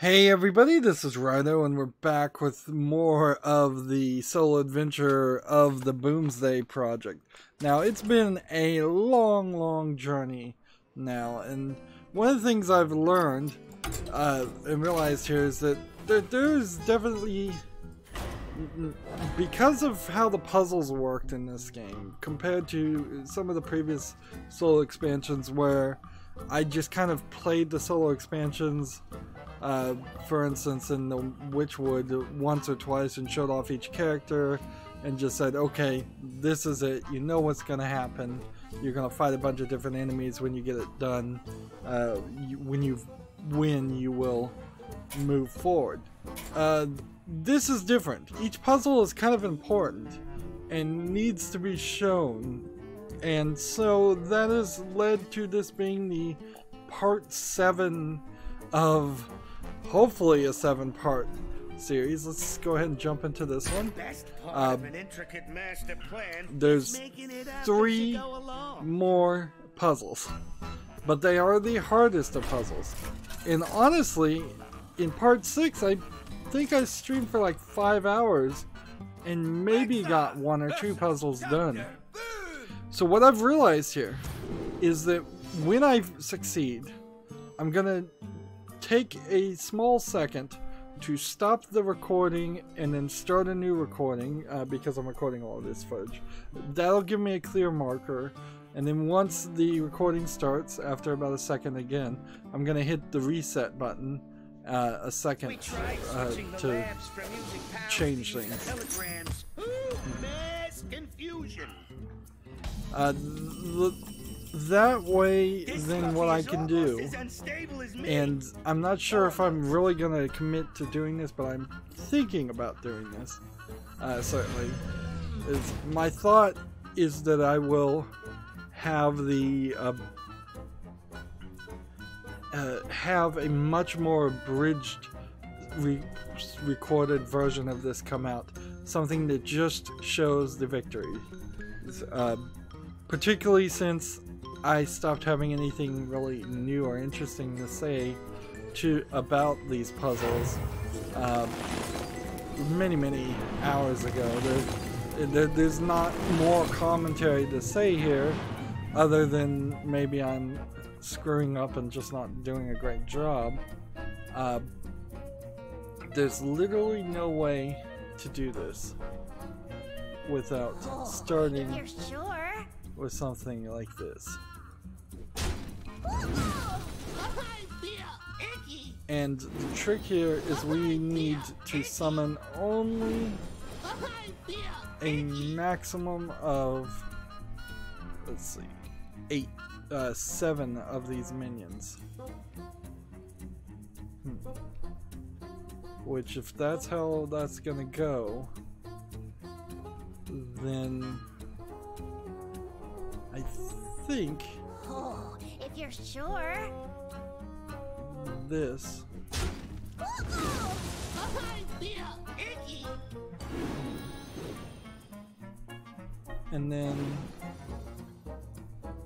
Hey everybody, this is Rydo, and we're back with more of the solo adventure of the Boomsday project. Now, it's been a long journey now, and one of the things I've learned and realized here is that there's definitely, because of how the puzzles worked in this game, compared to some of the previous solo expansions where I just kind of played the solo expansions, for instance in the Witchwood, once or twice and showed off each character and just said, okay, this is it, you know what's gonna happen, you're gonna fight a bunch of different enemies. When you get it done, when you win, you will move forward. This is different. Each puzzle is kind of important and needs to be shown, and so that has led to this being the part 7 of hopefully a 7-part series. Let's go ahead and jump into this one. There's 3 more puzzles, but they are the hardest of puzzles. And honestly, in part 6, I think I streamed for like 5 hours and maybe got 1 or 2 puzzles done. So what I've realized here is that when I succeed, I'm gonna take a small second to stop the recording and then start a new recording, because I'm recording all of this footage. That'll give me a clear marker, and then once the recording starts, after about a second again, I'm gonna hit the reset button a second to change things. That way, then what I can do, and I'm not sure if I'm really going to commit to doing this, but I'm thinking about doing this, certainly, is my thought is that I will have the, have a much more abridged recorded version of this come out, something that just shows the victory, particularly since I stopped having anything really new or interesting to say about these puzzles many hours ago. There's not more commentary to say here, other than maybe I'm screwing up and just not doing a great job. There's literally no way to do this without starting with something like this. And the trick here is we need to summon only a maximum of, let's see, 7 of these minions. Which, if that's how that's gonna go, then I think, if you're sure, this and then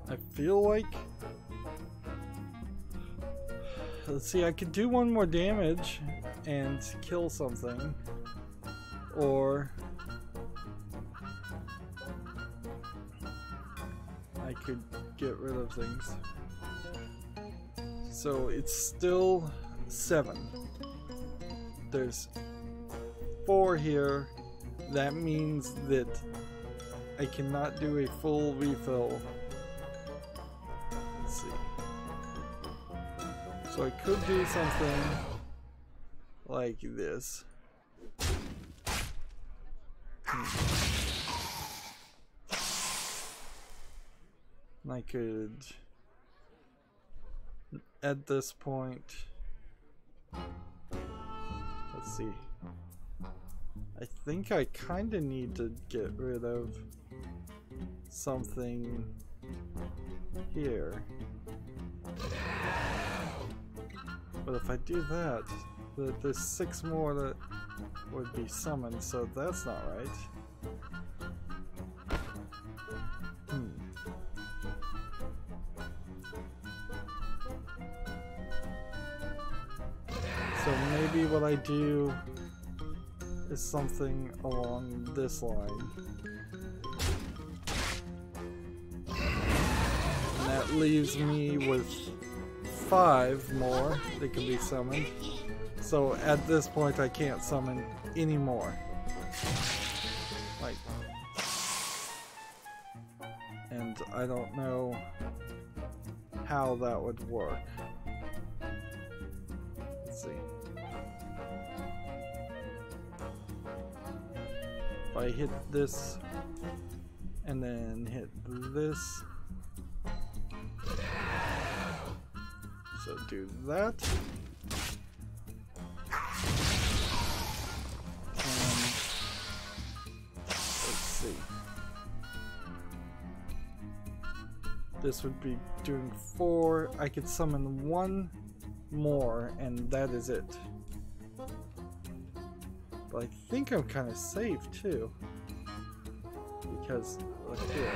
I feel like, let's see, I could do 1 more damage and kill something, or I could get rid of things. So it's still 7. There's 4 here. That means that I cannot do a full refill. Let's see. So I could do something like this. And I could, at this point, let's see, I think I kinda need to get rid of something here. But if I do that, there's 6 more that would be summoned, so that's not right. So maybe what I do is something along this line. And that leaves me with 5 more that can be summoned. So at this point I can't summon any more. Like, and I don't know how that would work. Let's see. If I hit this and then hit this, so do that. And let's see. This would be doing 4. I could summon 1 more, and that is it. But I think I'm kind of safe too, because look here.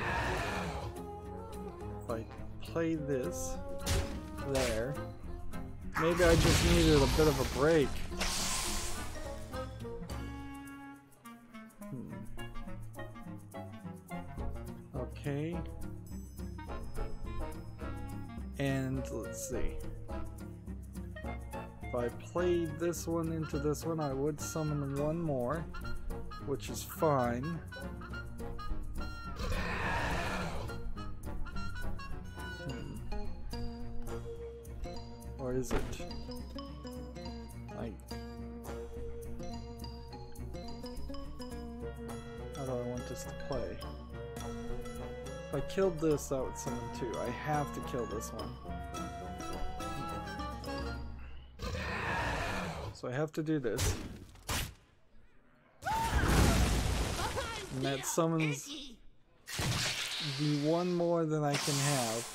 If I play this there, maybe I just needed a bit of a break. Okay. And let's see. If I played this one into this one, I would summon 1 more, which is fine. Or is it? How do I want this to play? If I killed this, that would summon 2. I have to kill this one. So I have to do this. And that summons the 1 more than I can have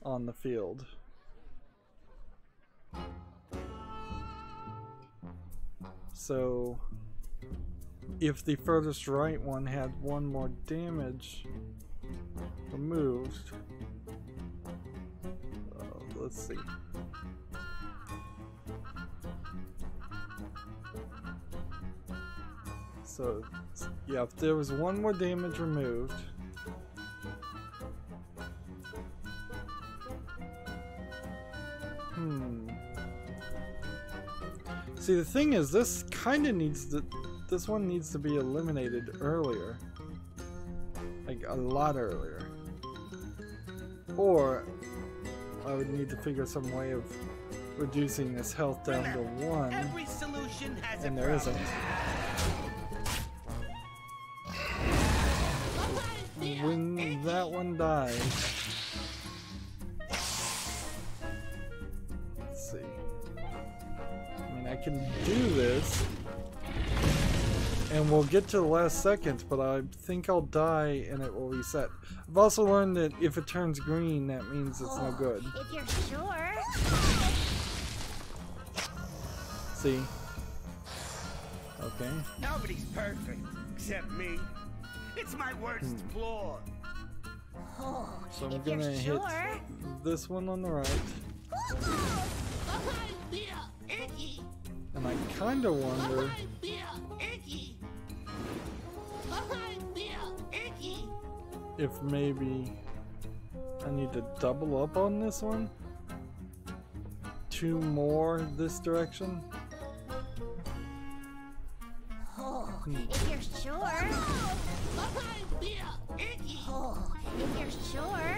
on the field. So if the furthest right one had 1 more damage removed, let's see. So yeah, if there was 1 more damage removed, see, the thing is, this kind of needs to, this one needs to be eliminated earlier, like a lot earlier, or I would need to figure some way of reducing this health down to 1, and there isn't. When that one dies, let's see. I mean, I can do this, and we'll get to the last second, but I think I'll die and it will reset. I've also learned that if it turns green, that means it's no good. If you're sure. See? Okay. Nobody's perfect except me. It's my worst flaw. So I'm gonna hit this one on the right. And I kinda wonder if maybe I need to double up on this one. 2 more this direction. If you're sure. If you're sure.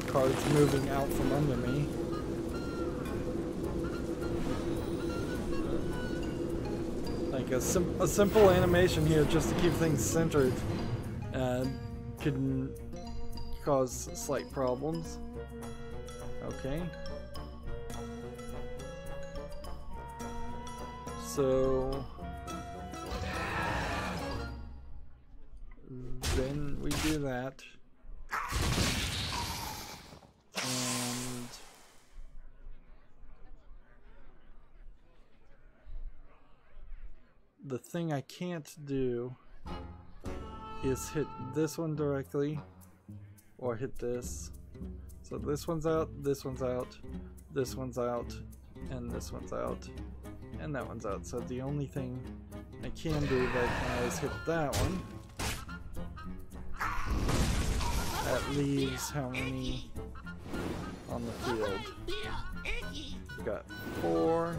Cards moving out from under me. Like a simple animation here just to keep things centered could cause slight problems. Okay. So then we do that. And the thing I can't do is hit this one directly, or hit this. So this one's out, this one's out, this one's out, and this one's out, and that one's out. So the only thing I can do right now is hit that one. That leaves how many on the field? We've got 4.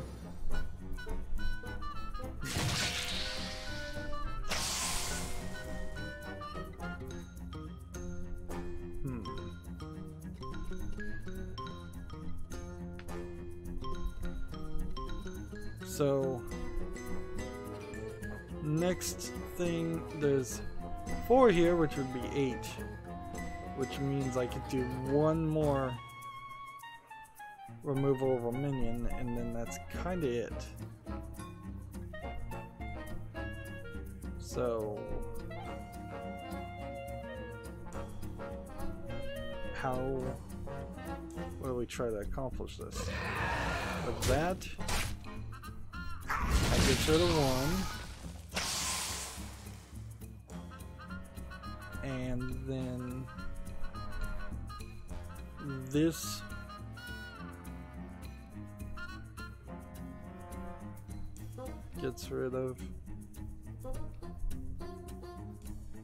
So next thing, there's 4 here, which would be 8, which means I could do one more removal of a minion, and then that's kind of it. So what do we try to accomplish this? With that, I get rid of 1, and then this gets rid of,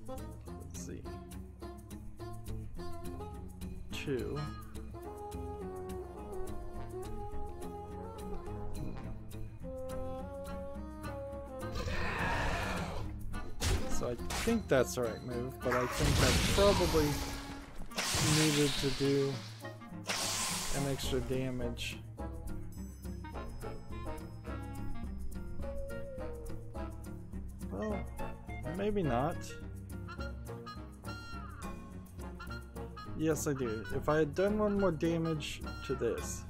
let's see, 2. So I think that's the right move, but I think I probably needed to do an extra damage. Well, maybe not. Yes, I do. If I had done one more damage to this,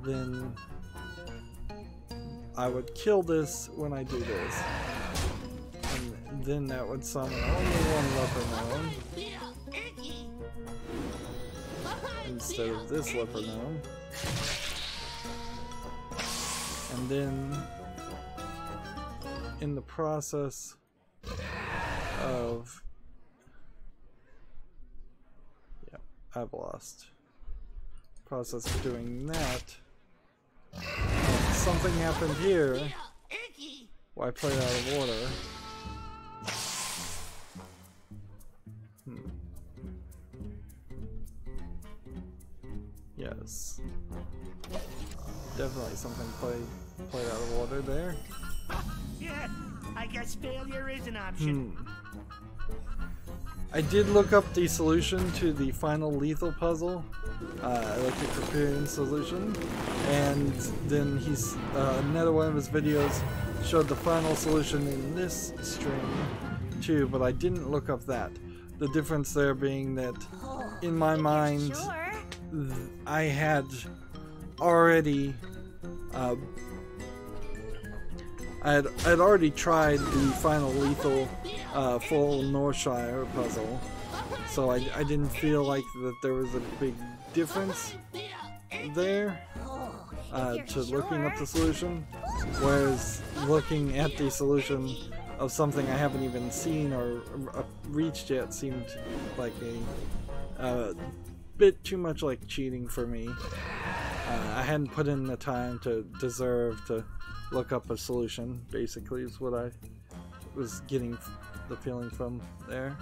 then I would kill this when I do this. And then that would summon only one leper gnome instead of this leper gnome. And then in the process of, yeah, I've lost. Process of doing that, something happened here. Well, I played out of order. Yes, definitely something played out of order there. Yeah, I guess failure is an option. I did look up the solution to the final lethal puzzle, Electric Hyperion solution, and then another one of his videos showed the final solution in this stream too, but I didn't look up that. The difference there being that in my mind, I had already I'd already tried the final lethal full Northshire puzzle, so I didn't feel like that there was a big difference there to looking up the solution, whereas looking at the solution of something I haven't even seen or reached yet seemed like a bit too much like cheating for me. I hadn't put in the time to deserve to look up a solution, basically, is what I was getting the feeling from there.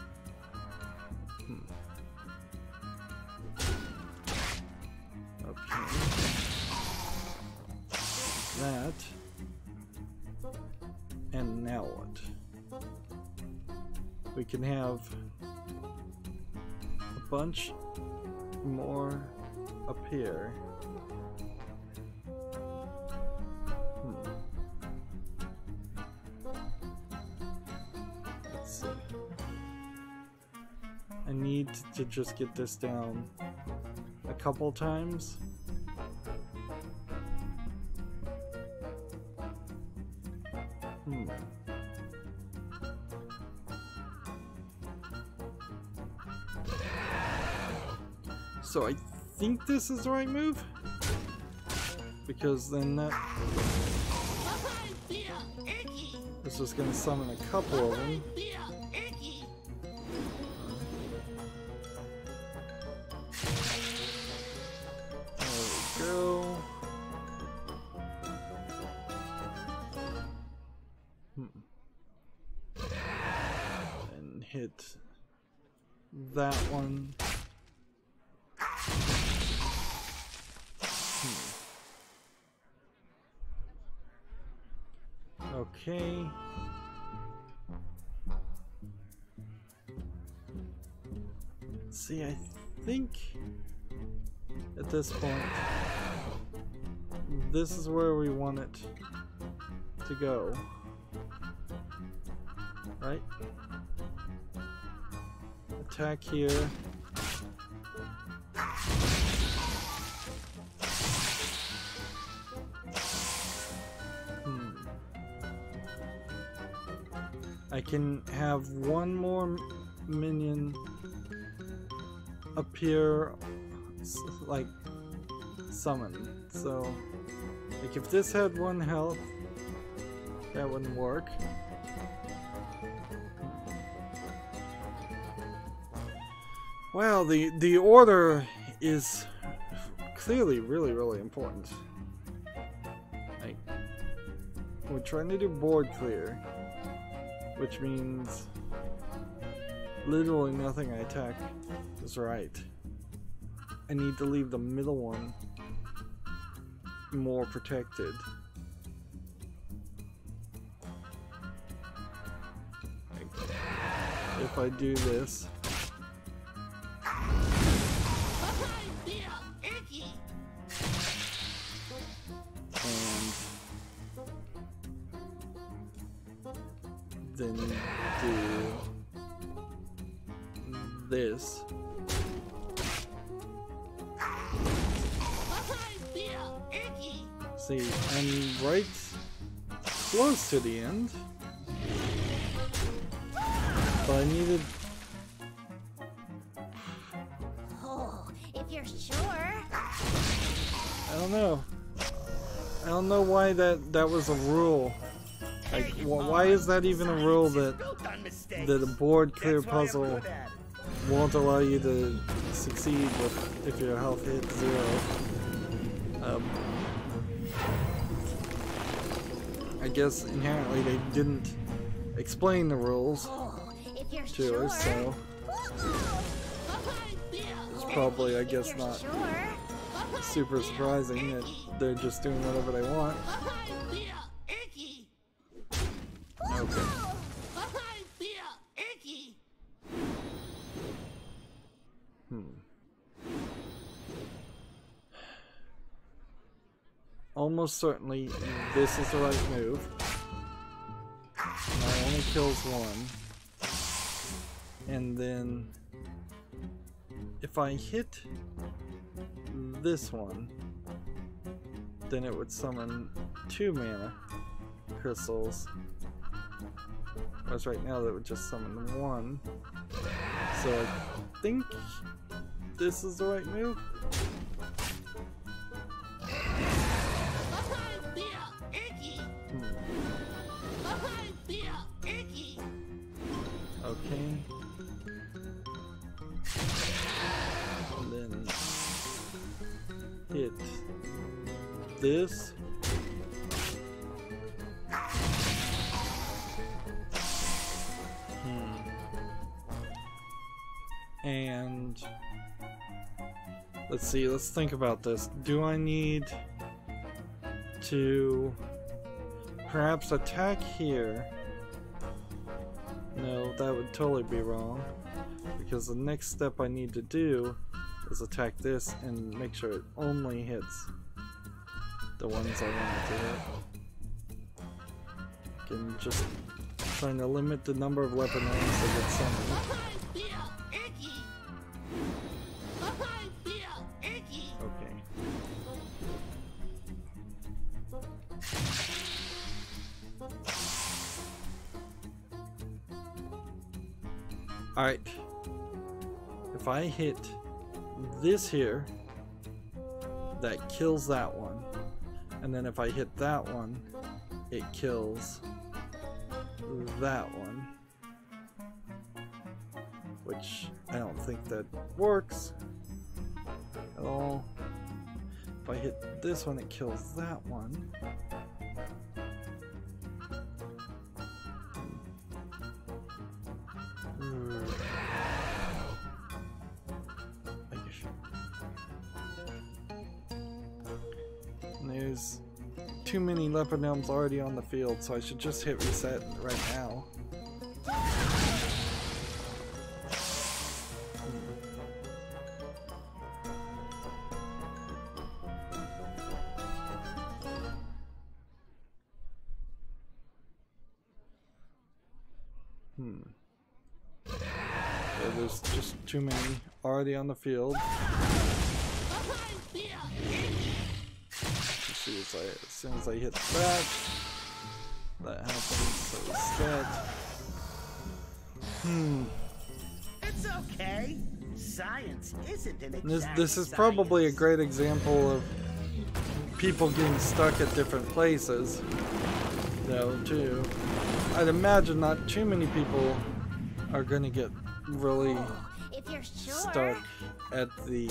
Okay. That. And now what? We can have a bunch more up here. Let's see. I need to just get this down a couple times. So I think this is the right move, because then this is going to summon a couple of them. that one. Okay. See, I think at this point, this is where we want it to go, right? Attack here. I can have one more minion appear, like, summon. So, like, if this had 1 health, that wouldn't work. Well, the order is clearly really important. Like, we're trying to do board clear, which means literally nothing I attack is right. I need to leave the middle one more protected. Like, if I do this, and then do this. See, I'm right close to the end, but I needed. Oh, if you're sure. I don't know. I don't know why that was a rule. Like, why is that even a rule that a board clear puzzle won't allow you to succeed with if your health hits 0? I guess inherently they didn't explain the rules to us, so it's probably, I guess, not super surprising that they're just doing whatever they want. Okay. Almost certainly this is the right move. Now only kills 1. And then if I hit this one, then it would summon 2 mana crystals. Whereas right now that would just summon 1. So I think this is the right move. Okay. And then hit this. And let's see, let's think about this. Do I need to perhaps attack here? No, that would totally be wrong, because the next step I need to do is attack this and make sure it only hits the ones I want it to hit. Again, just trying to limit the number of weapon names that get summoned. Okay. Alright. If I hit this here, that kills that one. And then if I hit that one, it kills that one. Which I don't think that works at all. If I hit this one, it kills that one. there's too many leopard gnomes already on the field, so I should just hit reset right now. So there's just too many already on the field. See, as soon as I hit that happens, so reset. It's okay. Science isn't an exact This is probably a science. great example of people getting stuck at different places, though, too. I'd imagine not too many people are gonna get really If you're sure. stuck at the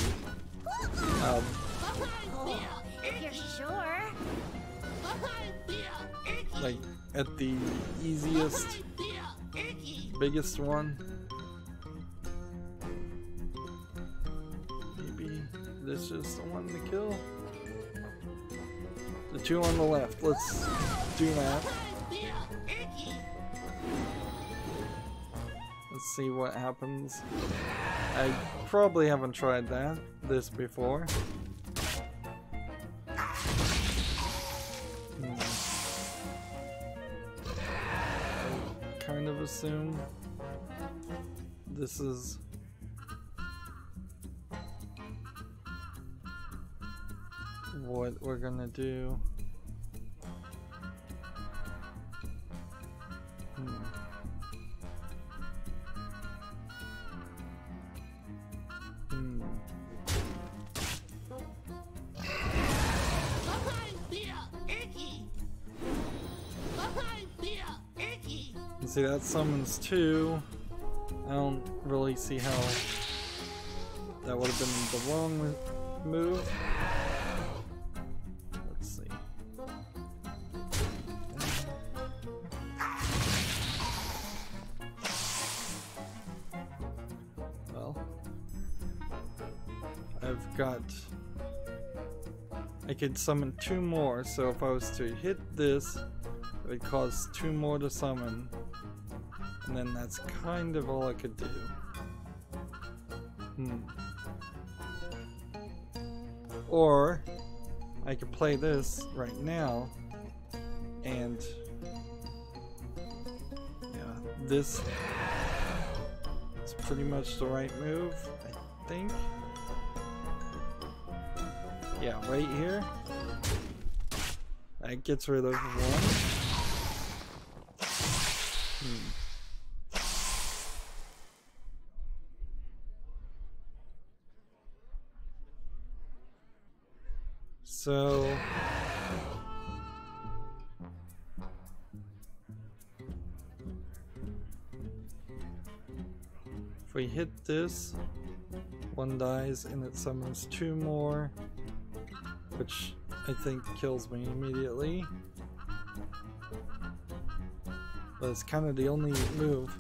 If you're sure. like at the easiest, biggest one. Maybe this is the one to kill. The two on the left. Let's do that. Let's see what happens. I probably haven't tried this before. I kind of assume this is what we're gonna do. See, that summons two. I don't really see how that would have been the wrong move. Let's see. Well, I could summon two more, so if I was to hit this, it would cause two more to summon. And then that's kind of all I could do. Or I could play this right now, and yeah, this is pretty much the right move, I think. Yeah, right here. That gets rid of one. So if we hit this, one dies and it summons two more, which I think kills me immediately. But it's kind of the only move.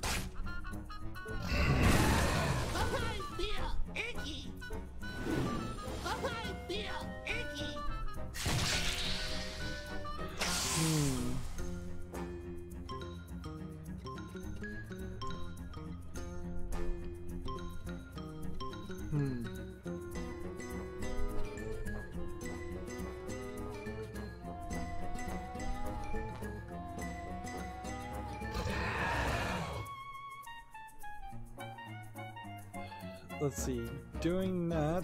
Let's see, doing that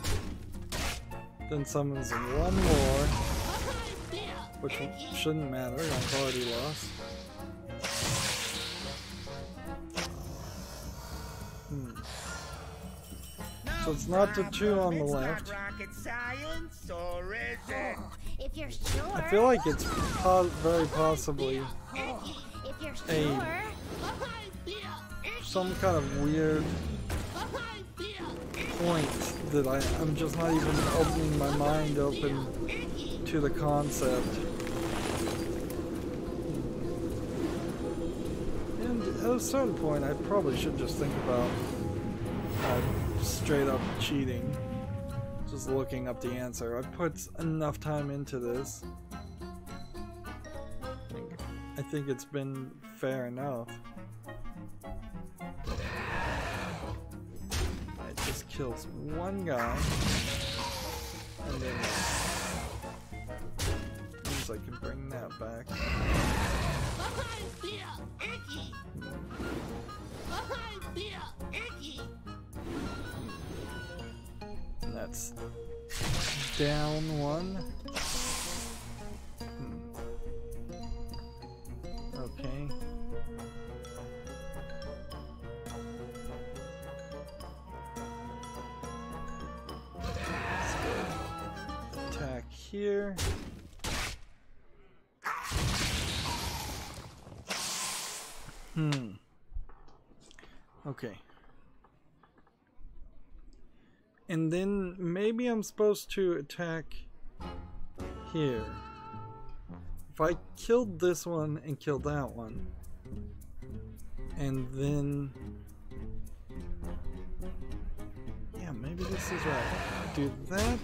then summons one more, which shouldn't matter, I've already lost. So it's not the two on the left. Rocket science, or is it? If you're sure. I feel like it's very possibly If you're sure. some kind of weird point that I'm just not even opening my mind open to the concept. And at a certain point, I probably should just think about straight up cheating. Just looking up the answer. I've put enough time into this. I think it's been fair enough. It just kills one guy, and then means I can bring that back. And that's down one. Okay. Let's go attack here. Okay. And then maybe I'm supposed to attack here. If I killed this one and killed that one, and then... yeah, maybe this is right. Do that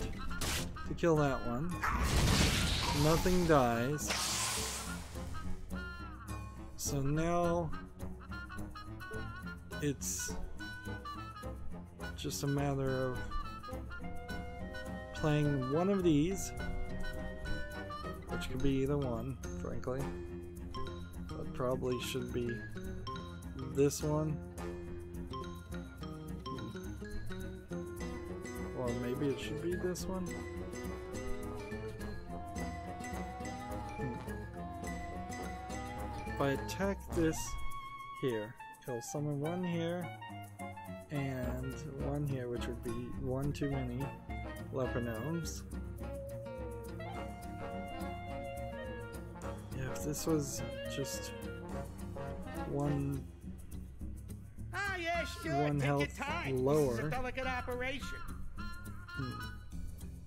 to kill that one. Nothing dies. So now it's just a matter of playing one of these, which could be either one, frankly. But probably should be this one. Or maybe it should be this one. If I attack this here, it'll summon one here and one here, which would be one too many leopard gnomes. Yeah, if this was just one one health lower, this is a delicate operation.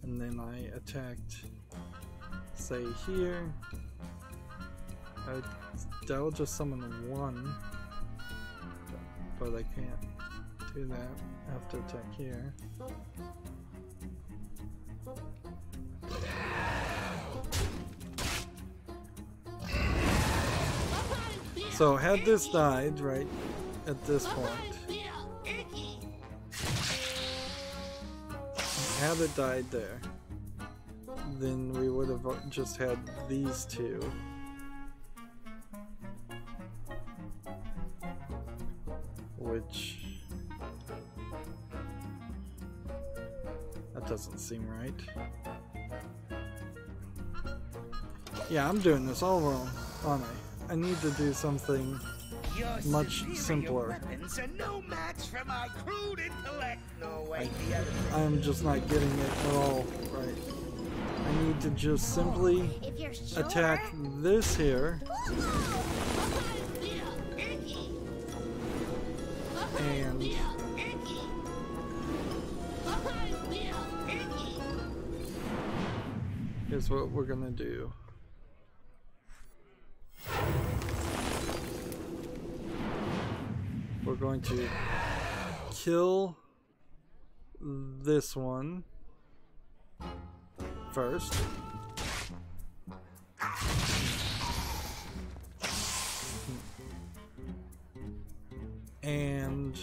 And then I attacked, say here, that will just summon one, but I can't do that. I have to attack here. So had this died right at this point, had it died there, then we would have just had these two. Which... that doesn't seem right. Yeah, I'm doing this all wrong, aren't I? I need to do something much simpler. Weapons are no match for my crude intellect. No way. I'm just not getting it at all right. I need to just simply attack this here. And here's what we're gonna do. We're going to kill this one first. And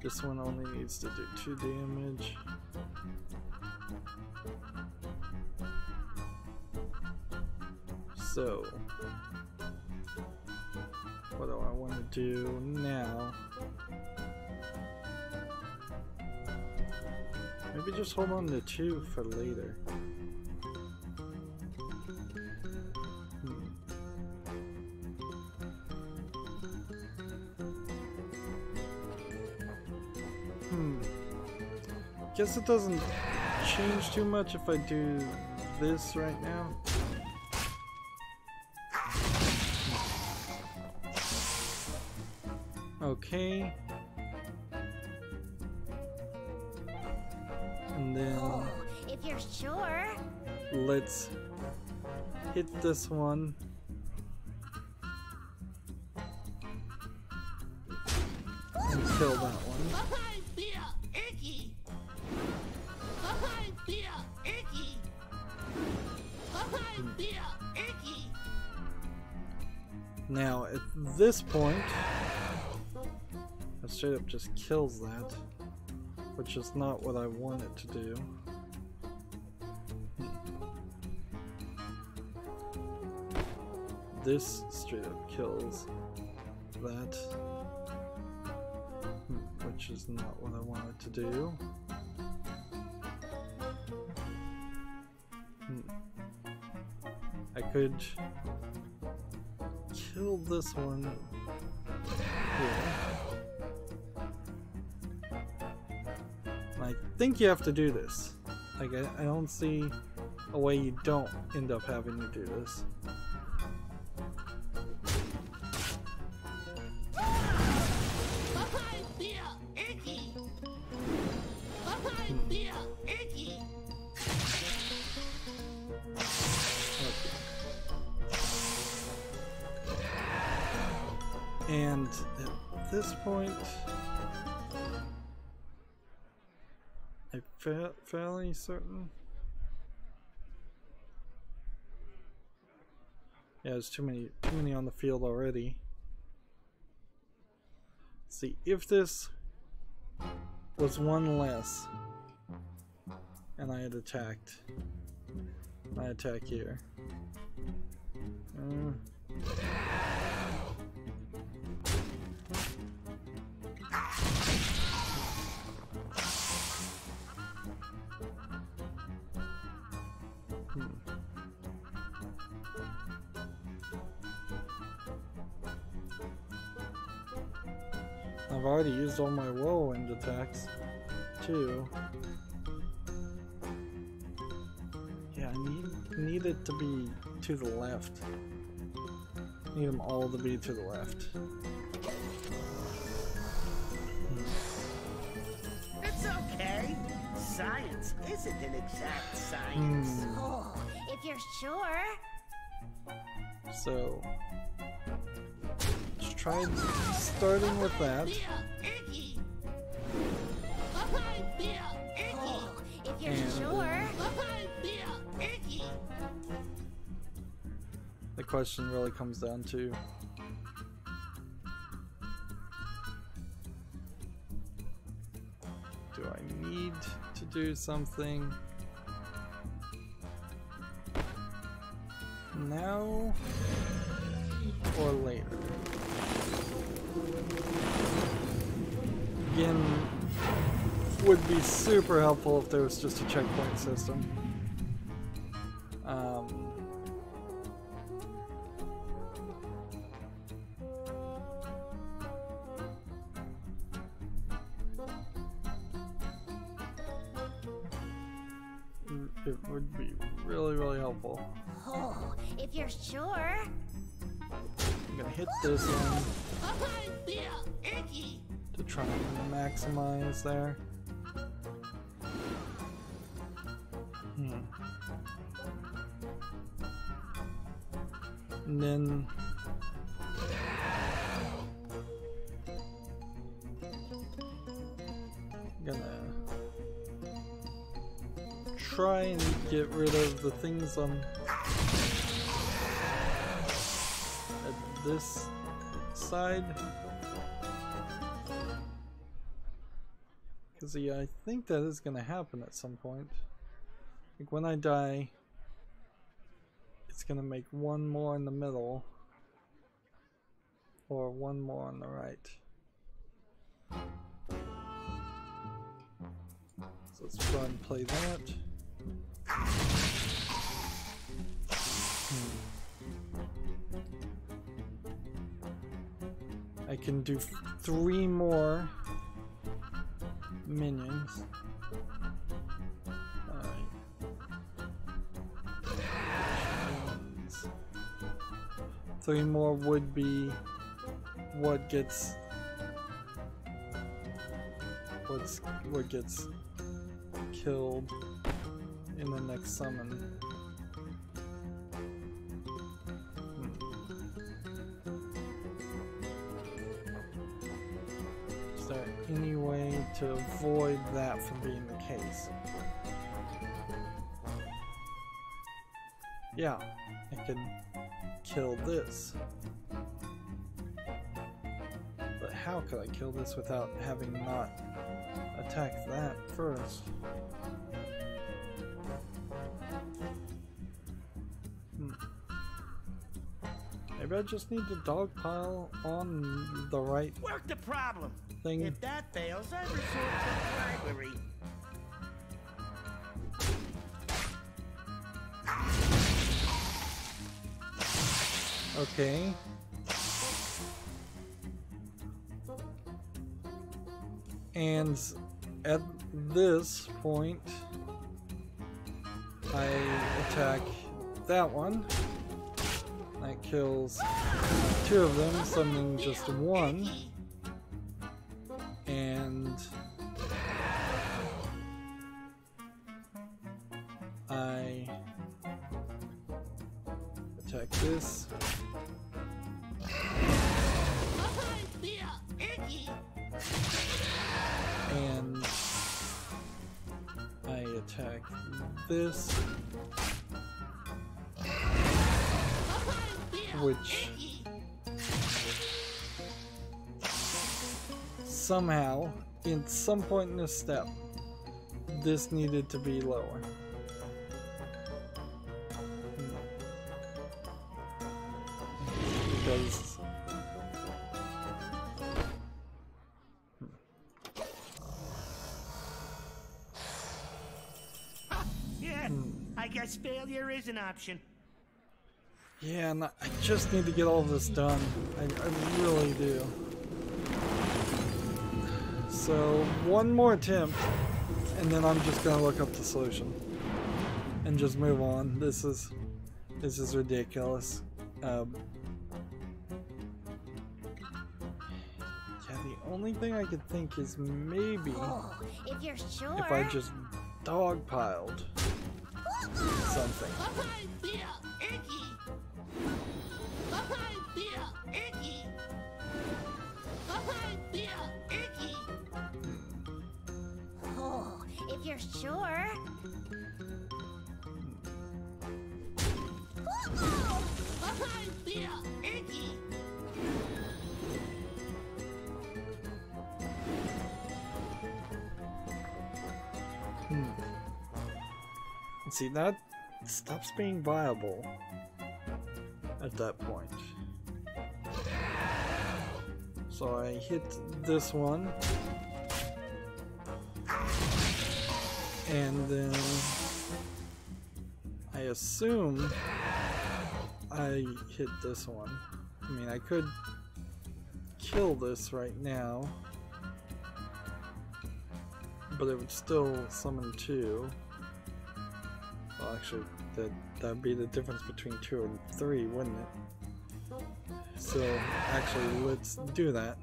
this one only needs to do 2 damage. So, what do I want to do now? Maybe just hold on to 2 for later. Guess it doesn't change too much if I do this right now. Okay. And then if you're sure, let's hit this one. And kill that one. Now, at this point, it straight up just kills that, which is not what I want it to do. This straight up kills that, which is not what I want it to do. I could kill this one here. I think you have to do this. Like, I don't see a way you don't end up having to do this. And at this point, I'm fairly certain. Yeah, there's too many on the field already. See, if this was one less, and I had attacked, I attack here. I've already used all my whirlwind attacks, too. Yeah, I need it to be to the left. I need them all to be to the left. It's okay. Science isn't an exact science. Oh, if you're sure. So, let's try starting with that. Oh, if you're sure. The question really comes down to do I need to do something now or later? Again, would be super helpful if there was just a checkpoint system. It would be really, really helpful. Oh, if you're sure. I'm gonna hit this one to try and maximize there. And then I'm gonna try and get rid of the things on at this side, because yeah, I think that is gonna happen at some point. Like when I die, it's gonna make one more in the middle or one more on the right. So let's try and play that. I can do 3 more minions. Alright. 3 more would be what gets what gets killed in the next summon. Is there any way to avoid that from being the case? Yeah, I can kill this. how could I kill this without having not attacked that first? Maybe I just need to dogpile on the right Work the problem. thing. If that fails, I resort to bribery. Okay. And at this point, I attack that one. That kills 2 of them, summoning just 1. And I attack this. And I attack this, which somehow, in some point in this step, this needed to be lower. Because I guess failure is an option. yeah, and I just need to get all this done. I really do. So, one more attempt, and then I'm just gonna look up the solution. And just move on. This is ridiculous. Yeah, the only thing I could think is maybe Oh, if you're sure. if I just dogpiled something. Oh, if you're sure. See, that stops being viable at that point. So I hit this one, and then I assume I hit this one. I mean, I could kill this right now, but it would still summon 2. Well, actually, that'd be the difference between 2 and 3, wouldn't it? So, actually, let's do that.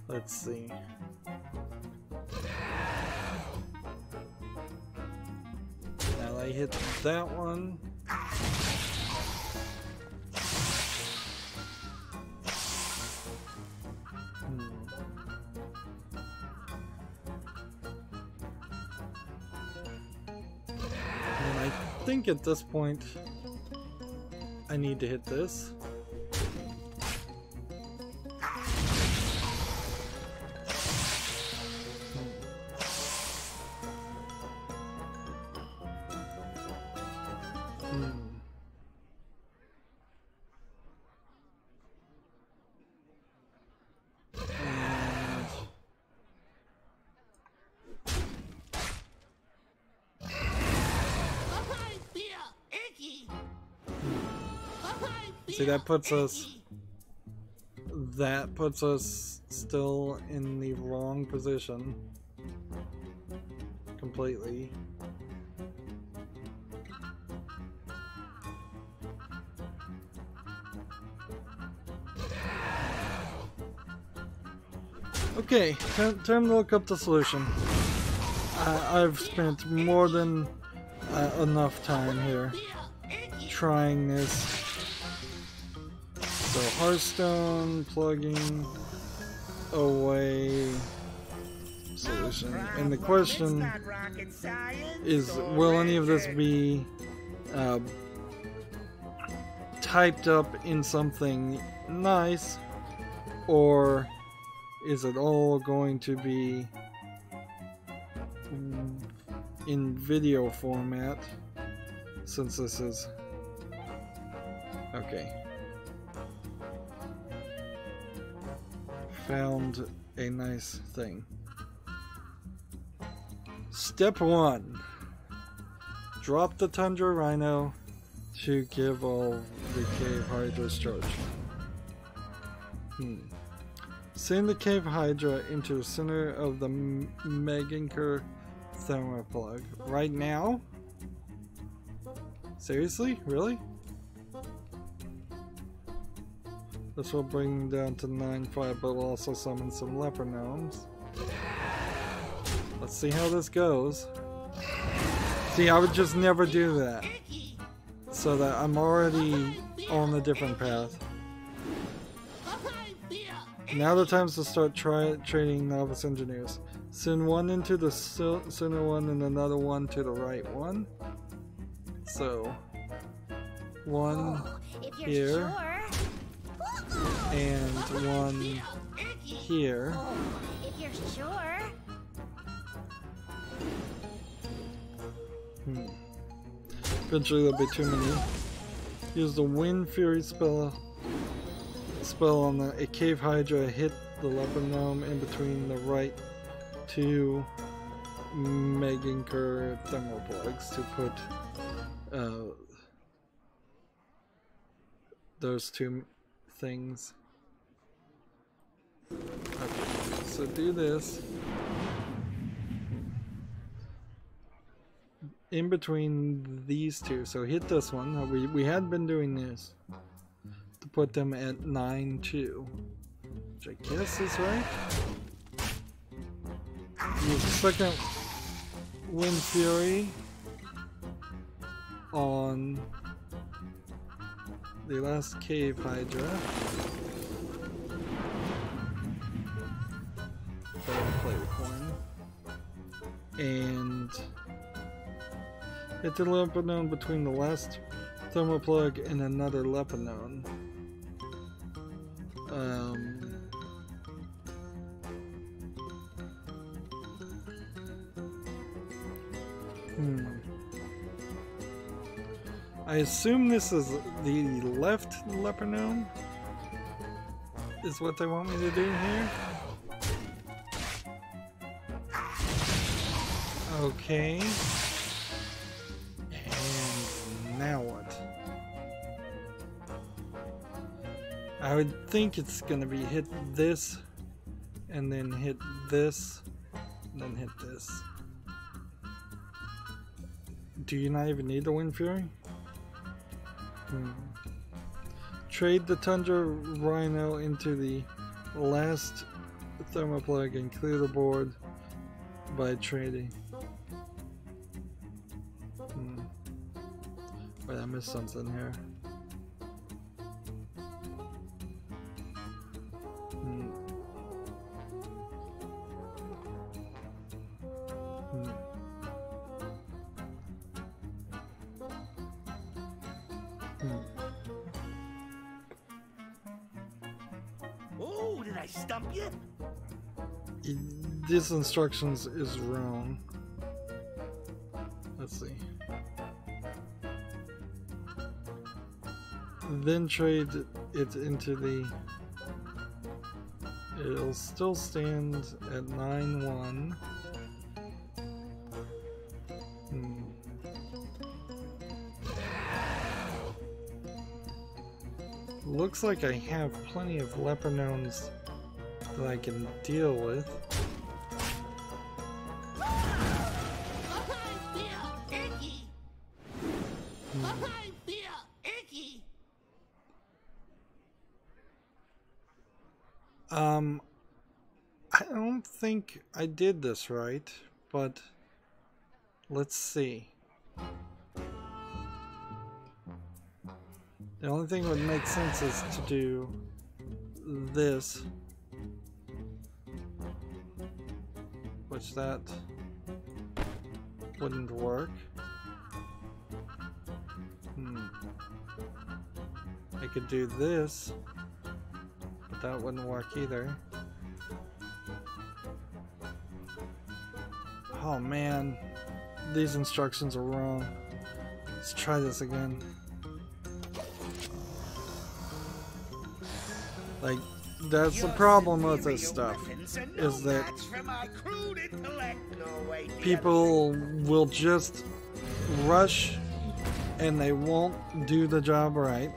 Let's see. Now I hit that one. And I think at this point I need to hit this. See, that puts us still in the wrong position completely. Okay, time to look up the solution. I've spent more than enough time here trying this. So Hearthstone, plugging away solution. And the question is, will any of this be typed up in something nice, or is it all going to be in video format, since this is okay? Found a nice thing. Step 1. Drop the Tundra Rhino to give all the Cave Hydras charge. Send the Cave Hydra into the center of the Meganker thermoplug. Right now? Seriously? Really? This will bring them down to 9-5, but will also summon some leper gnomes. Let's see how this goes. See, I would just never do that, so that I'm already on a different path. Now the time's to start trading novice engineers. Send one into the center one and another one to the right one. So, one here and one here. If you're sure. Eventually there'll be too many. Use the Wind Fury spell on a Cave Hydra. Hit the leper gnome in between the right two Meganker thermoplugs to put those two things. Okay, so do this. In between these two, so hit this one. We had been doing this to put them at 9-2, which I guess is right. Use the second Wind Fury on the last Cave Hydra. Play the coin and hit the leper gnome between the last thermoplug and another leper gnome. I assume this is the left leper gnome, is what they want me to do here. Okay. And now what? I would think it's gonna be hit this, and then hit this, and then hit this. Do you not even need the Wind Fury? Trade the Tundra Rhino into the last thermoplug and clear the board by trading. Wait, I missed something here. Oh, did I stump you? This instructions is wrong. Let's see. Then trade it into the... It'll still stand at 9-1. Looks like I have plenty of leper gnomes that I can deal with. I don't think I did this right, but let's see. The only thing that would make sense is to do this, which that wouldn't work. I could do this, but that wouldn't work either. Oh man, these instructions are wrong. Let's try this again. Like, that's the problem with this stuff, is that people will just rush and they won't do the job right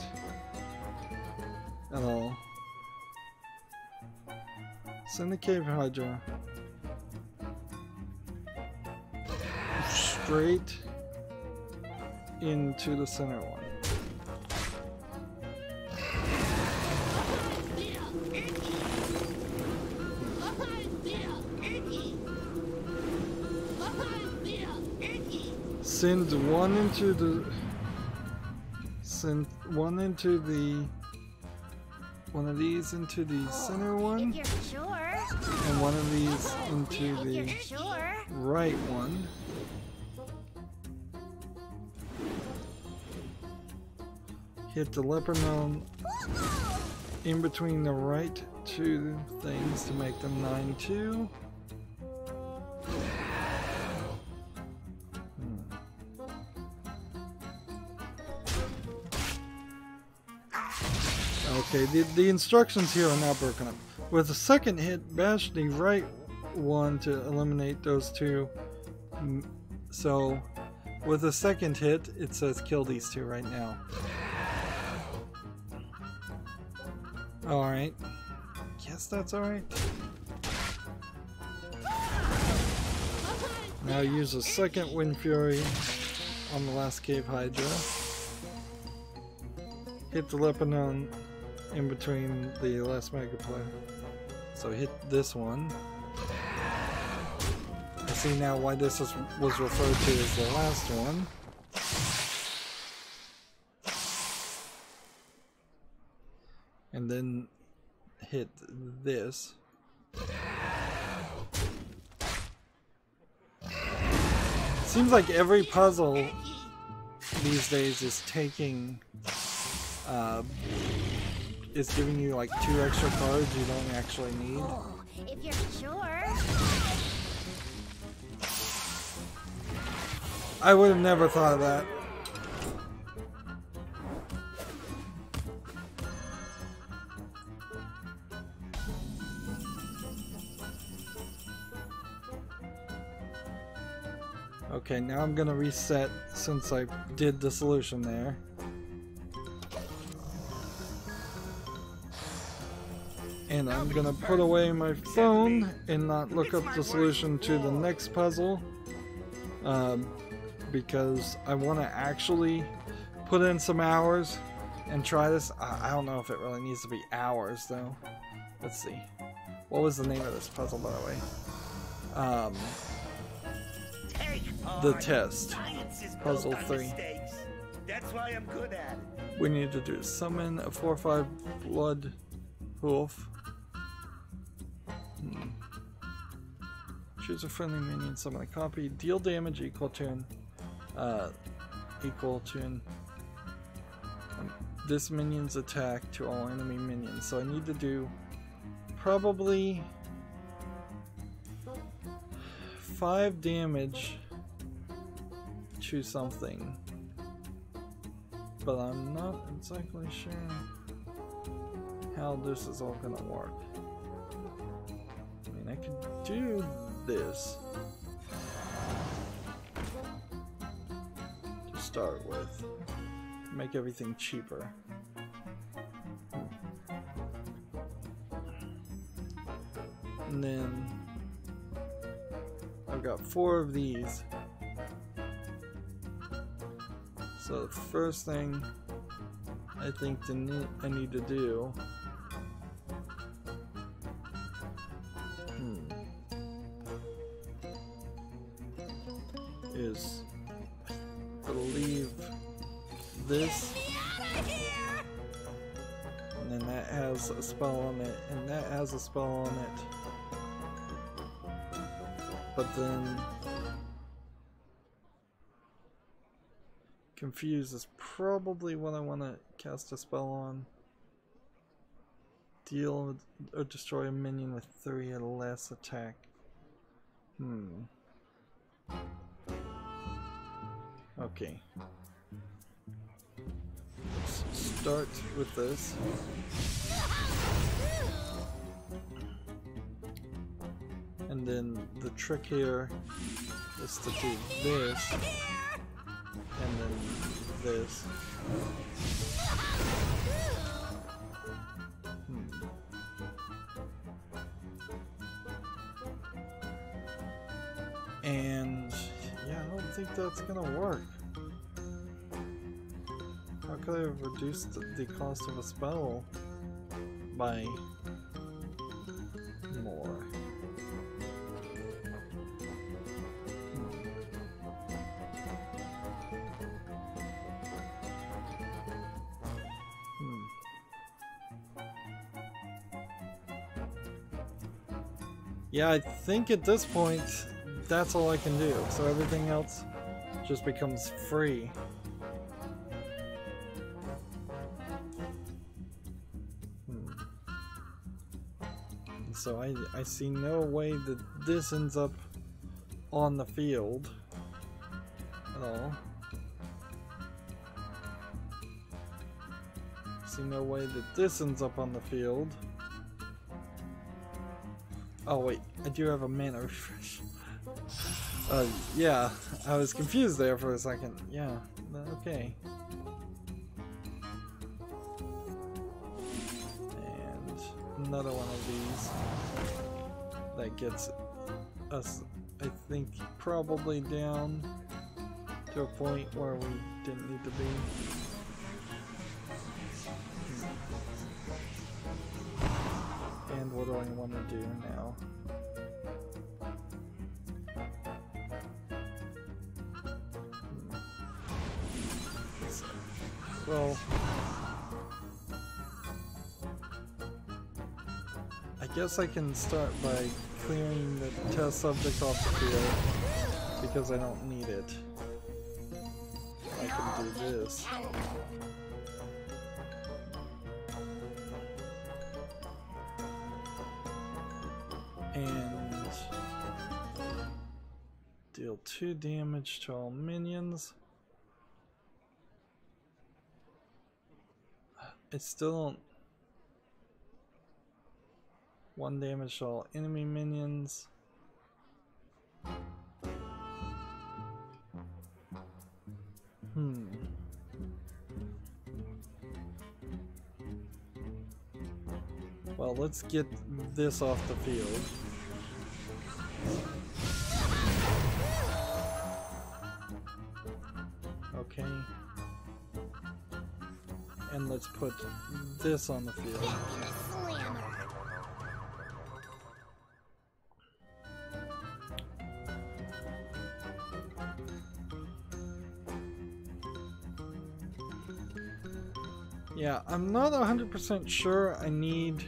at all. Send the cave hydra straight into the center one. Send one into the one of these into the center one, and one of these into the right one. Hit the leopard gnome in between the right two things to make them 9-2. Okay, the instructions here are now broken up. With the second hit, bash the right one to eliminate those two. So, with the second hit, it says kill these two right now. Alright. Guess that's alright. Now use a second Wind Fury on the last Cave Hydra. Hit the Lebanon in between the last Mega Player. So hit this one. I see now why this was referred to as the last one. And then hit this. Seems like every puzzle these days is taking is giving you like 2 extra cards you don't actually need. Oh, if you're sure. I would have never thought of that. Okay, now I'm gonna reset since I did the solution there. And I'm gonna put away my phone and not look up the solution to the next puzzle, because I want to actually put in some hours and try this. I don't know if it really needs to be hours though. Let's see. What was the name of this puzzle, by the way? The test. Puzzle 3. That's why I'm good at it. We need to do summon a 4/5 blood hoof. Choose a friendly minion, summon a copy, deal damage equal to this minion's attack to all enemy minions. So I need to do probably 5 damage to something, but I'm not exactly sure how this is all gonna work. I mean, I could do this to start with, make everything cheaper. And then I've got 4 of these. So the first thing I think I need to do is to leave this And then that has a spell on it, and that has a spell on it. But then Confuse is probably what I want to cast a spell on. Deal or destroy a minion with 3 or less attack. Okay. Let's start with this. And then the trick here is to do this. And then this. And yeah, I don't think that's gonna work. How could I have reduced the cost of a spell by more? Yeah, I think at this point that's all I can do, so everything else just becomes free. So I see no way that this ends up on the field at all. See no way that this ends up on the field. Oh wait, I do have a mana refresh. Yeah, I was confused there for a second. Yeah, okay. And another one of these that gets us, I think, probably down to a point where we didn't need to be. And what do I want to do now? Well, I guess I can start by clearing the test subject off the field because I don't need it. I can do this. And deal 2 damage to all minions. It's still 1 damage to all enemy minions. Well, let's get this off the field. Okay. And let's put this on the field. Yeah, I'm not 100% sure I need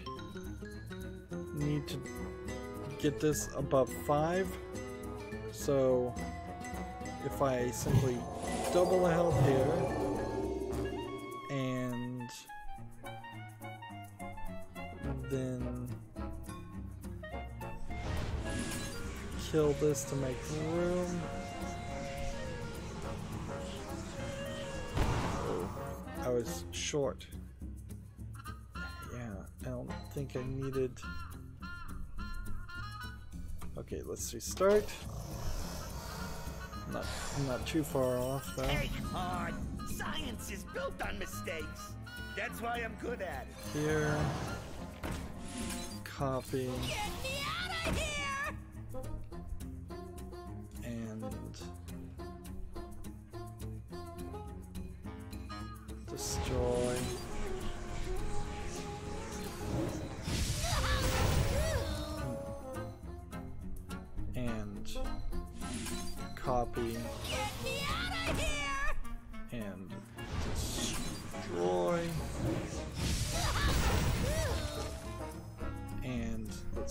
to get this above 5. So if I simply double the health here and then kill this to make room. I was short. Yeah, I don't think I needed. Okay, let's restart. I'm not too far off though. Hey, hard. Science is built on mistakes. That's why I'm good at it. Here. Copy. Get me out of here! And destroy. And copy. Get me out of here! And destroy.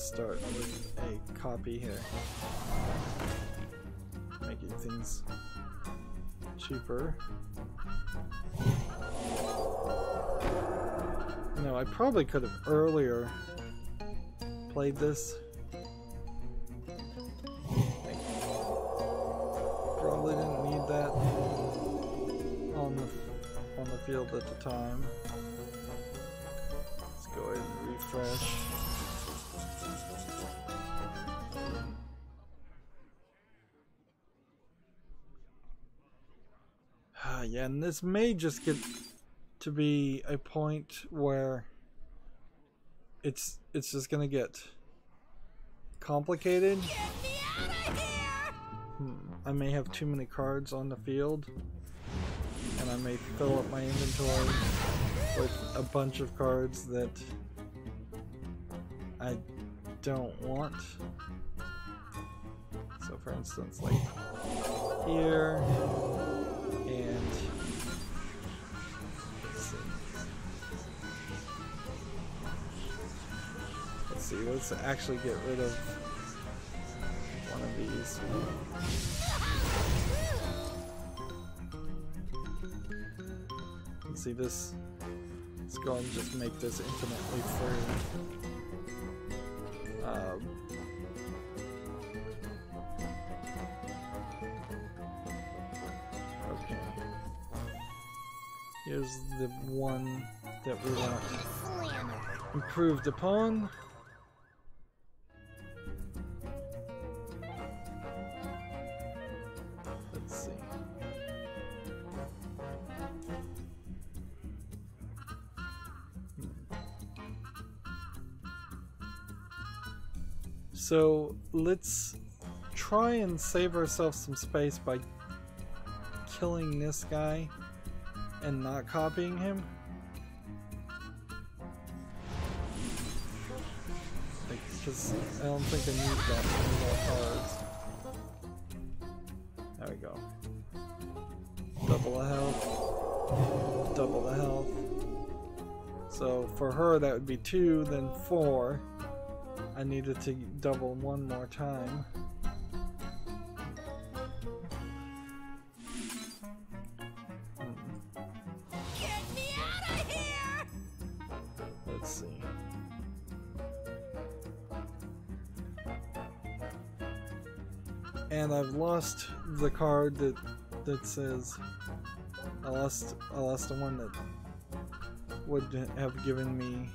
start with a copy here. Making things cheaper. No, I probably could have earlier played this. Probably didn't need that on the field at the time. Let's go ahead and refresh. Yeah, and this may just get to be a point where it's just gonna get complicated. Get me out of here! I may have too many cards on the field, and I may fill up my inventory with a bunch of cards that I don't want. So for instance, like here, and let's see, let's actually get rid of one of these. Let's see this. Let's go and just make this infinitely free. Okay. Here's the one that we want improved upon. Let's see. So let's try and save ourselves some space by killing this guy and not copying him. Because I don't think I need that many more cards. There we go. Double the health. Double the health. So for her that would be 2, then 4. I needed to double one more time. Get me out of here! Let's see. And I've lost the card that says I lost the one that would have given me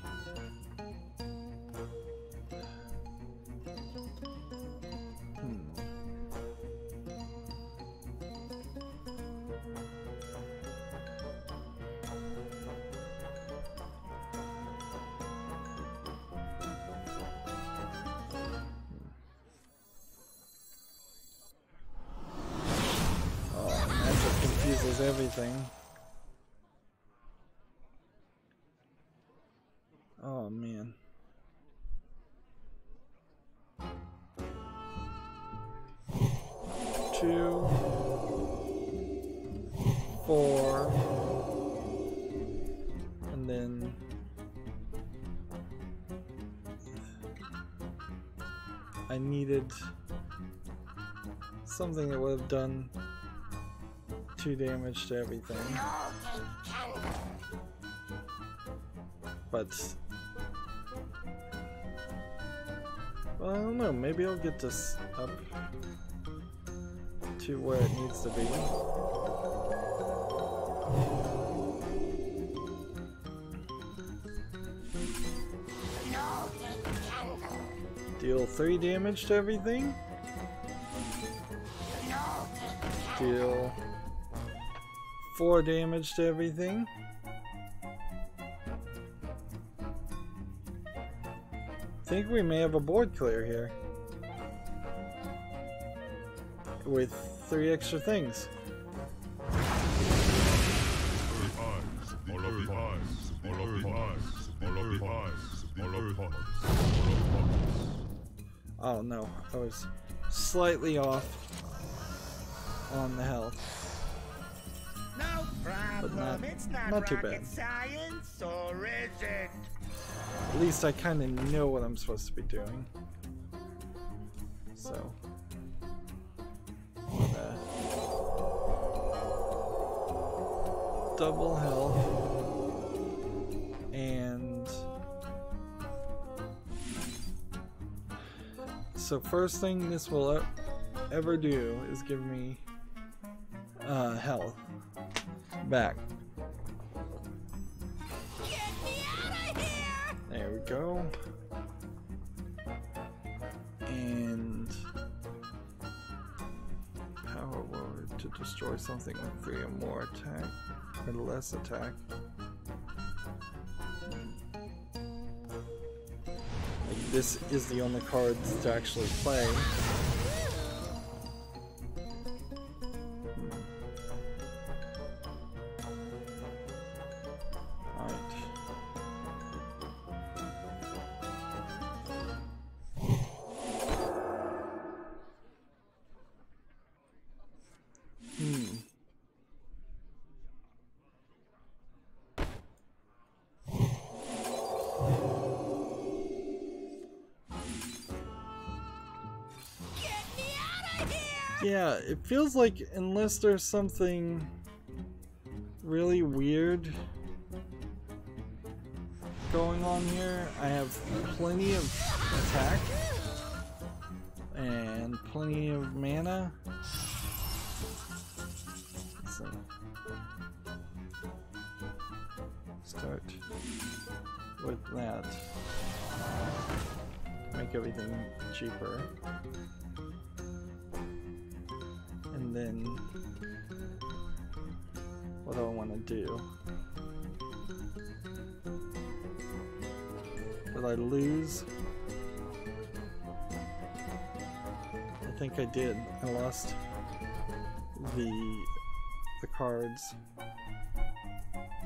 everything. Oh man. Two, 4, and then I needed something that would have done 2 damage to everything. But well, I don't know, maybe I'll get this up to where it needs to be. Deal 3 damage to everything. Deal 4 damage to everything. I think we may have a board clear here with 3 extra things. Oh no, I was slightly off on the health. No problem. But It's not too rocket bad. science, or is it? At least I kind of know what I'm supposed to be doing. So. Double health. And. So, first thing this will ever do is give me health back. There we go. And power word to destroy something with 3 or more attack or less attack. Like this is the only cards to actually play. Yeah, it feels like unless there's something really weird going on here, I have plenty of attack and plenty of mana. So start with that. Make everything cheaper. And then, what do I want to do? Did I lose? I think I did. I lost the cards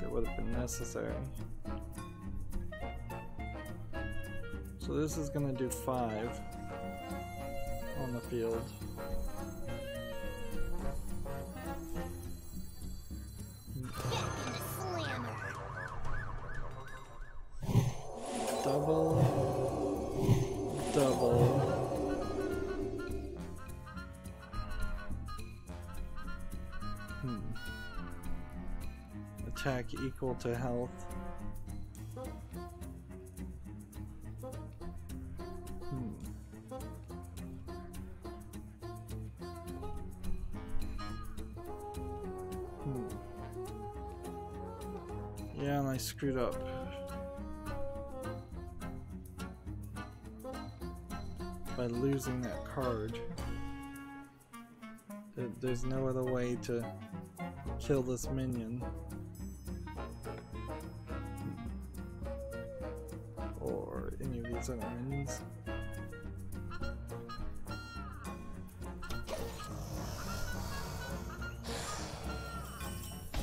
that would have been necessary. So this is going to do 5 on the field. Double. Attack equal to health. Yeah, and I screwed up. By losing that card. There's no other way to kill this minion. Or any of these other minions.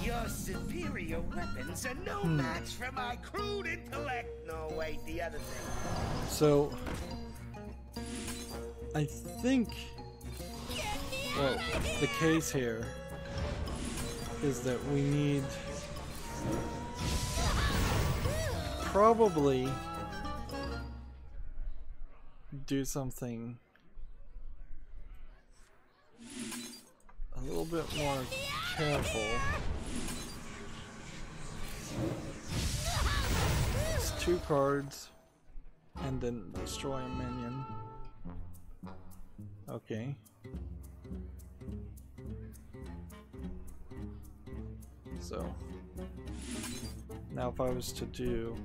Your superior weapons are no match for my crude intellect. No, wait, the other thing. So I think, well, the case here is that we need probably do something a little bit more careful. It's 2 cards and then destroy a minion. Okay. So now if I was to do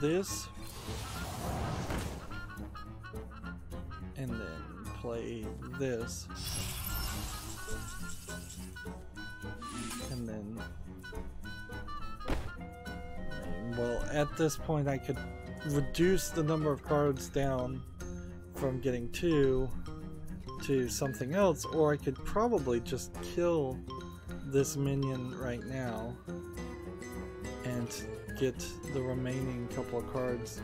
this and then play this and then, well, at this point I could reduce the number of cards down from getting 2 to something else, or I could probably just kill this minion right now and get the remaining couple of cards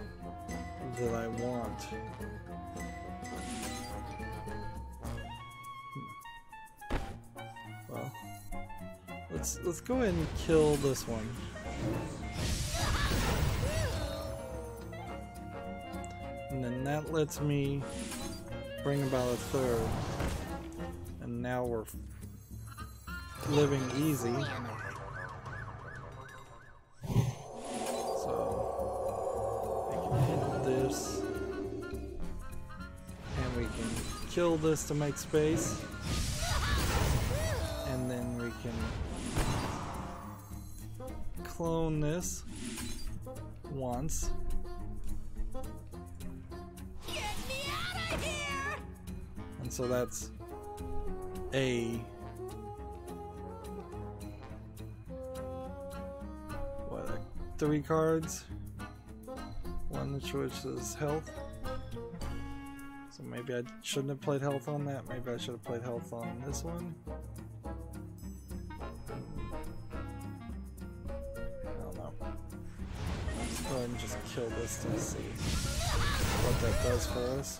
that I want. Well, let's go ahead and kill this one. that lets me bring about a third. And now we're living easy. So I can hit this. And we can kill this to make space. And then we can clone this once. Get me out of here! And so that's a 3 cards. One of which is health. So maybe I shouldn't have played health on that. Maybe I should have played health on this one. I don't know. Let's go ahead and just kill this to see what that does for us.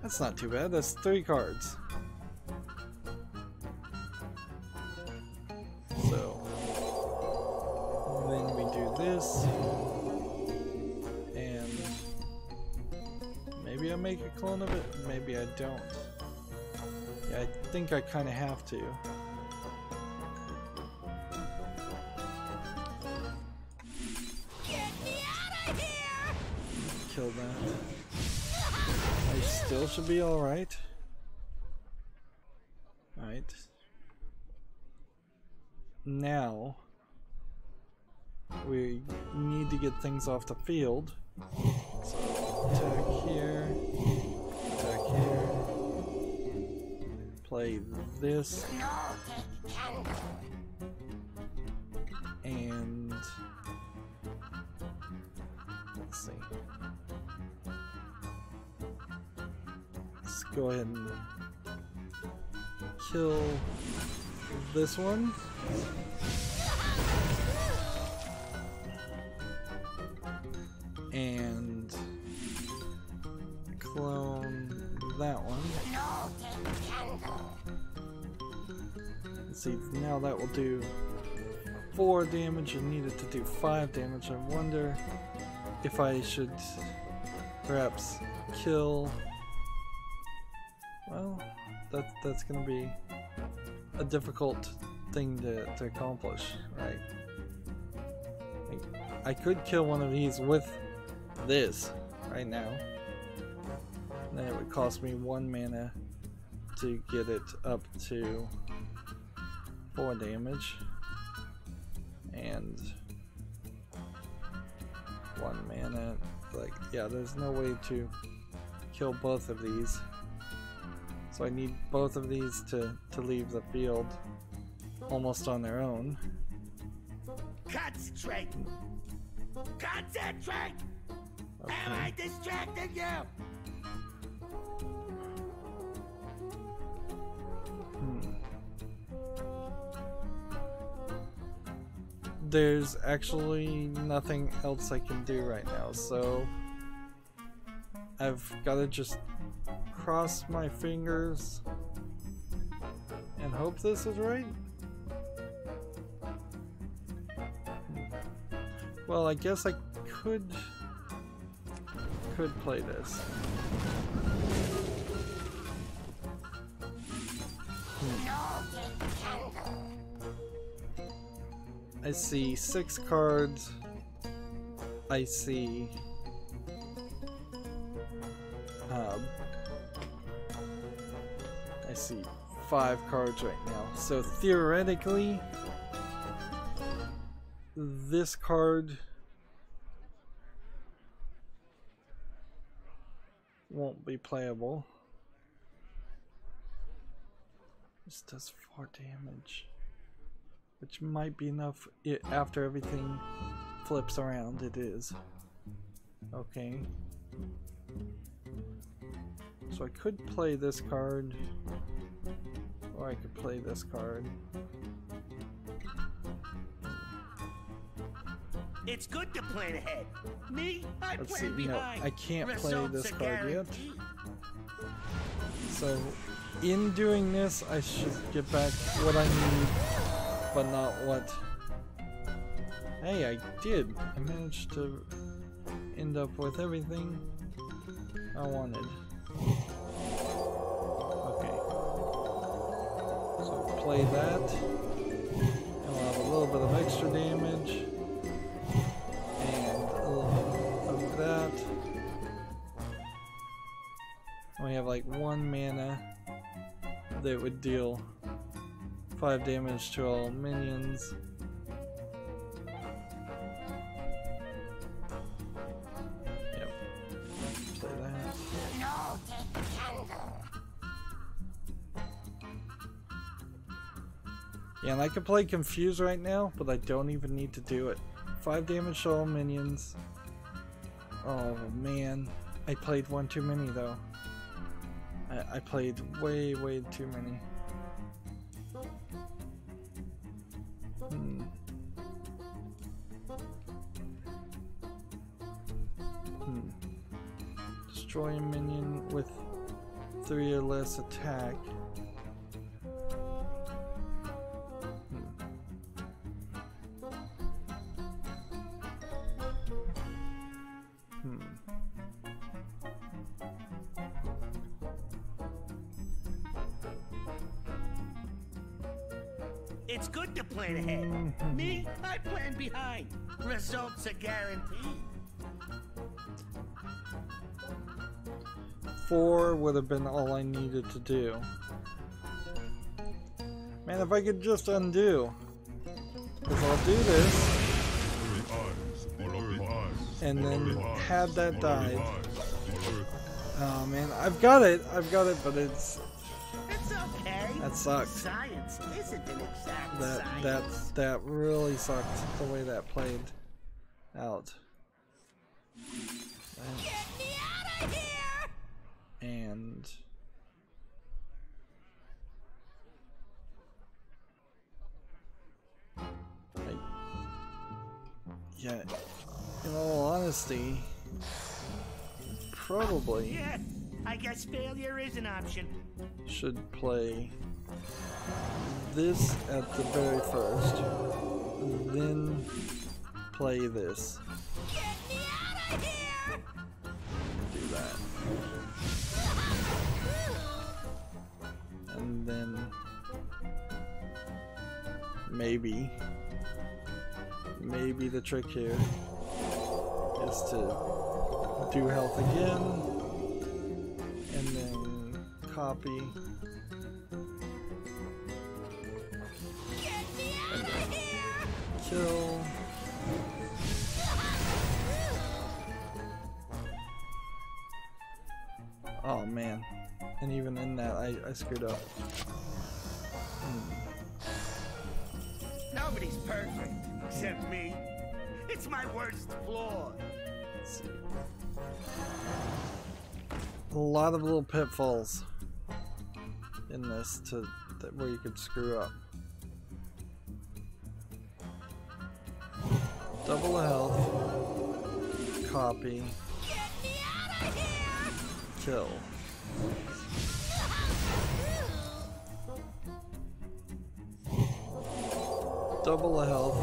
That's not too bad. That's 3 cards. So then we do this, and maybe I make a clone of it. Maybe I don't. Yeah, I think I kind of have to. Get me out of here! Kill that. I still should be alright. Alright. Now, we need to get things off the field. So, attack here. Attack here. Play this. And let's see. Let's go ahead and kill this one. And clone that one. Let's see, now that will do 4 damage. I needed to do 5 damage. I wonder if I should perhaps kill. Well, that's gonna be a difficult thing to accomplish, right? I could kill one of these with this right now. And then it would cost me 1 mana to get it up to 4 damage. And 1 mana, like, yeah, there's no way to kill both of these. So I need both of these to leave the field almost on their own. Concentrate! Concentrate! Okay. Am I distracting you? There's actually nothing else I can do right now, so I've got to just cross my fingers and hope this is right. Well, I guess I could play this. I see 6 cards. I see I see 5 cards right now. So theoretically, this card won't be playable. This does 4 damage, which might be enough after everything flips around. It is. Okay. So I could play this card, or I could play this card. It's good to plan ahead. Me, I Let's see, plan no, behind. I can't play Results this are card yet. guaranteed. So, in doing this, I should get back what I need, but not what... Hey, I did! I managed to end up with everything I wanted. Okay. So play that. And we'll have a little bit of extra damage. And a little bit of that. And we have like 1 mana that would deal 5 damage to all minions. Yep. Play that. No, take the candle. Yeah, and I could play Confuse right now, but I don't even need to do it. 5 damage to all minions. Oh man. I played one too many though. I played way too many. Destroy a minion with 3 or less attack. It's good to plan ahead. Me, I plan behind. Results are guaranteed. 4 would have been all I needed to do. Man, if I could just undo. Because I'll do this. And then had that died. Oh man, I've got it, but it's okay. That sucked. Science isn't an exact science. That really sucked the way that played out. Get me out of here! And yeah, in all honesty, probably Yeah, I guess failure is an option. should play this at the very first, then play this. Get me out of here! Do that. And then maybe the trick here is to do health again and then copy and then kill. Oh man, and even in that I screwed up. Nobody's perfect, except me. It's my worst flaw. Let's see. A lot of little pitfalls in this where you could screw up. Double health, copy, kill. Double health,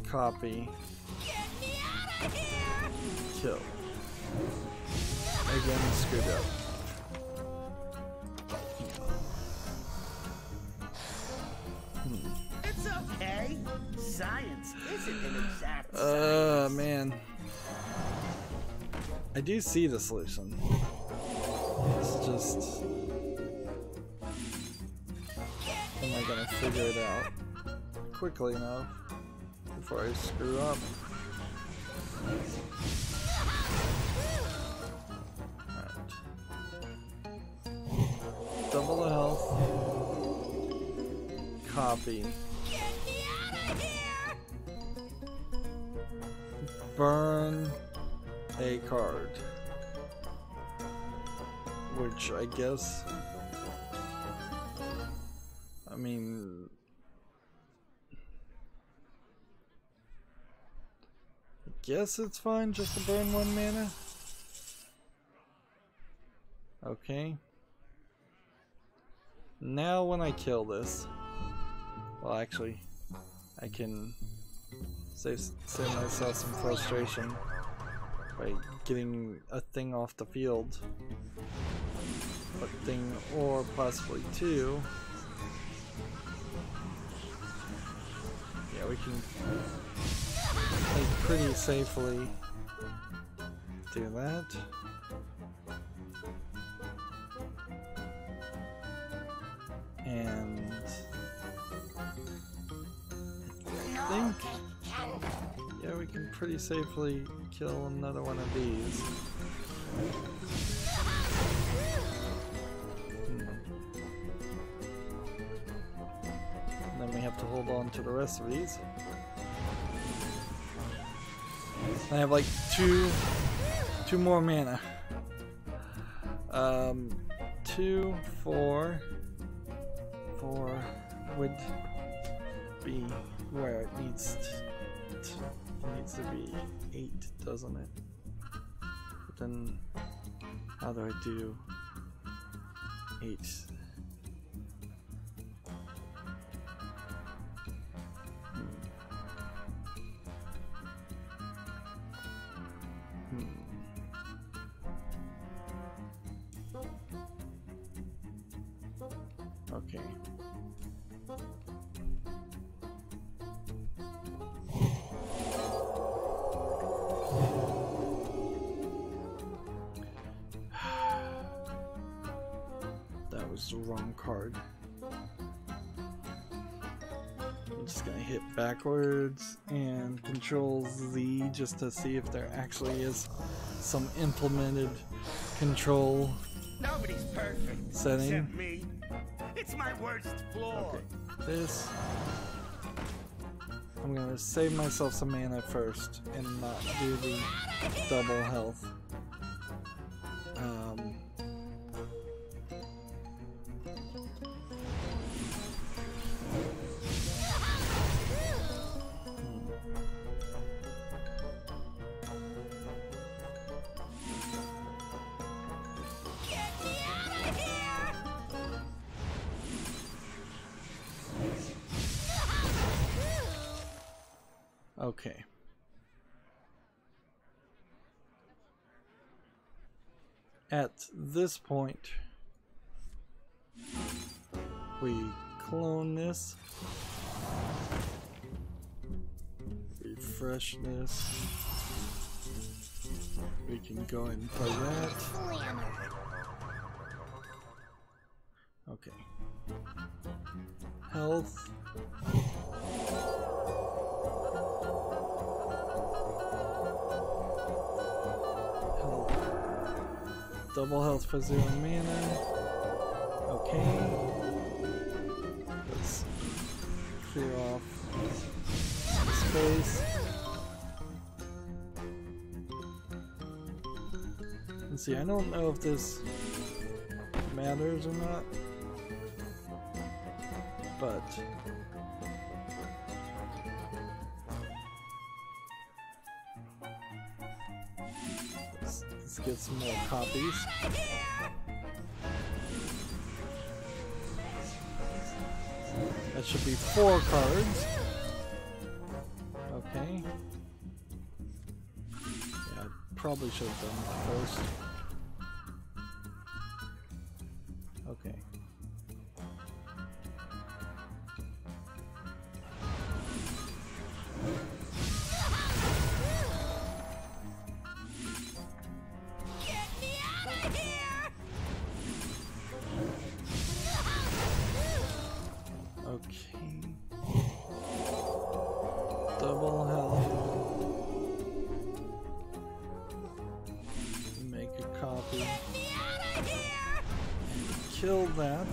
copy, kill. Again, screwed up. It's okay. Science isn't an exact science. Man. I do see the solution. It's just... am I gonna figure it out quickly enough before I screw up? Alright. Double the health. Copy. Burn a card. Which I guess... I mean... I guess it's fine just to burn 1 mana. Okay. Now when I kill this... well, actually, I can Save myself some frustration by getting a thing off the field. A thing or possibly two. Yeah, we can pretty safely do that. And I think, yeah, we can pretty safely kill another one of these. And then we have to hold on to the rest of these. I have like two more mana. 2, 4 would be where it needs to be 8, doesn't it? But then how do I do 8? Okay. That was the wrong card. I'm just gonna hit backwards and Control Z just to see if there actually is some implemented control Nobody's perfect setting. except me. It's my worst flaw. Okay, this. I'm gonna save myself some mana first and not do the double health. Okay. At this point, we clone this, refresh this, we can go ahead and play that. Okay. Health. Double health for 0 mana. Okay. Let's clear off space. Let's see, I don't know if this matters or not, but let's get some more copies. That should be 4 cards. Okay. Yeah, I probably should have done that first. Okay. Okay. Double health. Make a copy. Kill that.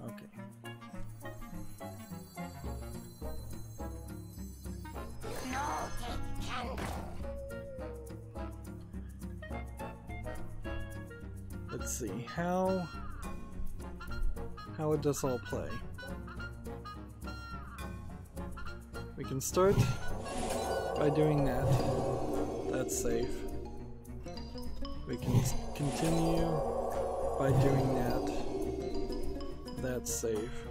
Okay. Let's see, how would this all play? We can start by doing that. That's safe. We can continue by doing that. That's safe.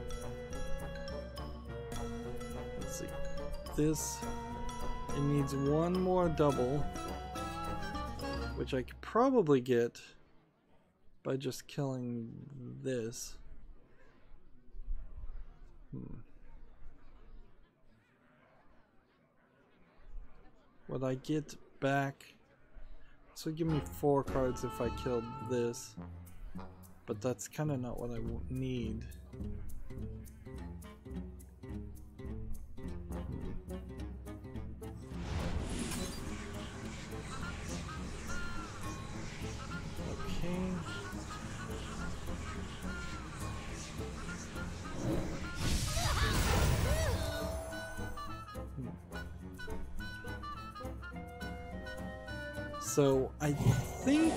Let's see. This, it needs one more double, which I could probably get by just killing this. Would I get back? So give me 4 cards if I killed this, but that's kind of not what I need. Okay. So I think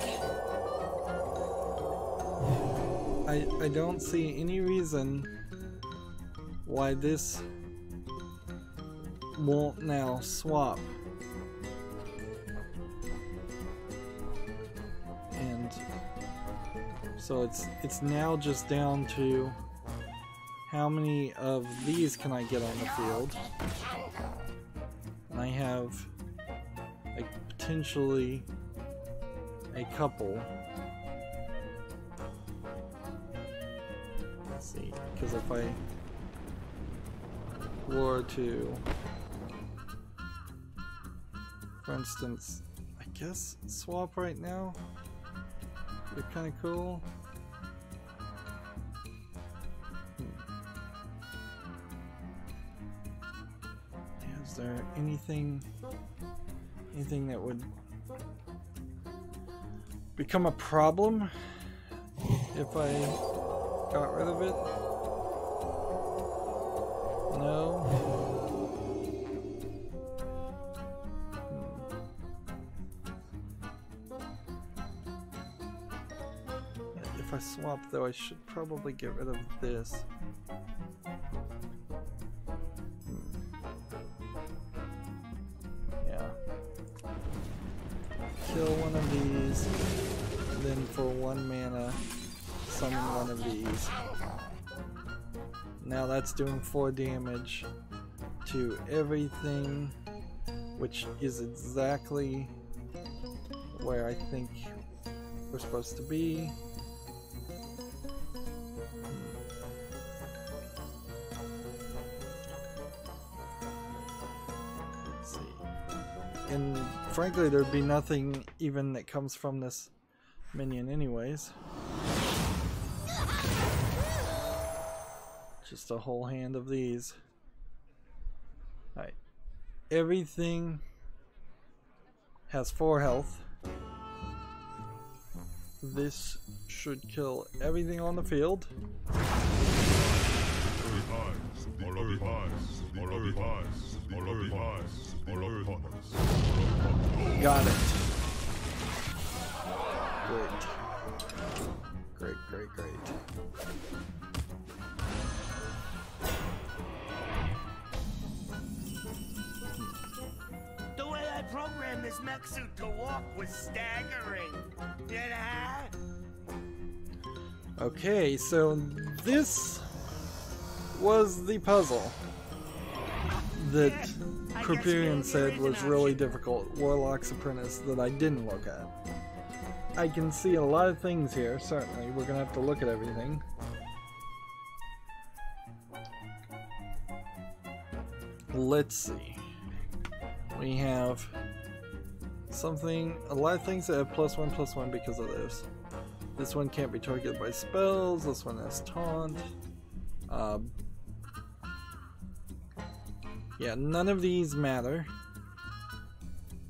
I don't see any reason why this won't now swap. And so it's now just down to how many of these can I get on the field. And I have potentially a couple. Let's see, because if I were to, for instance, I guess swap right now, they're kind of cool. Is there anything that would become a problem if I got rid of it? No. If I swap though, I should probably get rid of this. Kill one of these, then for 1 mana, summon one of these. Now that's doing 4 damage to everything, which is exactly where I think we're supposed to be. Let's see. And frankly, there'd be nothing even that comes from this minion anyways. Just a whole hand of these. Alright. Everything has 4 health. This should kill everything on the field. Got it. Great. Great. The way I programmed this mech suit to walk was staggering. Yeah. Okay, so this was the puzzle that Kriperian said was really difficult, Warlock's Apprentice, that I didn't look at. I can see a lot of things here, certainly. We're gonna have to look at everything. Let's see. We have a lot of things that have +1/+1 because of this. This one can't be targeted by spells, this one has taunt. Yeah, none of these matter.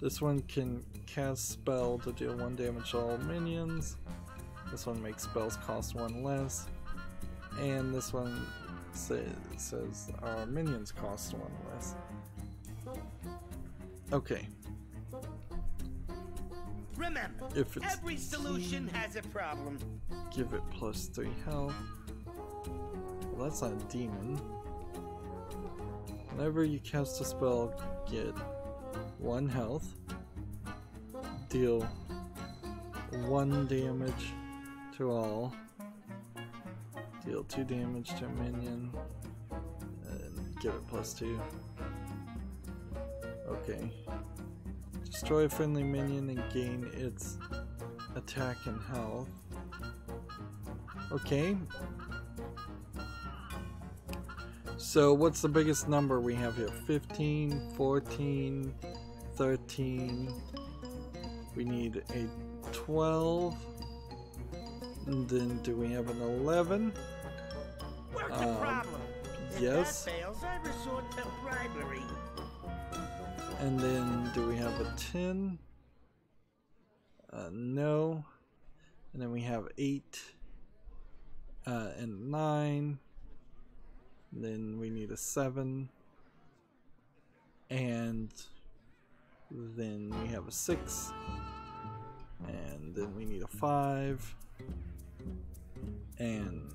This one can cast spell to deal 1 damage to all minions. This one makes spells cost 1 less. And this one says our minions cost 1 less. Okay. Remember, If it's every solution has a problem. Give it +3 health. Well, that's not a demon. Whenever you cast a spell, get 1 health. Deal 1 damage to all. Deal 2 damage to a minion. And give it +2. Okay. Destroy a friendly minion and gain its attack and health. Okay. So what's the biggest number we have here? 15, 14, 13. We need a 12. And then do we have an 11? Where's the problem? Yes. If that fails, I resort to bribery. And then do we have a 10? No. And then we have 8 and 9. And then we need a 7. And then we have a 6. And then we need a 5. And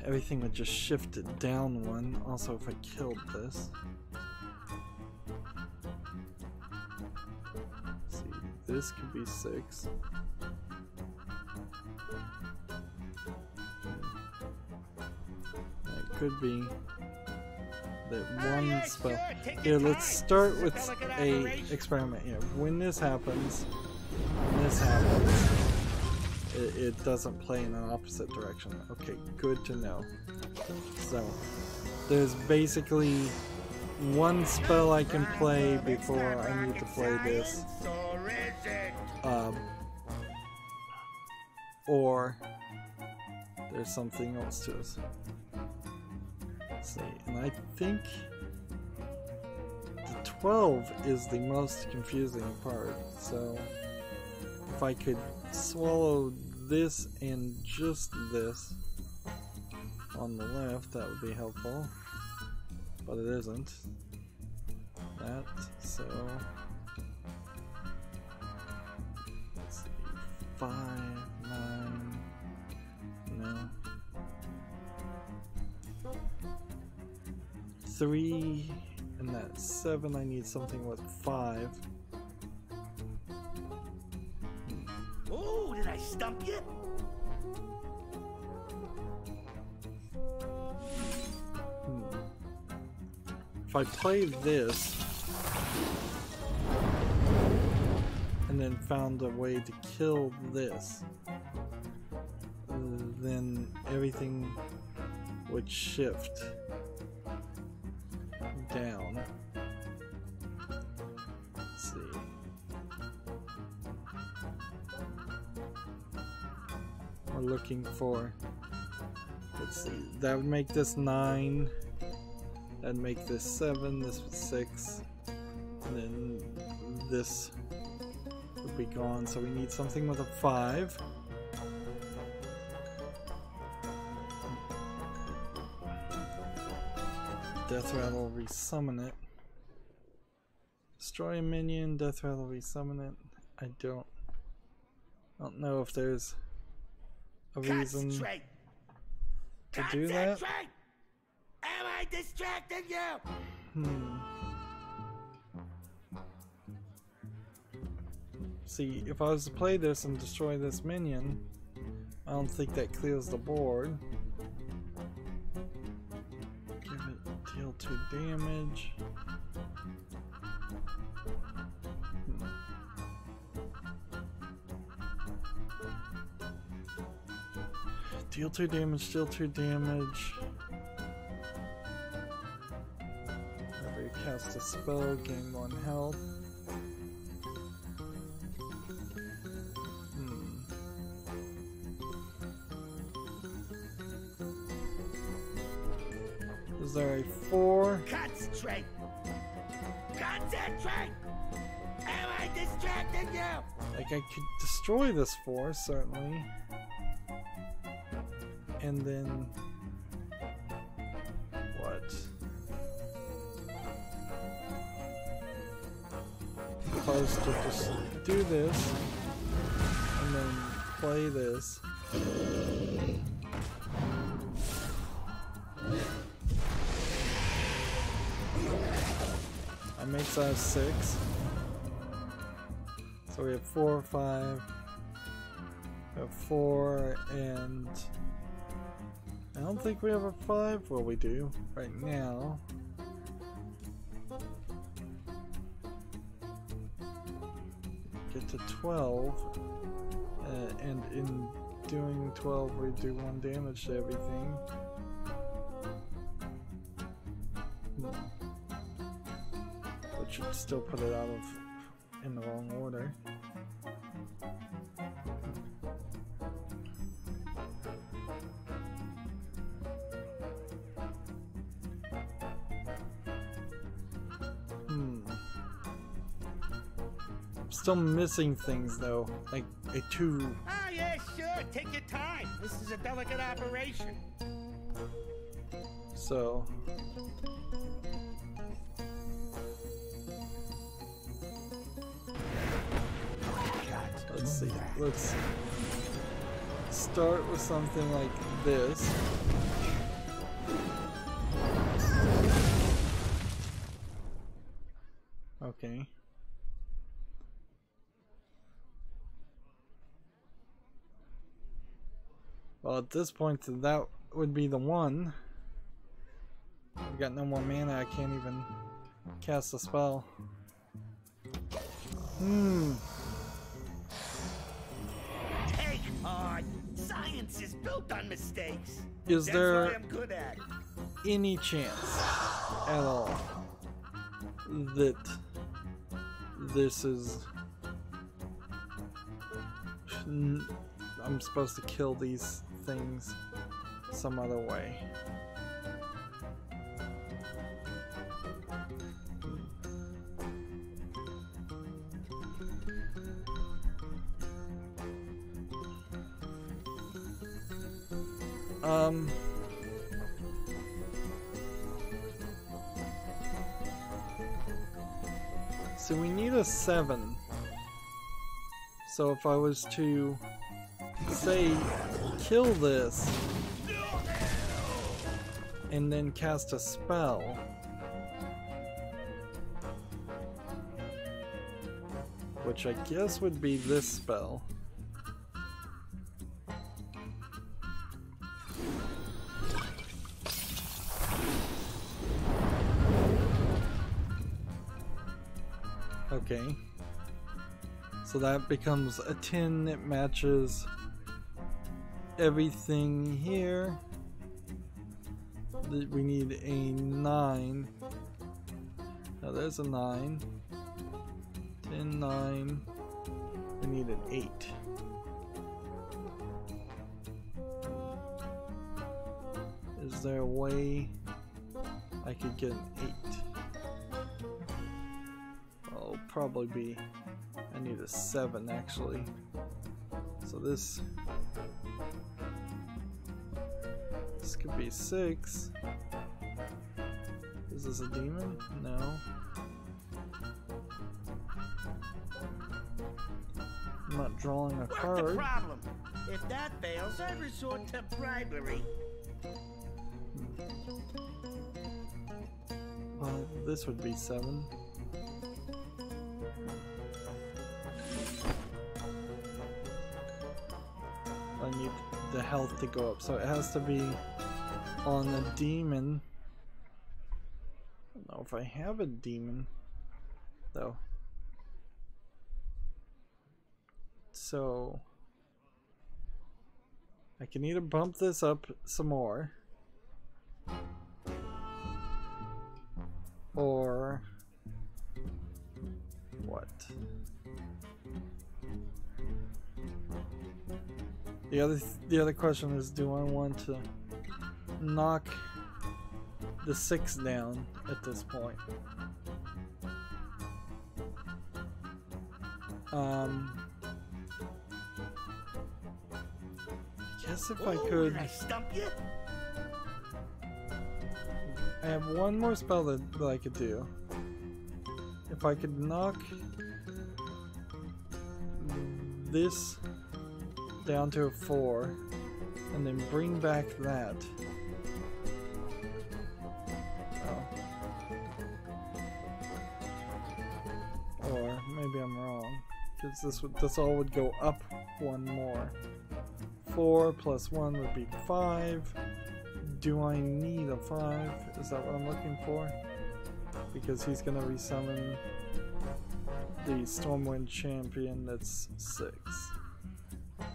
everything would just shift it down 1. Also, if I killed this. Let's see, this could be 6. It could be that one spell. Here, let's start with a experiment here. When this happens, it doesn't play in an opposite direction. Okay, good to know. So, there's basically one spell I can play before I need to play this. Or there's something else to this. Let's see, and I think the 12 is the most confusing part. So, if I could swallow this and just this on the left, that would be helpful, but it isn't that. So let's see, 5, 9, no, 3, and that 7. I need something with 5. Oh, did I stump you? If I play this and then found a way to kill this, then everything would shift down. Let's see. We're looking for, let's see, that would make this 9, that'd make this 7, this was 6, and then this would be gone, so we need something with a 5. Death Rattle, resummon it. Destroy a minion, Death Rattle, resummon it. I don't know if there's a reason to do that. Am I distracting you? See, if I was to play this and destroy this minion, I don't think that clears the board. Give it deal 2 damage. Deal 2 damage, deal 2 damage. Whenever you cast a spell, gain 1 health. Is there a 4? Concentrate! Concentrate! Am I distracting you? Like, I could destroy this 4, certainly. And then what? If I was to just do this and then play this. I make size 6. So we have 4, 5. We have 4 and I don't don't think we have a 5. Well, we do right now. Get to 12, and in doing 12 we do 1 damage to everything. Which should still put it out of in the wrong order. Still missing things though, like a 2. Ah, yeah, sure. Take your time. This is a delicate operation. So let's see. Let's start with something like this. Okay. Well, at this point, that would be the 1. I've got no more mana, I can't even cast a spell. Take heart. Science is built on mistakes. Is That's there what I'm good at. any chance at all that this is... I'm supposed to kill these things some other way? So we need a 7. So if I was to say kill this and then cast a spell, which I guess would be this spell. Okay, so that becomes a 10. It matches everything here. We need a 9. Now there's a 9. 10, 9. We need an 8. Is there a way I could get an 8? Well, it'll probably be... I need a 7 actually. So this could be 6. Is this a demon? No. I'm not drawing a What's the card. problem? If that fails, I resort to bribery. Well, this would be 7. I need the health to go up, so it has to be on the demon. I don't know if I have a demon though. So I can either bump this up some more, or what? The other question is, do I want to knock the 6 down at this point? Guess if I could. Did I stump you? I have one more spell that I could do. If I could knock this down to a 4 and then bring back that. Oh. Or maybe I'm wrong, because this all would go up 1 more. 4 plus 1 would be 5. do I need a 5? Is that what I'm looking for? Because he's gonna resummon the Stormwind champion that's 6. I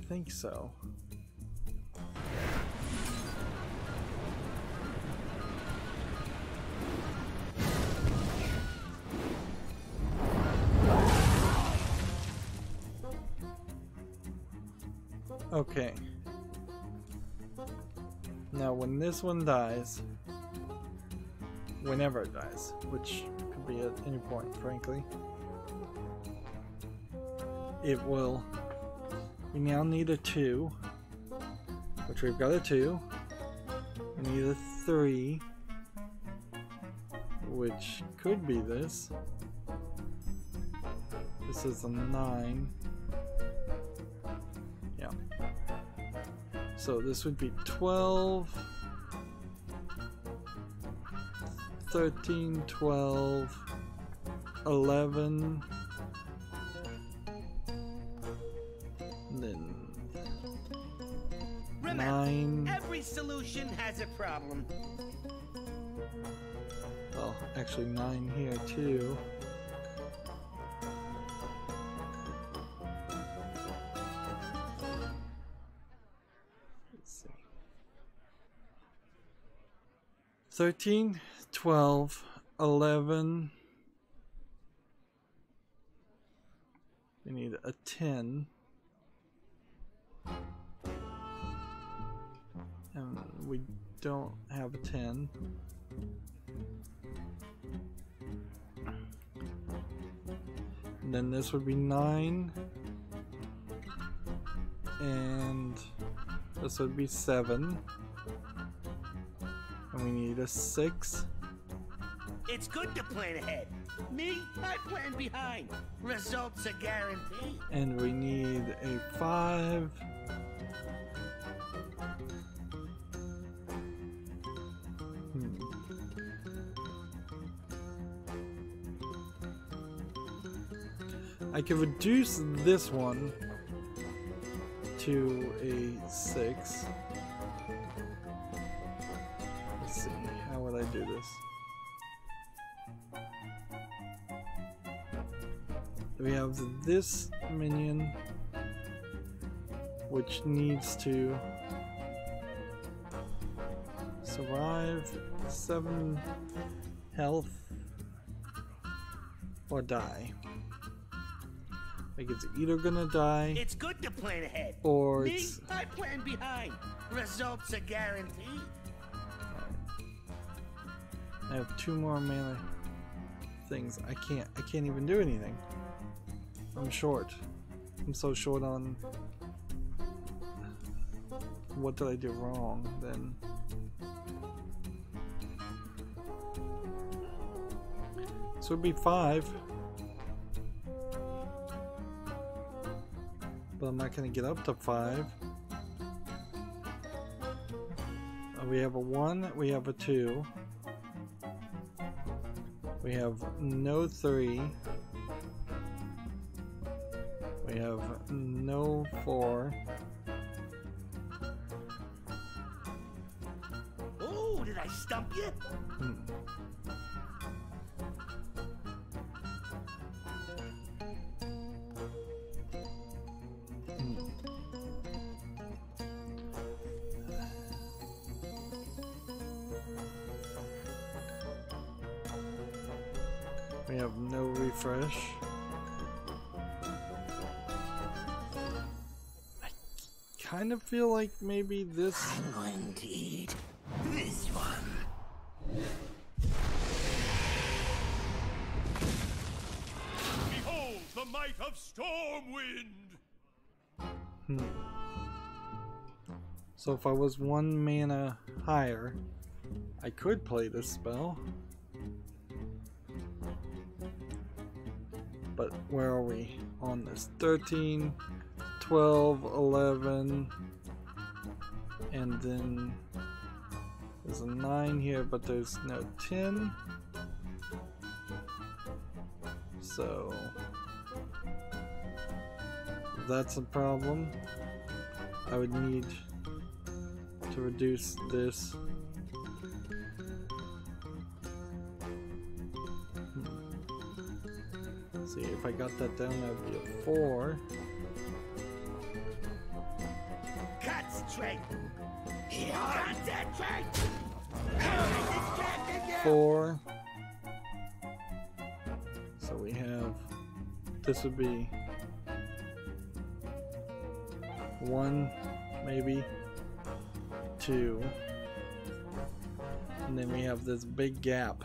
think so. Okay. Now when this one dies, whenever it dies, which could be at any point, frankly, it will. We now need a 2, which we've got a 2. We need a 3, which could be this. This is a 9. Yeah. So this would be 12, 13, 12, 11, and then Remember, 9. every solution has a problem. Well, actually 9 here too. Let's see. 13, 12, 11. We need a 10. And we don't have a 10. And then this would be 9. And this would be 7. And we need a 6. It's good to plan ahead. Me, I plan behind. Results are guaranteed. And we need a 5. I could reduce this one to a 6. Let's see, how would I do this? We have this minion, which needs to survive 7 health or die. Like it's either gonna die. It's good to plan ahead. Or Me, it's... I plan behind. Results are guaranteed. I have 2 more mana things. I can't even do anything. I'm short. I'm so short on... What did I do wrong then? So it'd be 5. But I'm not gonna get up to 5. We have a 1, we have a 2. We have no 3. We have no 4. Oh, did I stump you? We have no refresh. I kind of feel like maybe this... I'm going to eat this one. Behold the might of Stormwind! So if I was 1 mana higher, I could play this spell. But where are we on this? 13, 12, 11, and then there's a 9 here, but there's no 10. So that's a problem. I would need to reduce this. Let's see, if I got that down, that would be a 4. Concentrate. Concentrate. 4. So we have, this would be 1, maybe 2, and then we have this big gap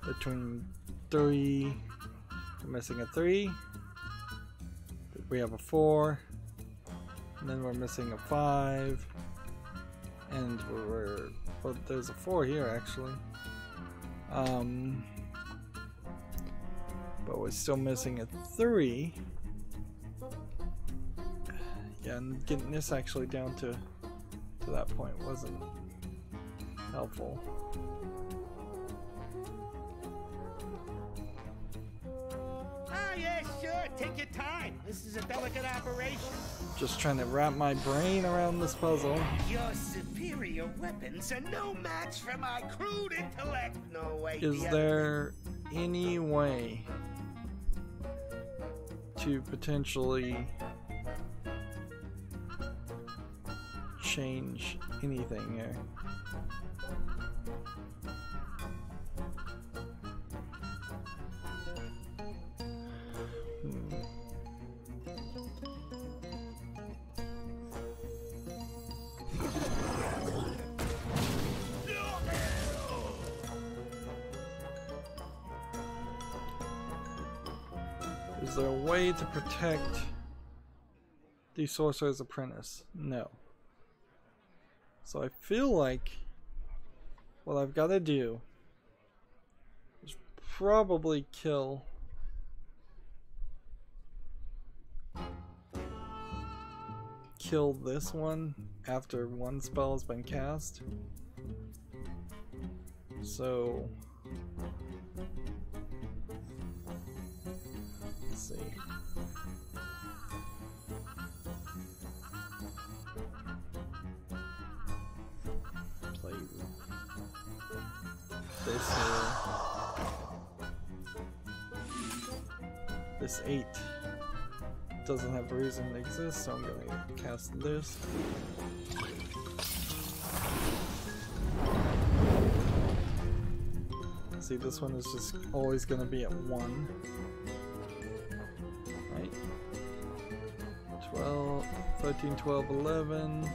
between 3. We're missing a 3. We have a 4, and then we're missing a 5, and well, there's a 4 here actually. But we're still missing a 3. Yeah, and getting this actually down to that point wasn't helpful. Oh yeah, sure. Take your time. This is a delicate operation. Just trying to wrap my brain around this puzzle. Your superior weapons are no match for my crude intellect. No way. Is there any way to potentially change anything here? Is there a way to protect the Sorcerer's Apprentice? No. So I feel like what I've got to do is probably kill this one after one spell has been cast. So let's see. Play this here. This 8 doesn't have a reason to exist, so I'm gonna cast this. See, this one is just always gonna be at 1. Right? 12, 13, 12, 11,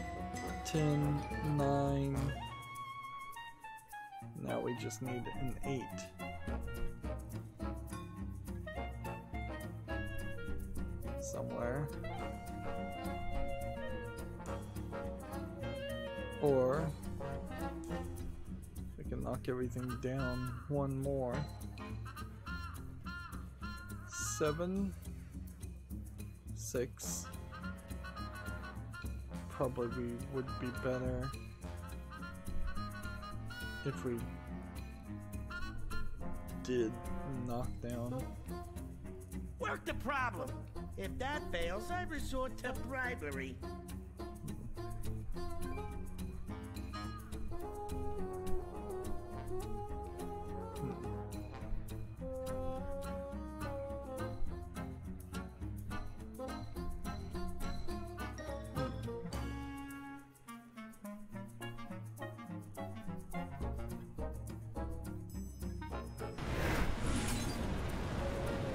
10, 9. Now we just need an 8. Somewhere. Or we can knock everything down one more. 7, 6. Probably would be better if we did knock down. Work the problem. If that fails, I resort to bribery.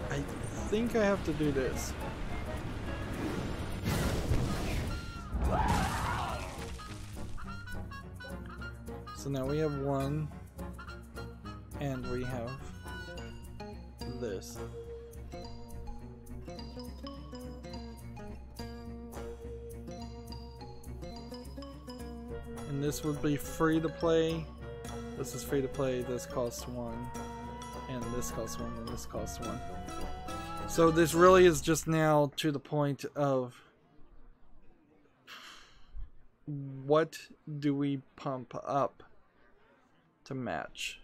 I think I have to do this. So now we have 1, and we have this. And this would be free to play. This is free to play, this costs 1, and this costs 1, and this costs 1. So this really is just now to the point of what do we pump up to match?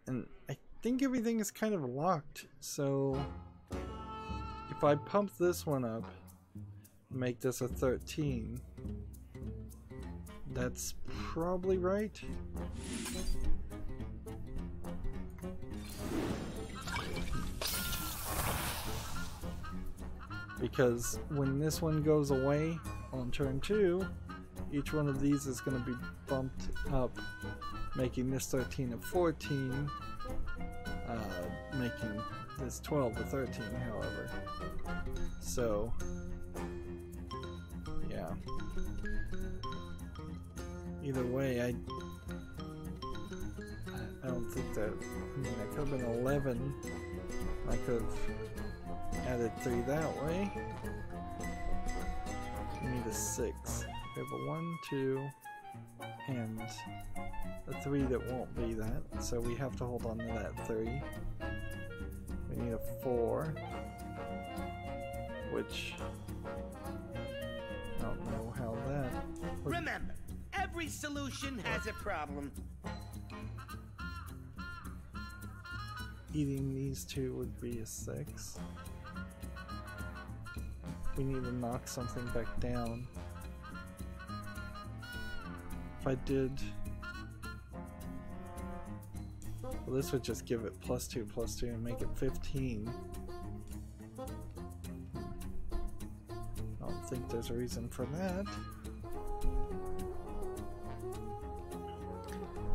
And I think everything is kind of locked, so if I pump this one up, make this a 13. That's probably right. Because when this one goes away on turn 2, each one of these is going to be bumped up, making this 13 a 14, making this 12 a 13, however. So, yeah. Either way, I don't think that, I mean, that could have been 11. I could have added 3 that way. We need a 6. We have a 1, 2, and a 3 that won't be that, so we have to hold on to that 3. We need a 4, which I don't know how that would... Remember, every solution has a problem. Eating these 2 would be a 6. We need to knock something back down. If I did... Well, this would just give it +2 and make it 15. I don't think there's a reason for that.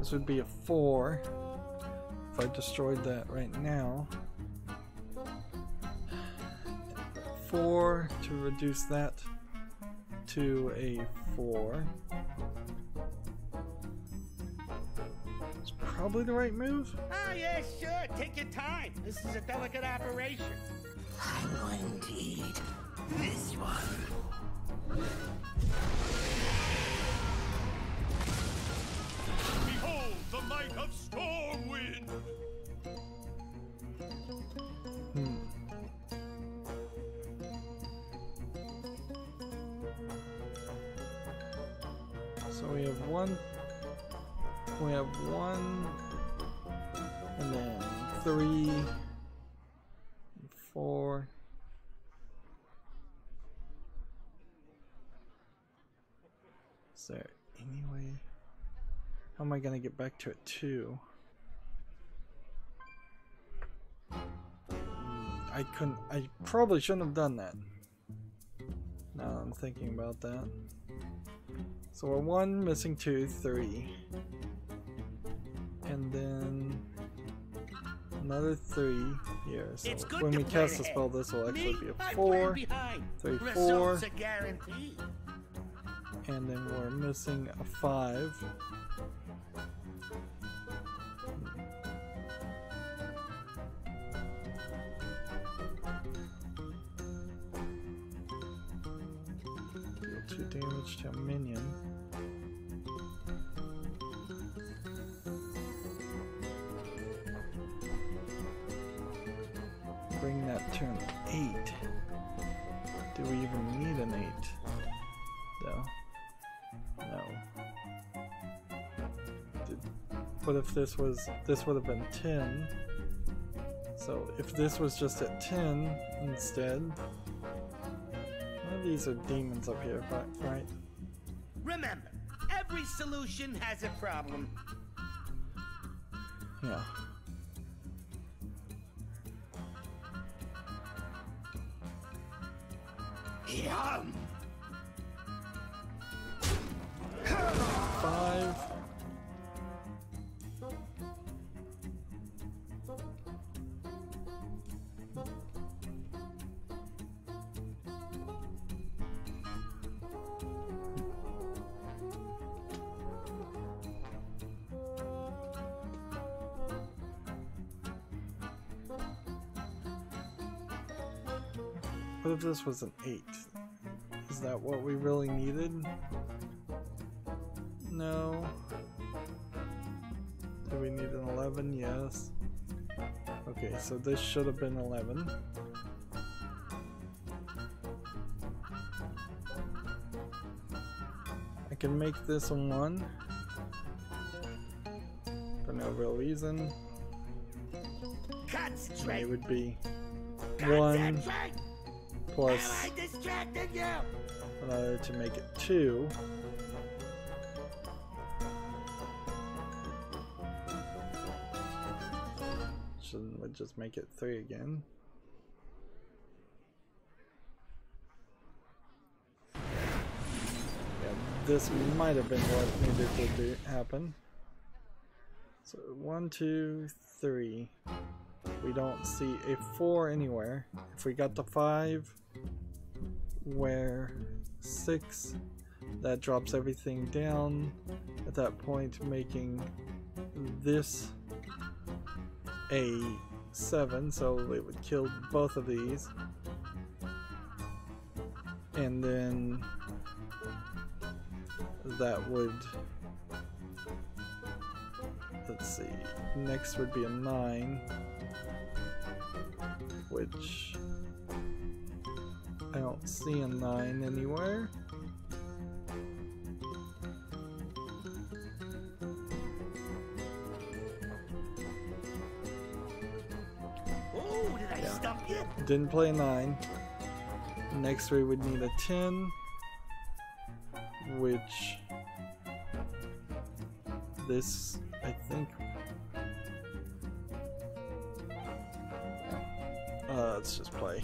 This would be a 4 if I destroyed that right now. 4 to reduce that to a 4. It's probably the right move. Ah, yeah, sure. Take your time. This is a delicate operation. I'm going to eat this one. Behold the might of Stormwind! So we have one, and then 3, 4. Is there any way? How am I gonna get back to it 2? I probably shouldn't have done that. Now I'm thinking about that. So we're 1, missing 2, 3. And then another 3 here. So when we cast the spell, this will actually be a 4, 3, 4. And then we're missing a 5. Deal 2 damage to a minion. Bring that to an 8. Do we even need an 8? No. No. What if this would have been 10? So if this was just at 10 instead. One of these are demons up here, right? Remember, every solution has a problem. Yeah. Yum! 5. What if this was an 8? Is that what we really needed? No. Do we need an 11? Yes. Okay, so this should have been 11. I can make this a 1 for no real reason. And it would be 1 plus in order to make it 2. Shouldn't we just make it 3 again? Yeah, this might have been what needed to happen. So 1, 2, 3. We don't see a 4 anywhere. If we got the 5, where 6, that drops everything down at that point, making this a 7, so it would kill both of these. And then that would, let's see, next would be a 9, which I don't see a 9 anywhere. Oh, did I stump you? Didn't play a 9. Next we would need a 10, which this, I think, let's just play.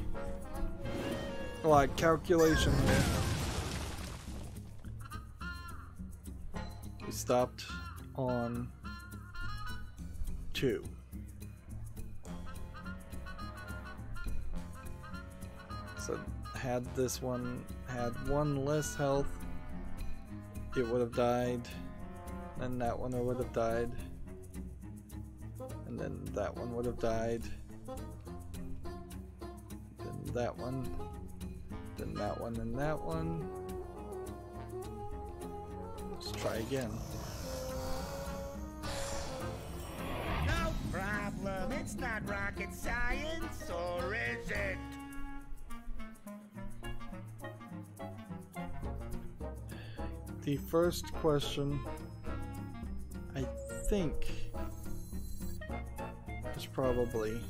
A lot of calculation here. We stopped on 2. So had this one had 1 less health, it would have died, and that one would have died, and then that one would have died, then that one, then that one, and that one. Let's try again. No problem. It's not rocket science, or is it? The first question, I think, is probably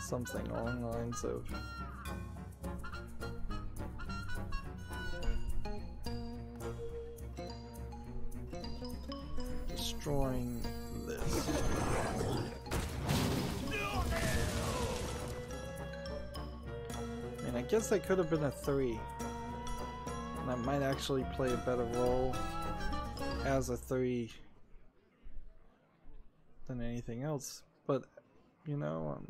something along the lines of destroying this. I guess that could have been a 3. And that might actually play a better role as a 3 than anything else. But, you know,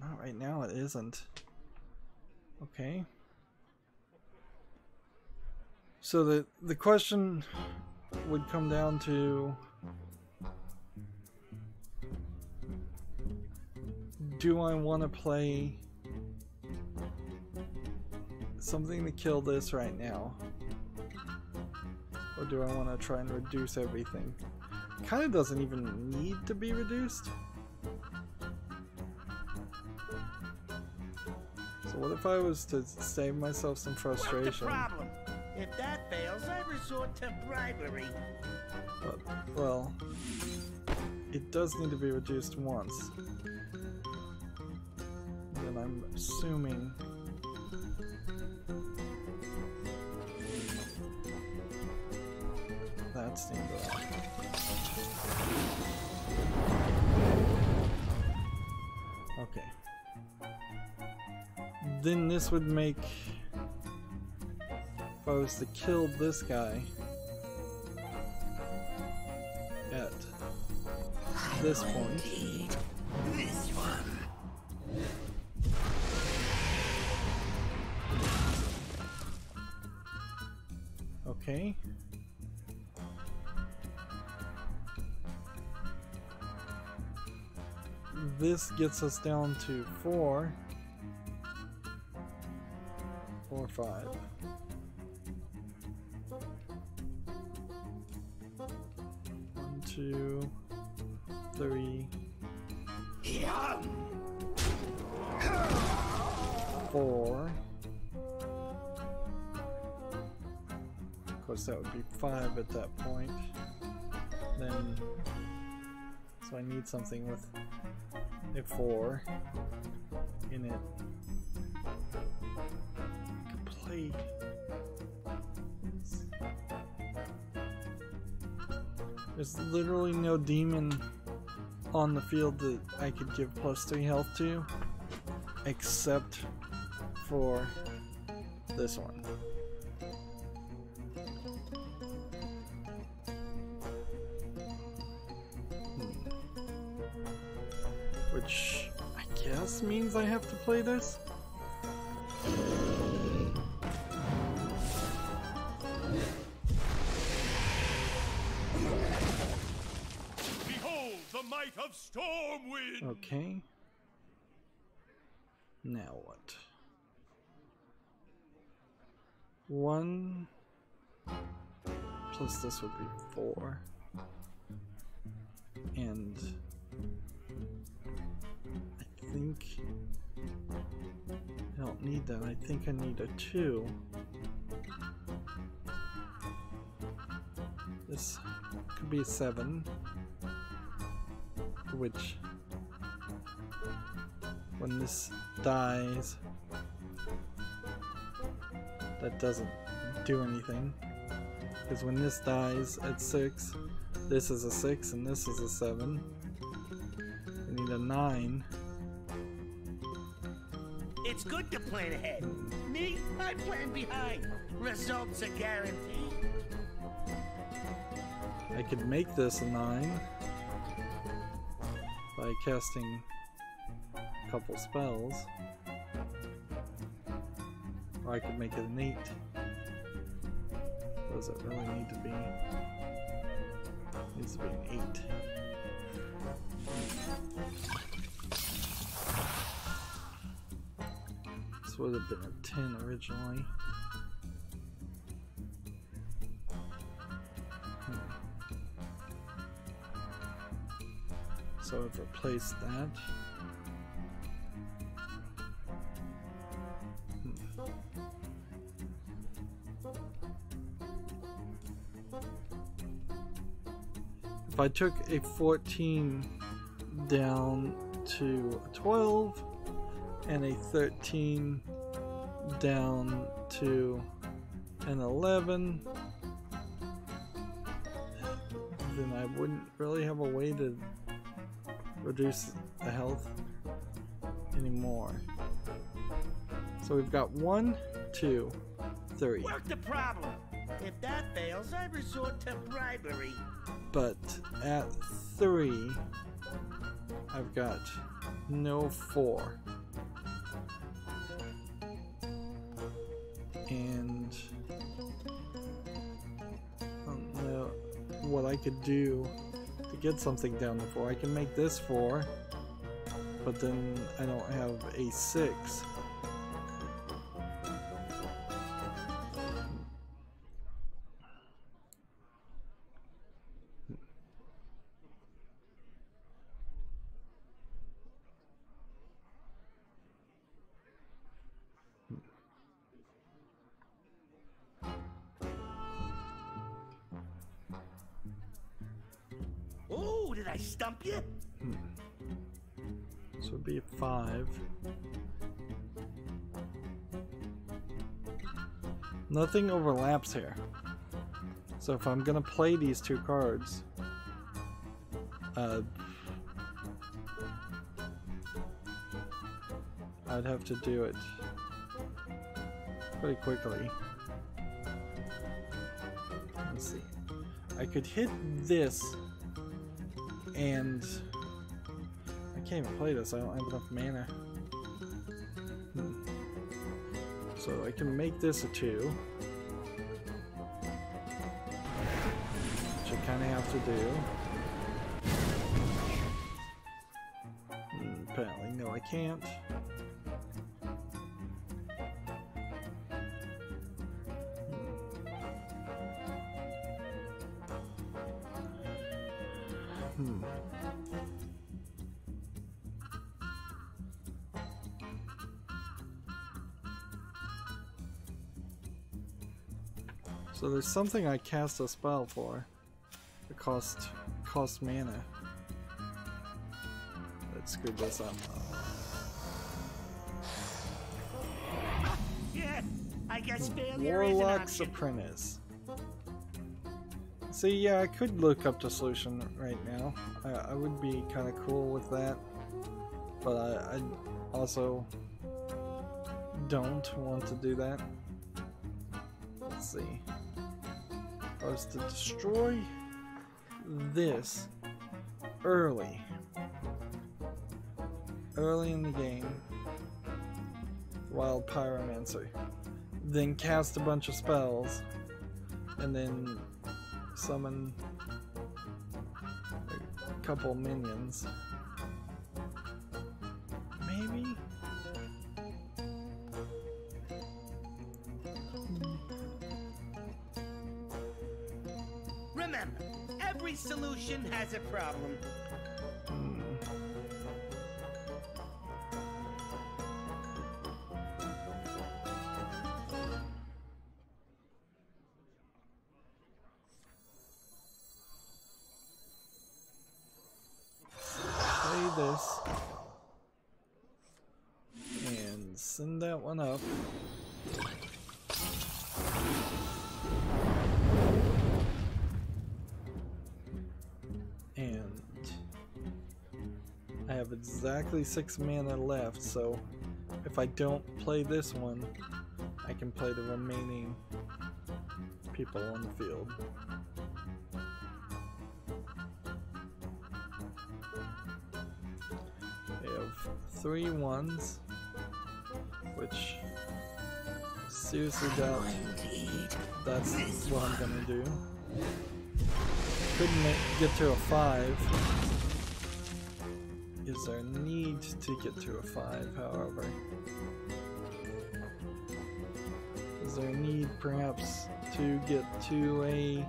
not right now, it isn't. Okay. So the question would come down to, do I want to play something to kill this right now, or do I want to try and reduce everything? Kind of doesn't even need to be reduced. So what if I was to save myself some frustration? What's the problem? If that fails, I resort to bribery. Well, it does need to be reduced once. And I'm assuming that's the end of that. Okay. Then this would make, if I was to kill this guy at this point, This one. okay. This gets us down to 4 or 5. 1, 2, 3, 4. Of course, that would be 5 at that point. Then So I need something with a 4 in it. I could play. There's literally no demon on the field that I could give +3 health to, except for this one. Which I guess means I have to play this. Behold the might of Stormwind! Okay. Now what? 1 plus this would be 4. And I think I don't need that. I think I need a 2. This could be a 7, which when this dies, that doesn't do anything, because when this dies at 6, this is a 6 and this is a 7. I need a 9. It's good to plan ahead. Me, I plan behind. Results are guaranteed. I could make this a 9 by casting a couple spells, or I could make it an 8. What does it really need to be? It needs to be an 8. This would have been a 10 originally. So I've replaced that. If I took a 14 down to a 12 and a 13 down to an 11, then I wouldn't really have a way to reduce the health anymore. So we've got 1, 2, 3. Work the problem. If that fails, I resort to bribery. But at 3, I've got no 4. And I don't know what I could do to get something down to 4. I can make this 4, but then I don't have a 6. Oh, did I stump you? So it'd be a 5. Nothing overlaps here. So if I'm gonna play these 2 cards, I'd have to do it pretty quickly. Let's see. I could hit this, and I can't even play this. I don't have enough mana. So I can make this a 2, which I kind of have to do. Apparently, no, I can't. So there's something I cast a spell for. It costs mana. screwed this up. Yeah, I guess failure is an Warlock's option. Apprentice. See, yeah, I could look up the solution right now. I would be kind of cool with that. But I also don't want to do that. Let's see. I was to destroy this early in the game. Wild Pyromancer. Then cast a bunch of spells. And then summon a couple minions. Maybe? Remember, every solution has a problem. Play this. And send that one up. And I have exactly 6 mana left, so if I don't play this one, I can play the remaining people on the field. We have 3 1s, which seriously doubt that's what I'm gonna do. Couldn't get to a 5. Is there a need to get to a 5, however? Is there a need perhaps to get to a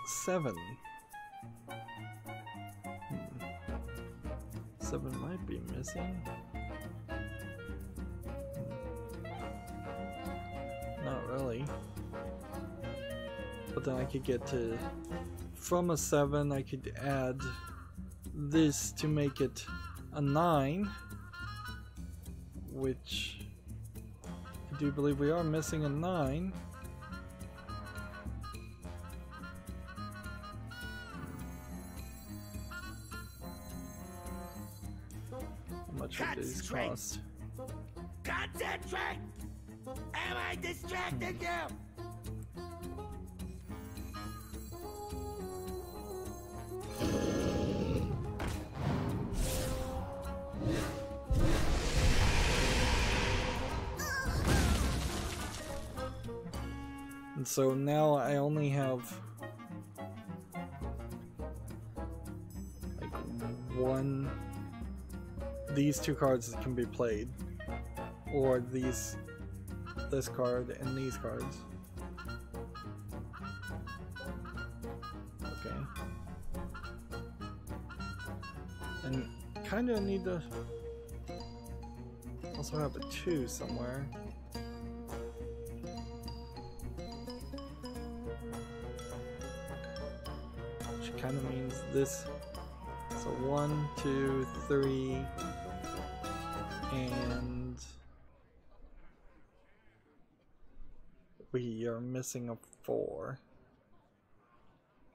7? 7 might be missing. Not really. But then I could get to, from a 7, I could add this to make it a 9, which I do believe we are missing a 9. How much would these cost? Concentrate! Am I distracting you? And so now I only have like one. These 2 cards that can be played, or this card and these cards. Okay. And kind of need to also have a 2 somewhere. Which kind of means this. So 1, 2, 3, and we are missing a 4.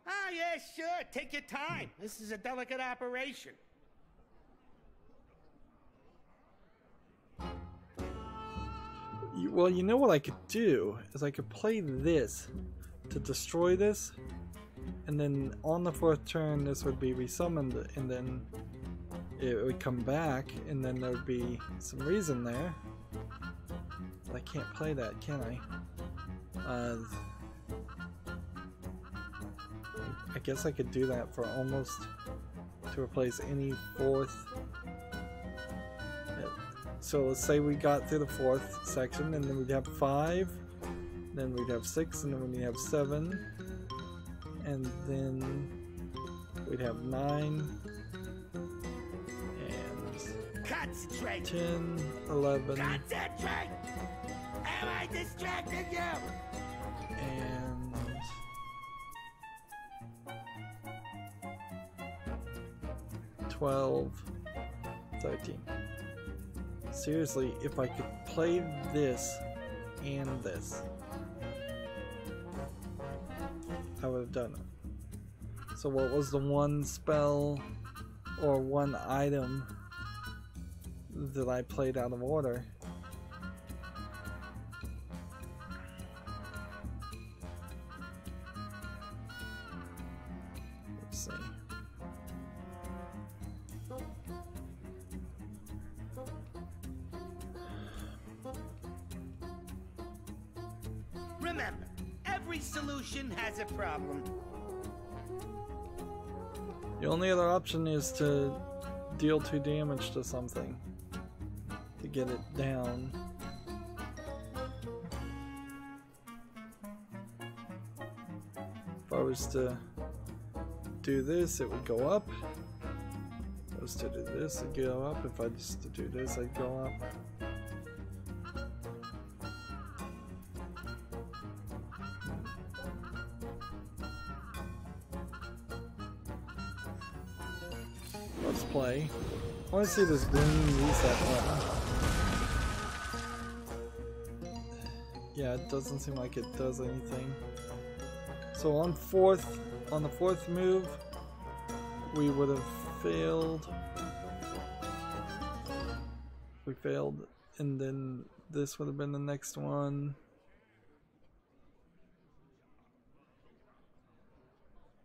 Ah, yeah, sure. Take your time. This is a delicate operation. Well, you know what I could do is I could play this to destroy this, and then on the 4th turn this would be resummoned, and then it would come back, and then there would be some reason there. But I can't play that, can I? I guess I could do that for almost to replace any 4th. So let's say we got through the 4th section, and then we'd have 5, then we'd have 6, and then we'd have 7, and then we'd have 9, and Concentrate. 10, 11, Concentrate! Am I distracting you? and 12, 13. Seriously, if I could play this and this, I would have done it. So what was the one spell or one item that I played out of order? Let's see. Remember, every solution has a problem. The only other option is to deal 2 damage to something to get it down. If I was to do this, it would go up. If I was to do this, it'd go up. If I was to do this, I'd go up. Let's play. I want to see this green reset button. Yeah, it doesn't seem like it does anything. So on the fourth move, we would have failed. We failed, and then this would have been the next one.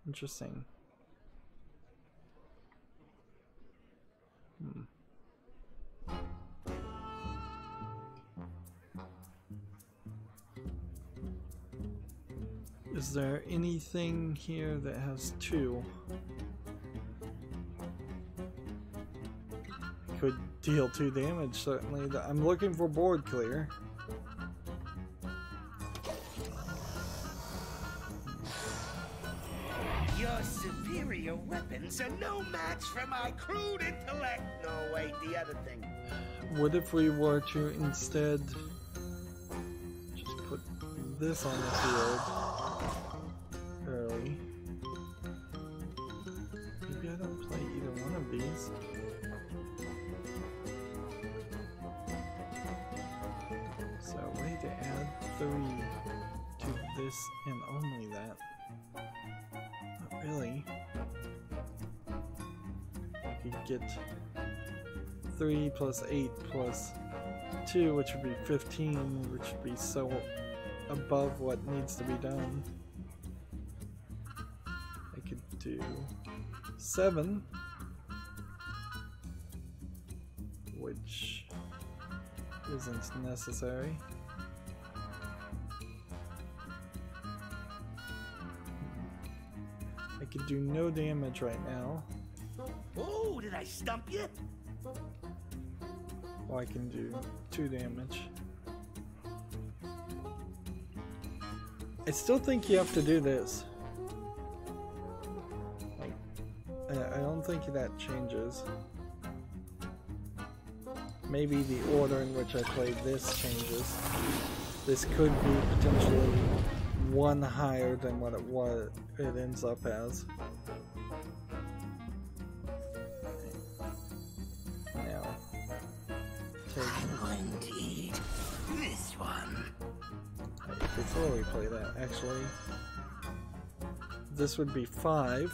Interesting. Is there anything here that has 2? Could deal 2 damage, certainly. I'm looking for board clear. Your superior weapons are no match for my crude intellect. No, wait, the other thing. What if we were to instead just put this on the field early? Maybe I don't play either one of these. So a way to add 3 to this and only that. Not really. I could get 3 plus 8 plus 2, which would be 15, which would be so above what needs to be done. I could do 7, which isn't necessary. I could do no damage right now. Oh, did I stump you? Or I can do 2 damage. I still think you have to do this. Like, I don't think that changes. Maybe the order in which I played this changes. This could be potentially 1 higher than what it ends up as. Now, I'm going to eat this one. before we play that, actually, this would be 5.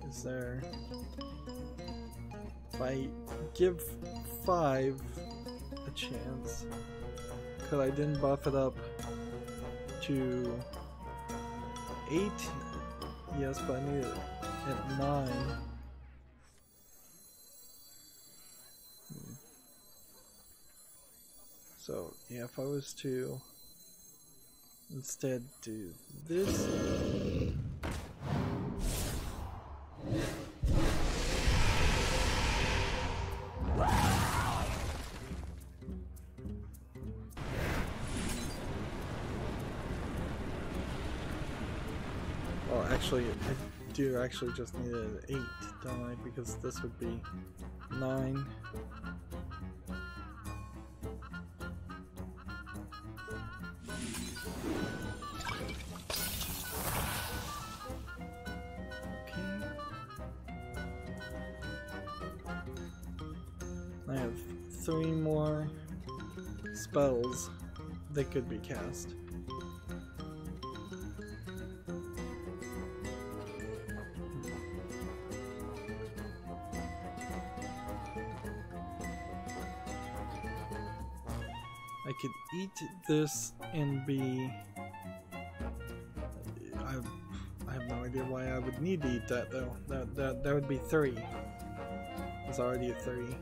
Is there... If I give 5 a chance, could I then buff it up to 8? Yes, but I need it at 9. So, yeah, if I was to instead do this... Well, actually, I do actually just need an 8, don't I? Because this would be 9. Okay. 3 more spells that could be cast. I could eat this and be... I have no idea why I would need to eat that though. That would be 3. It's already a 3.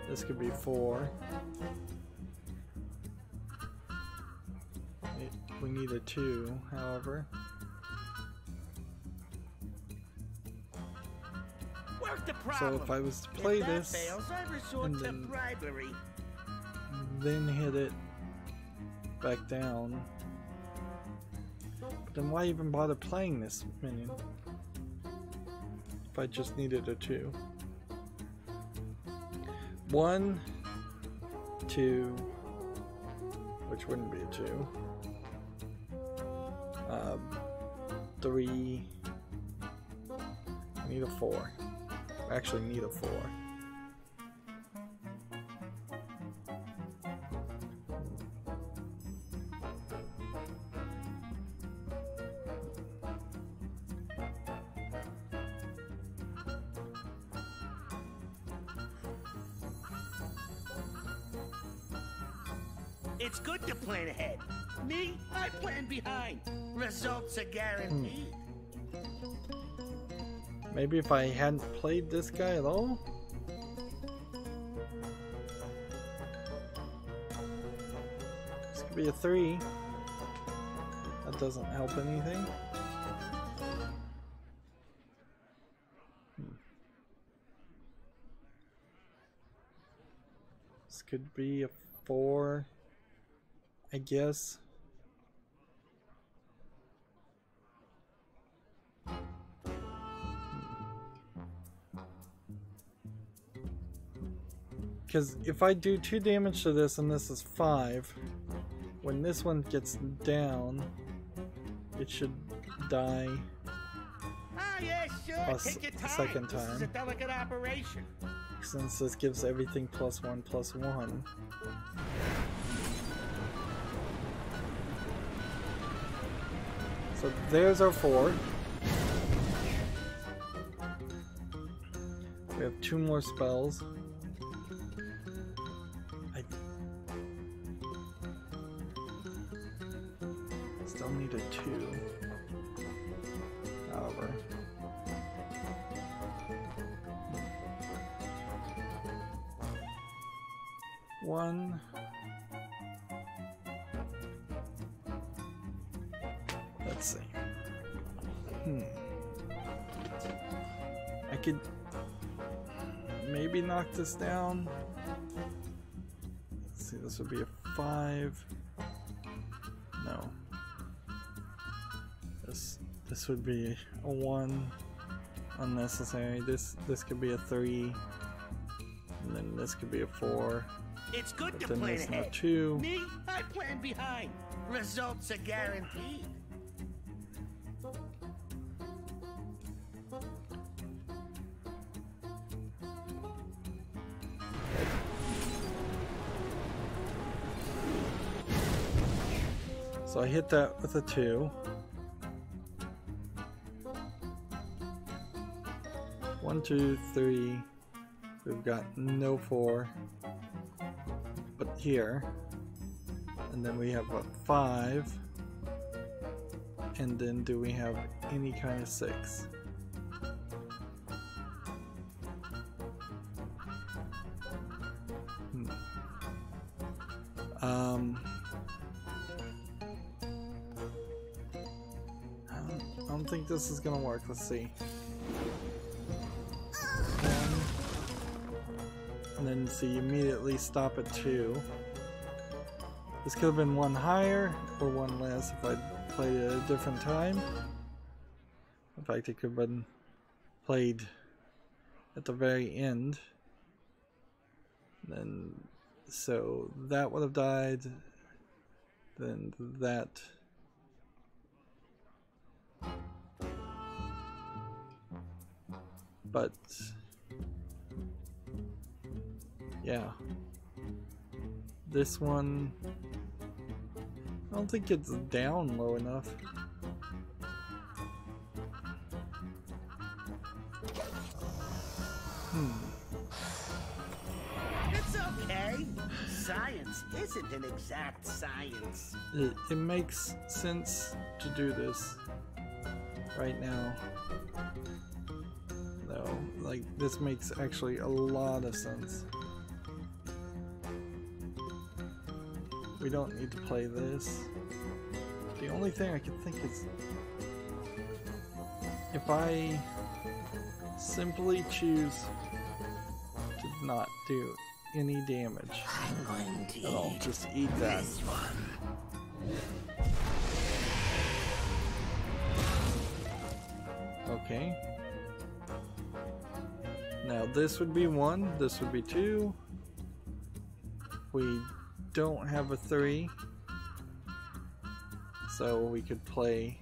This could be 4. We need a 2, however. Where's the problem? So if I was to play if that this fails, I resort and to bribery. then hit it back down, but then why even bother playing this minion if I just needed a 2? 1, 2, which wouldn't be a 2. 3. I need a 4. I actually need a 4. It's good to plan ahead. Me, I plan behind. Results are guaranteed. Maybe if I hadn't played this guy at all? This could be a 3. That doesn't help anything. This could be a 4, I guess. Because if I do 2 damage to this and this is 5, when this one gets down, it should die Yeah, sure. Take your time. second This is a time. delicate operation. Since this gives everything +1/+1. So there's our 4. We have 2 more spells. I still need a 2. However. One. Let's see. I could maybe knock this down. Let's see, this would be a 5. No. This would be a 1. Unnecessary. This could be a 3. And then this could be a 4. It's good But to then plan there's no ahead. 2. Me, I plan behind. Results are guaranteed. So I hit that with a 2. 1, 2, 3. We've got no 4. But here. And then we have a 5. And then do we have any kind of 6? I don't think this is gonna work. Let's see. 1. And then see, immediately stop at 2. This could have been 1 higher or 1 less if I'd played it at a different time. In fact, it could have been played at the very end. Then, so that would have died. Then that. But Yeah. This one, I don't think it's down low enough. It's okay. Science isn't an exact science. It makes sense to do this right now. Though, like, this makes actually a lot of sense. We don't need to play this. The only thing I can think is if I simply choose to not do any damage I'm going to at all, just eat that. this one. Okay. Now this would be 1, this would be 2. We don't have a 3, so we could play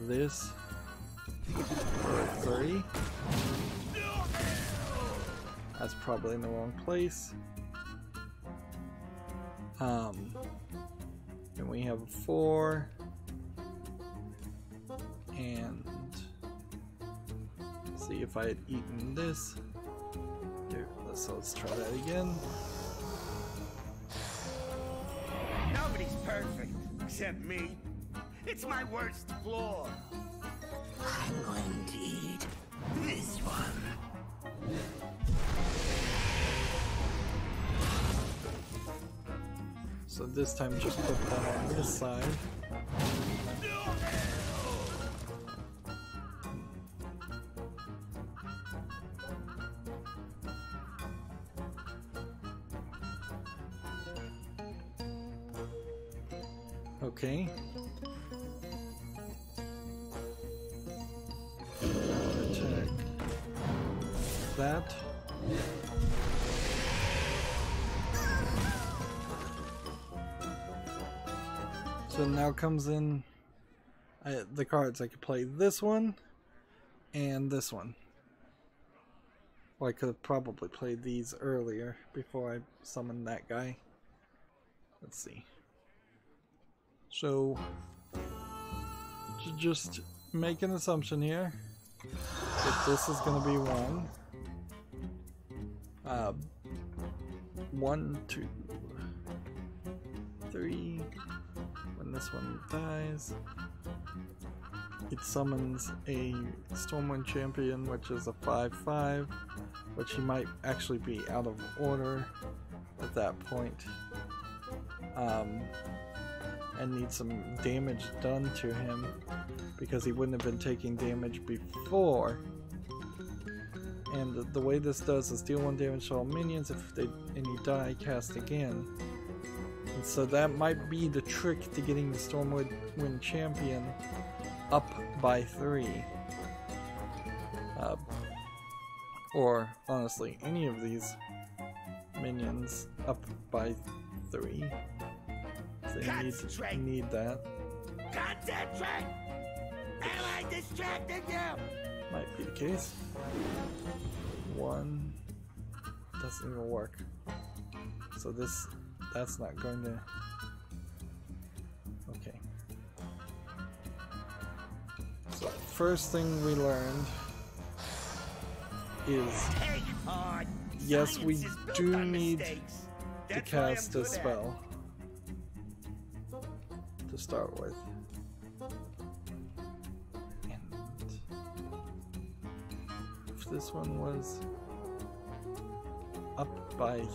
this for 3. That's probably in the wrong place. And we have a 4, and see if I had eaten this. Here, let's try that again. Nobody's perfect, except me. It's my worst flaw. I'm going to eat this one. So this time just put that on this side. Okay. Attack that. So now comes in the cards. I could play this one and this one. Well, I could have probably played these earlier before I summoned that guy. Let's see. So, to just make an assumption here that this is going to be 1. 1, 2, 3. When this one dies, it summons a Stormwind champion, which is a 5/5, which he might actually be out of order at that point. And need some damage done to him because he wouldn't have been taking damage before. And the way this does is deal 1 damage to all minions. If they any die, cast again. And so that might be the trick to getting the Stormwind champion up by 3. Or honestly, any of these minions up by 3. They need that. Concentrate! Am I distracting you? Might be the case. 1 doesn't even work. So that's not going to. Okay. So first thing we learned is yes, we do need to cast a spell to start with. And if this one was up by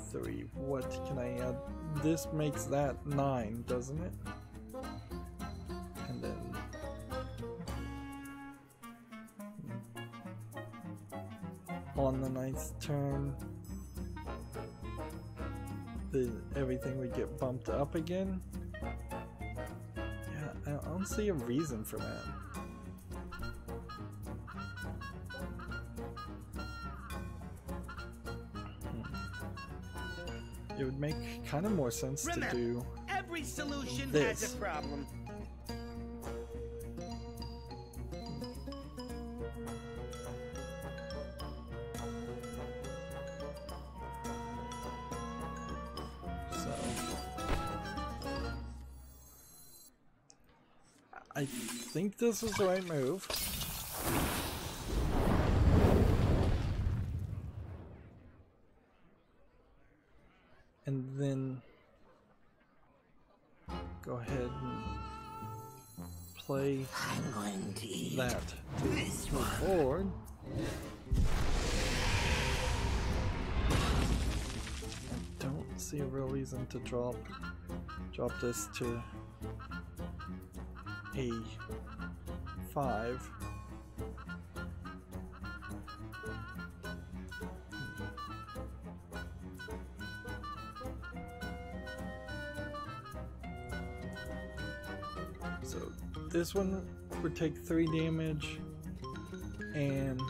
3, what can I add? This makes that 9, doesn't it? And then on the 9th turn, everything would get bumped up again. Yeah, I don't see a reason for that. It would make kind of more sense to do every solution this. has a problem. I think this is the right move. And then go ahead and play I'm going to eat that to this move one. forward. I don't see a real reason to drop this to a 5. So this one would take 3 damage, and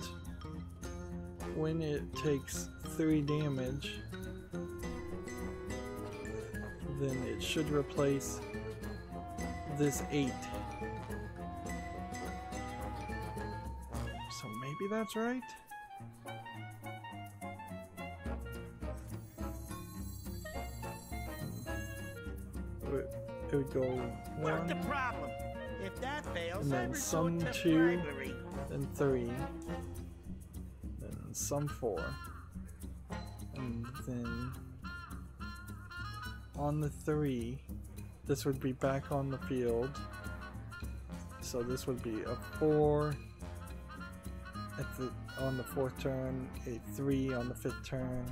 when it takes 3 damage, then it should replace this 8. So maybe that's right? It would go What's the 1, problem? If that fails, and I then resort some to 2, bribery. then 3, then some 4, and then on the 3, this would be back on the field. So this would be a 4 on the 4th turn, a 3 on the 5th turn,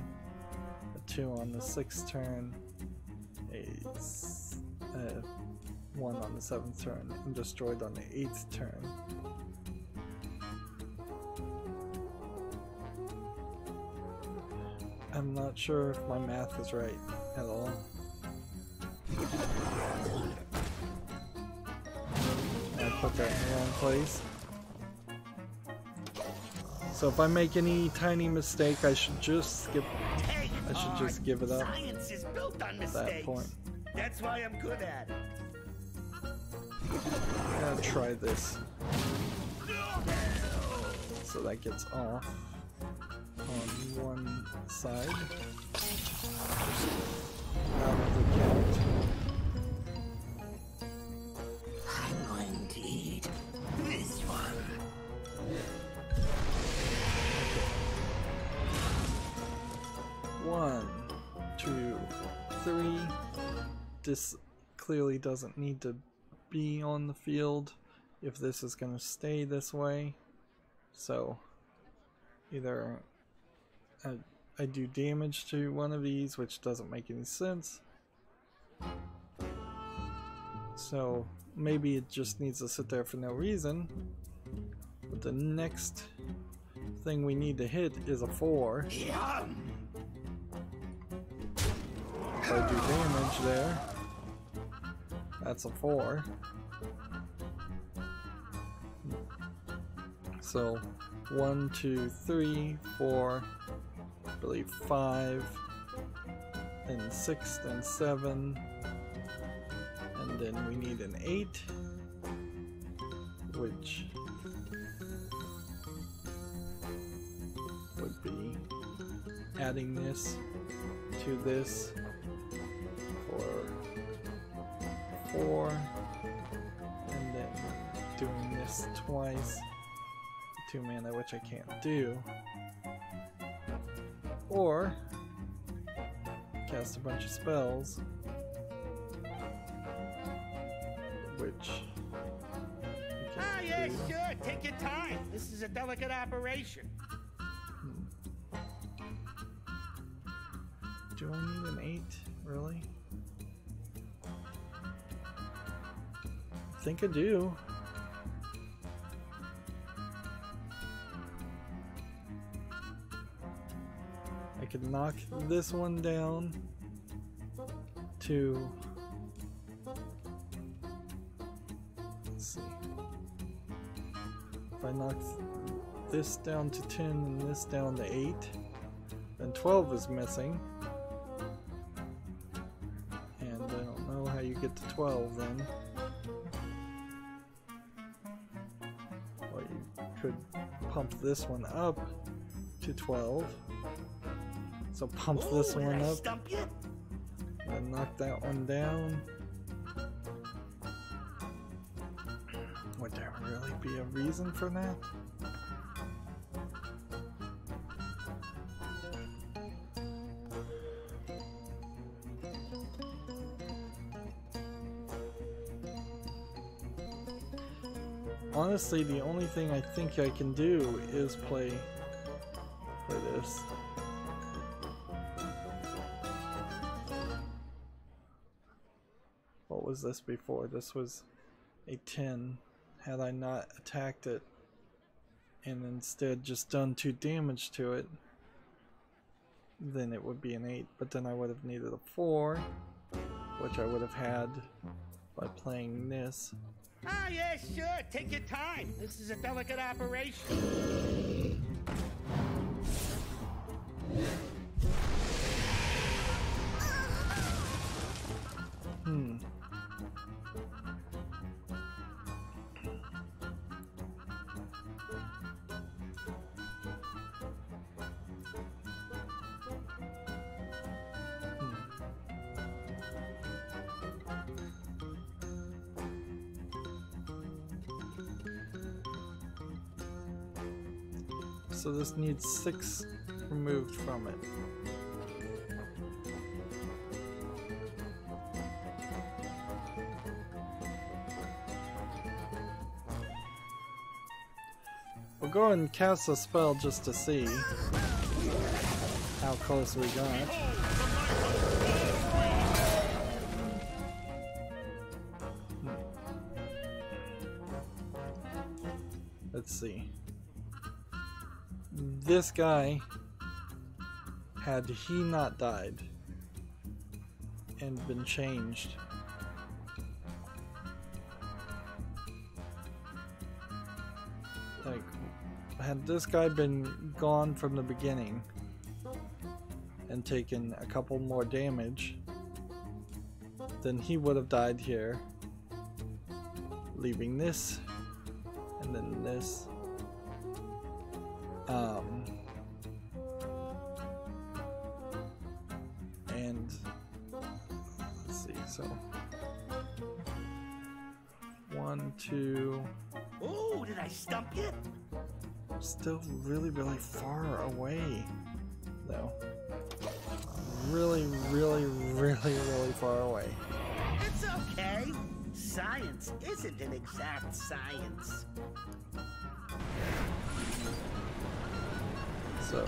a 2 on the 6th turn, a 1 on the 7th turn, and destroyed on the 8th turn. I'm not sure if my math is right at all. I put that in the wrong place. So if I make any tiny mistake, I should just skip. Hey, I should just give it up Science is built on at mistakes. that point. That's why I'm good at it. I'm gonna try this. So that gets off on one side. Out of the count. I'm going to eat this one. 1, 2, 3. This clearly doesn't need to be on the field if this is going to stay this way. So either I do damage to one of these, which doesn't make any sense. So maybe it just needs to sit there for no reason. But the next thing we need to hit is a 4. Yum. If I do damage there, that's a 4. So 1, 2, 3, 4, I believe 5, then 6, then 7, and then we need an 8, which would be adding this to this for 4, and then doing this twice, 2 mana, which I can't do, or cast a bunch of spells, which Ah, yeah, sure. Take your time. This is a delicate operation. Do I need an 8, really? I think I do. I could knock this one down to, let's see, if I knock this down to 10 and this down to 8, then 12 is missing. And I don't know how you get to 12 then. Well, you could pump this one up to 12. So pump this Ooh, one did I up stump you? and knock that one down. reason for that? Honestly, the only thing I think I can do is play for this. What was this before? This was a 10. Had I not attacked it and instead just done 2 damage to it, then it would be an 8. But then I would have needed a 4, which I would have had by playing this. Ah, yeah, sure. Take your time. This is a delicate operation. So this needs 6 removed from it. We'll go ahead and cast a spell just to see how close we got. Let's see. This guy, had he not died and been changed, like, had this guy been gone from the beginning and taken a couple more damage, then he would have died here, leaving this and then this. And let's see, so 1, 2. Ooh, did I stump you? Still really far away, though. Really far away. It's okay. Science isn't an exact science. So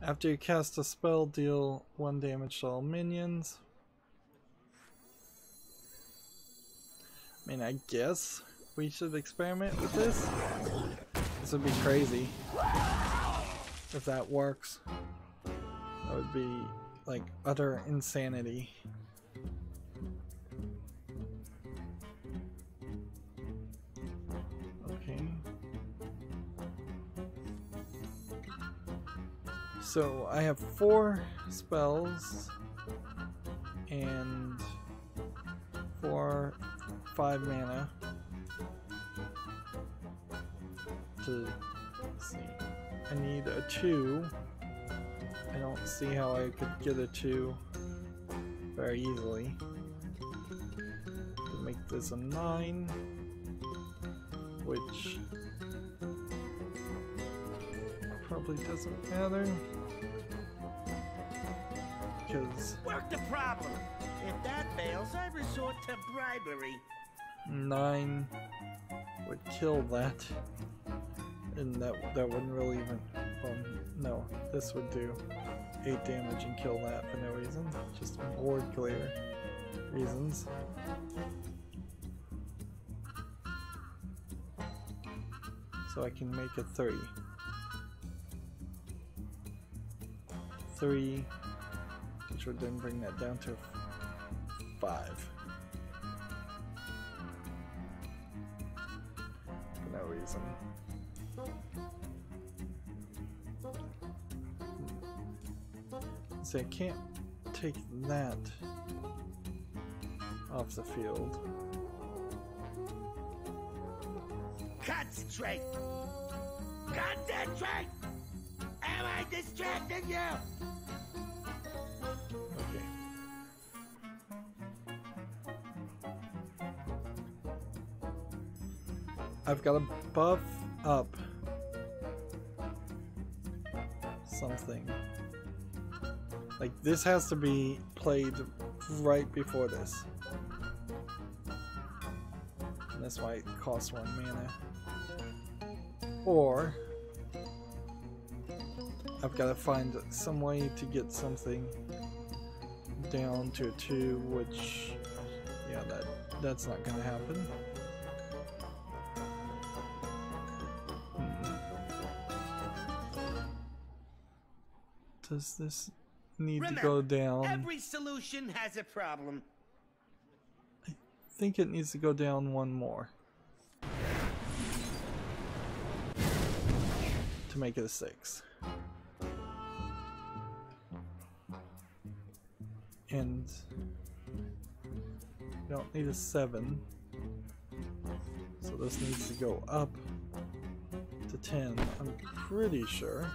after you cast a spell, deal 1 damage to all minions. I mean, I guess we should experiment with this. This would be crazy if that works. That would be like utter insanity. Okay. So I have 4 spells and 5 mana to see. I need a 2. I don't see how I could get a 2 very easily. To make this a 9, which probably doesn't matter. Because Work the problem. If that fails, I resort to bribery. 9 would kill that, and that wouldn't really even. No, this would do 8 damage and kill that for no reason, just board clear reasons. So I can make it 3, which would then bring that down to 5. For no reason. See, I can't take that off the field. Concentrate! Concentrate! Am I distracting you? Okay. I've got to buff up something. Like, this has to be played right before this. And this might cost 1 mana. Or I've got to find some way to get something down to a 2, which, yeah, that's not going to happen. Does this need to go down? Every solution has a problem. I think it needs to go down 1 more to make it a 6. And you don't need a 7, so this needs to go up to 10, I'm pretty sure.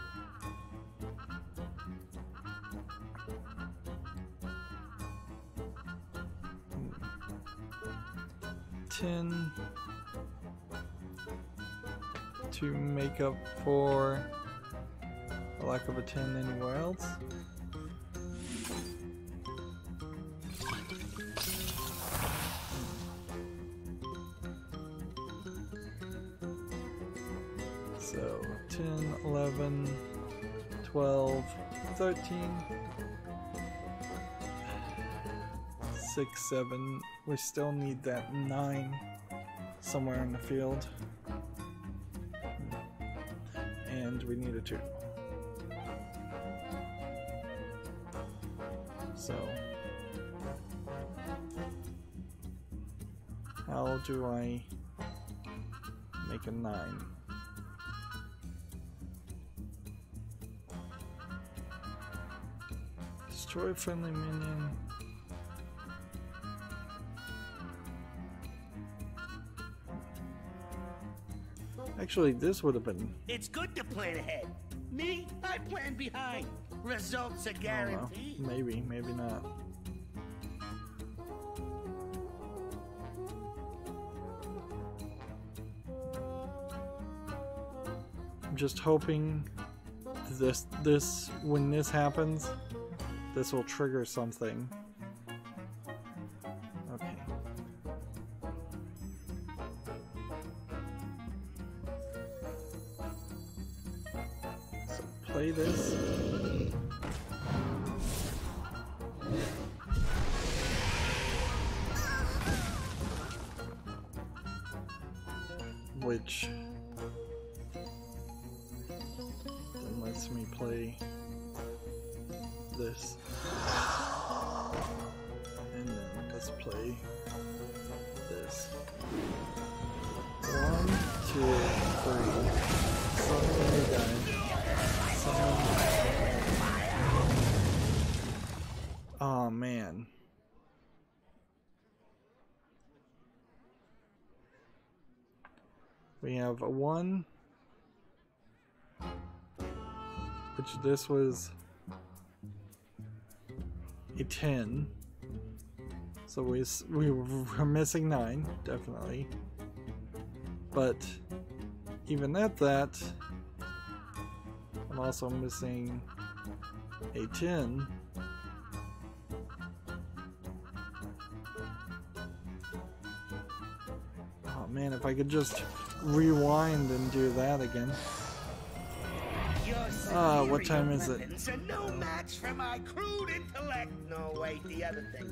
To make up for the lack of a 10 anywhere else. So 10, 11, 12, 13, 6, 7. We still need that 9 somewhere in the field. And we need a 2. So how do I make a 9? Destroy friendly minion. Actually, this would have been... It's good to plan ahead. Me, I plan behind. Results are guaranteed. Maybe, maybe not. I'm just hoping this when this happens, this will trigger something. Okay. So play this. Which then lets me play this, and then let's play this. 1, 2, 3. Something died. Oh man. We have a 1, which this was a 10, so we were missing 9, definitely, but even at that, I'm also missing a 10. Oh man, if I could just rewind and do that again. What time is it? No match for my crude intellect. No, wait, the other thing.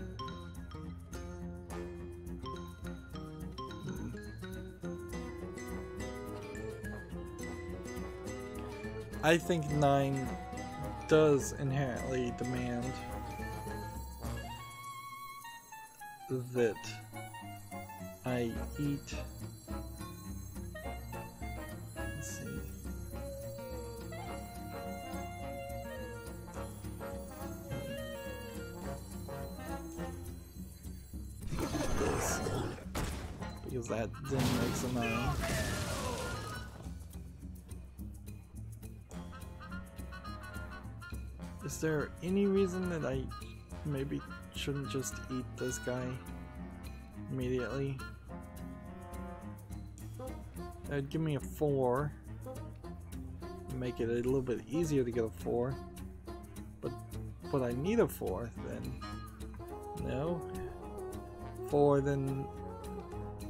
I think 9 does inherently demand that I eat. Let's see. This. Because that then makes a 9. Is there any reason that I maybe shouldn't just eat this guy immediately? That'd give me a 4. Make it a little bit easier to get a 4. But I need a 4 then. No? 4, then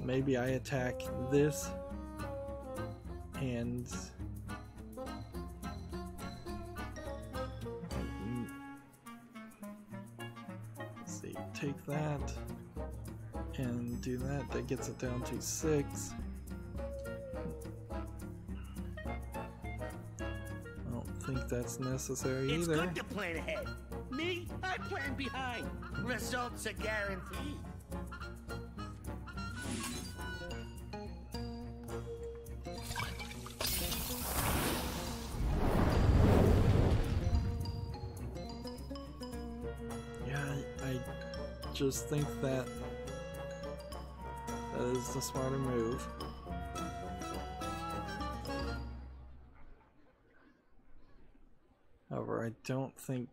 maybe I attack this and let's see, take that and do that. That gets it down to 6. I don't think that's necessary It's either. good to plan ahead. Me, I plan behind. Results are guaranteed. Yeah, I just think that is the smarter move. However, I don't think.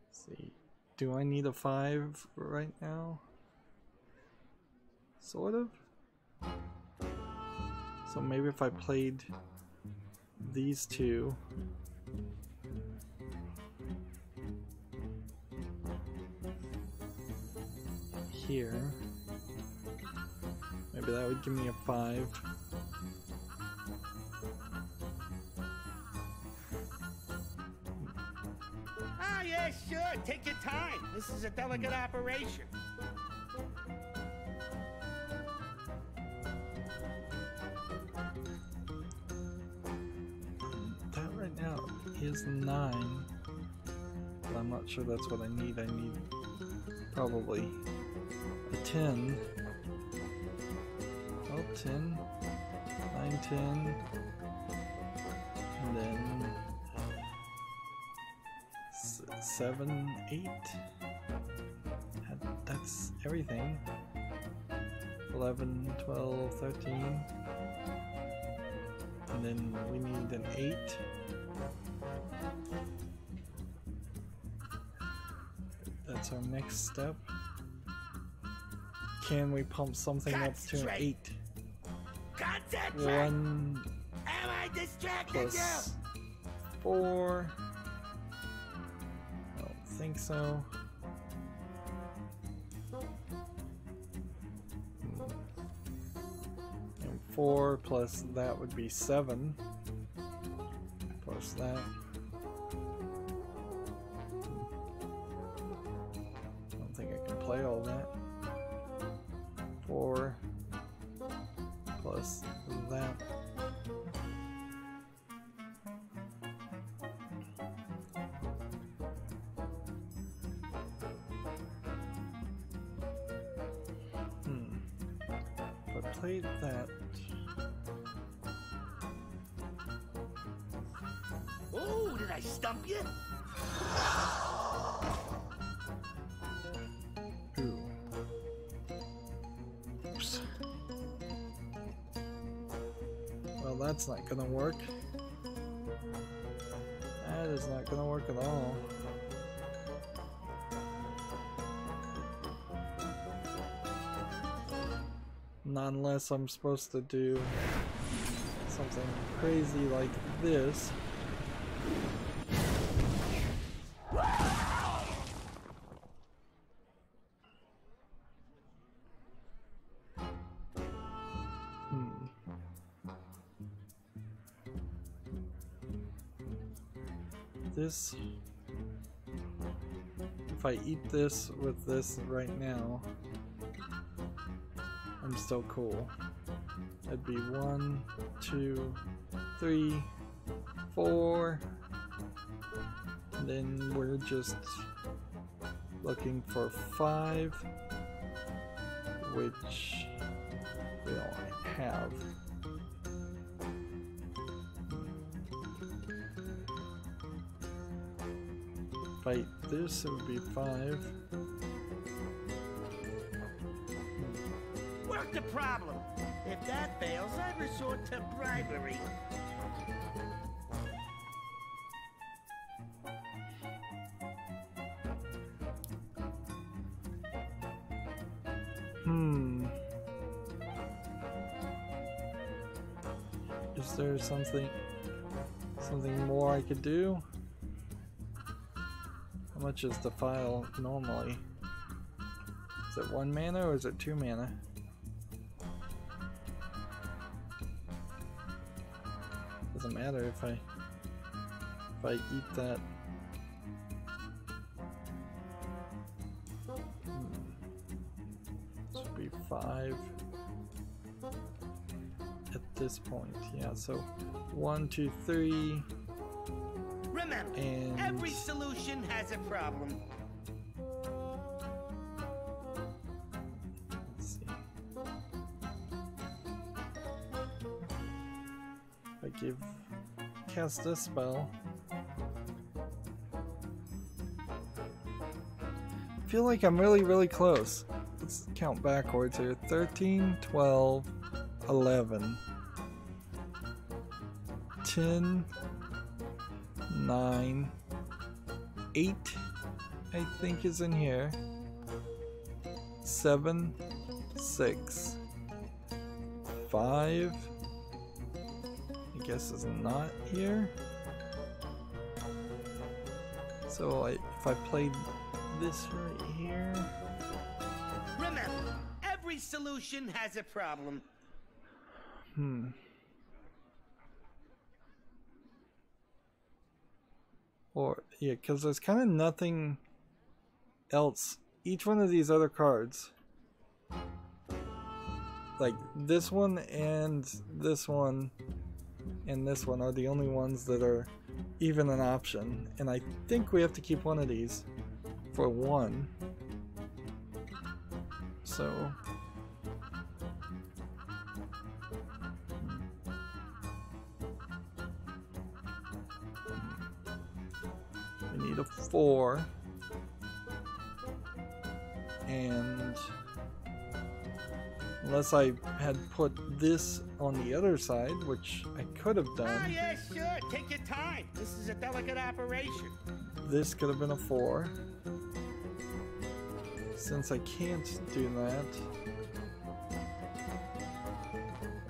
Let's see, do I need a 5 right now? Sort of. So maybe if I played these two. Here. Maybe that would give me a 5. Ah, yeah, sure. Take your time. This is a delicate operation. That right now is 9. But I'm not sure that's what I need. I need probably a 10. Oh, 10. 9, 10. And then 7, 8. That's everything. 11, 12, 13. And then we need an 8. That's our next step. Can we pump something up to an 8? Concentrate! 1 Am I distracted plus 4. I don't think so. And 4 plus that would be 7. Plus that. I don't think I can play all that. 4 plus that. If I played that. Oh, did I stump you? Ooh. Oops. Well, that's not gonna work. That is not gonna work at all. Not unless I'm supposed to do something crazy like this. This, if I eat this with this right now, I'm still cool. That'd be 1, 2, 3, 4. And then we're just looking for 5, which we don't have. Fight this, it would be 5. Work the problem. If that fails, I resort to bribery. Is there something more I could do? How much is the file normally? Is it 1 mana or is it 2 mana? Doesn't matter if I eat that. This would be 5 at this point. Yeah, so 1, 2, 3. Remember, And every solution has a problem. let's see. If I cast this spell, I feel like I'm really close. Let's count backwards here. 13, 12, 11, 10, 9, 8 I think is in here. 7, 6, 5 I guess is not here. So if I played this right here. Remember, every solution has a problem. Or, yeah, because there's kind of nothing else. Each one of these other cards, like this one and this one and this one, are the only ones that are even an option. And I think we have to keep one of these for 1. So we need a 4, and unless I had put this on the other side, which I could have Ah, done, yeah, sure. Take your time. This is a delicate operation. this could have been a 4. Since I can't do that,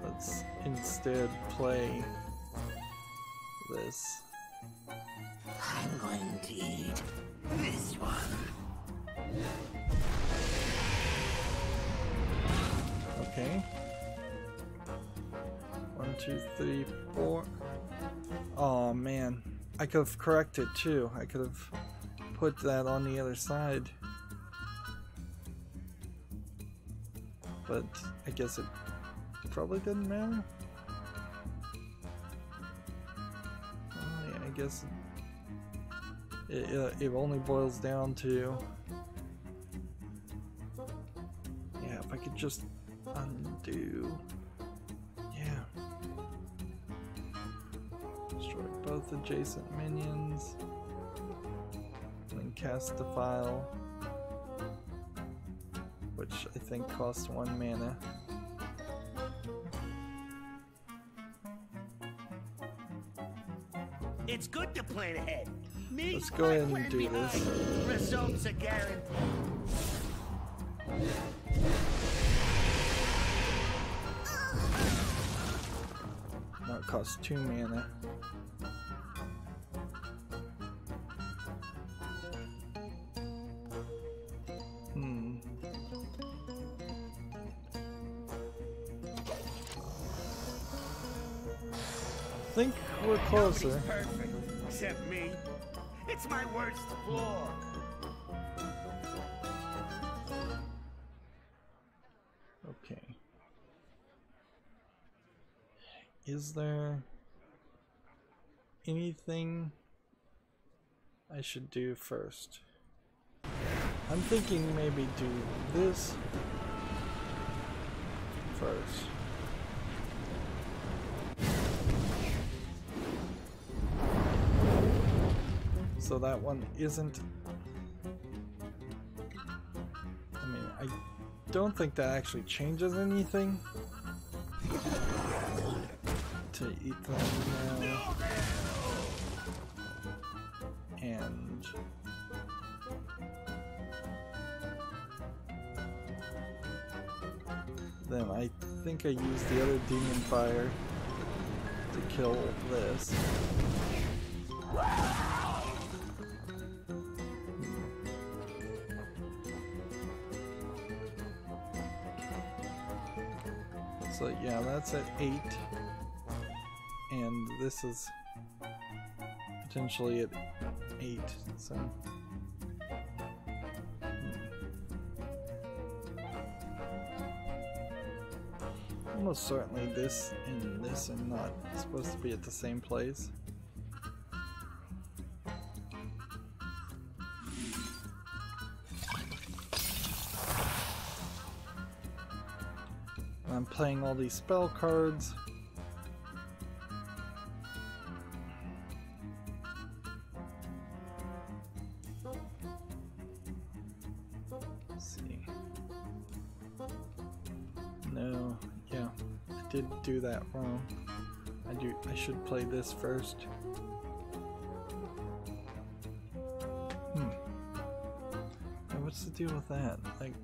let's instead play this. I'm going to eat this one. Okay. 1, 2, 3, 4. Oh man, I could have corrected too. I could have put that on the other side. But I guess it probably didn't matter. Oh yeah, I guess it only boils down to, yeah, if I could just undo, yeah, destroy both adjacent minions, and then cast the file, which I think costs 1 mana. It's good to plan ahead. Me, Let's go ahead and I plan do this. behind. Results are guaranteed. Now it costs 2 mana. I think we're closer. Nobody's perfect, except me. It's my worst flaw. Okay. Is there anything I should do first? I'm thinking maybe do this first. So that one isn't. I mean, I don't think that actually changes anything. To eat them now. And then I think I used the other demon fire to kill this. So yeah, that's at 8, and this is potentially at 8, so almost certainly this and this are not supposed to be at the same place. I'm playing all these spell cards. Let's see. No, yeah, I did do that wrong. I should play this first. Now what's the deal with that? Like,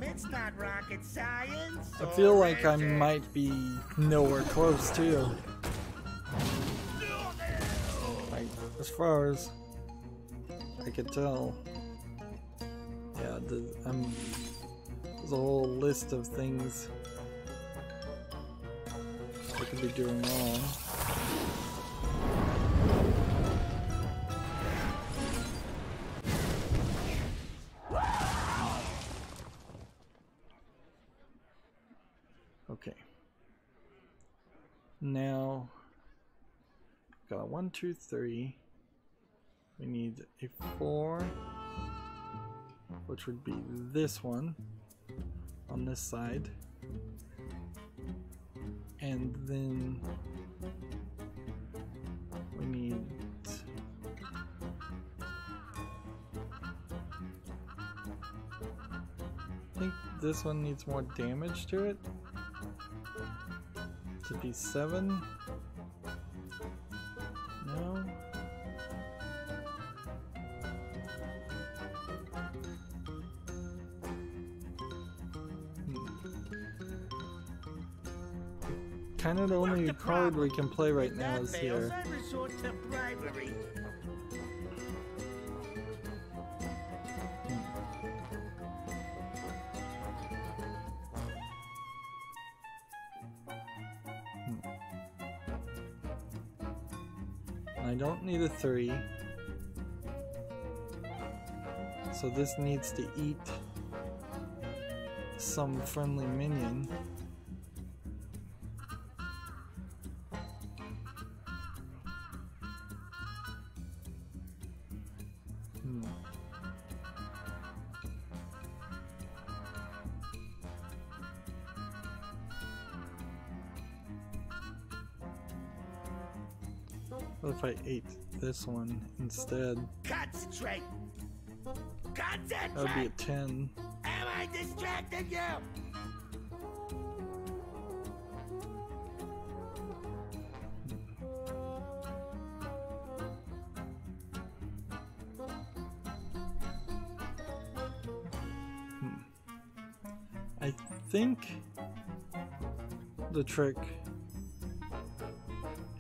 It's not rocket science. I feel like I might be nowhere close too. Like, as far as I could tell. Yeah, there's a whole list of things I could be doing wrong. Okay. Now, got 1, 2, 3. We need a 4, which would be this one on this side. And then we need I think this one needs more damage to it. To be 7. No. Kind of the only card we can play right now is here. I resort to bribery. I don't need a 3. So this needs to eat some friendly minion. What if I ate this one instead? Concentrate. Concentrate. That would be a 10. Am I distracting you? I think the trick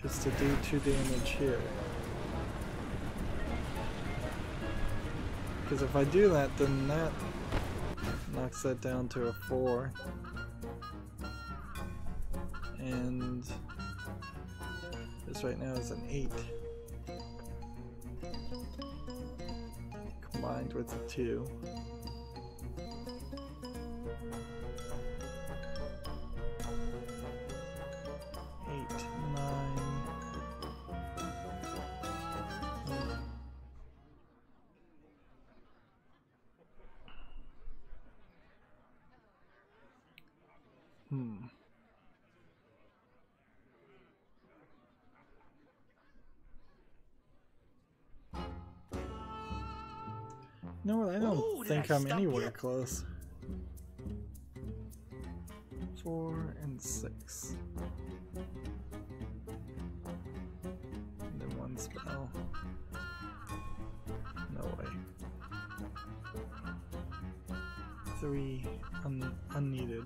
is to do 2 damage here. Because if I do that, then that knocks that down to a 4. And this right now is an 8. Combined with a 2. You know what? I don't Ooh, did think I I'm stump anywhere you? close. 4 and 6. And then 1 spell. No way. 3 unneeded.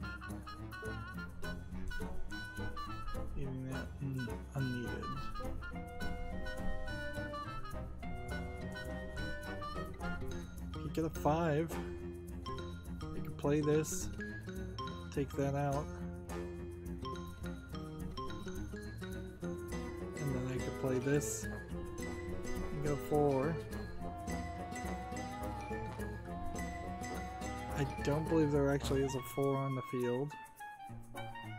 Leaving that unneeded. You get a 5. You can play this. Take that out. And then I could play this. And go 4. I don't believe there actually is a 4 on the field.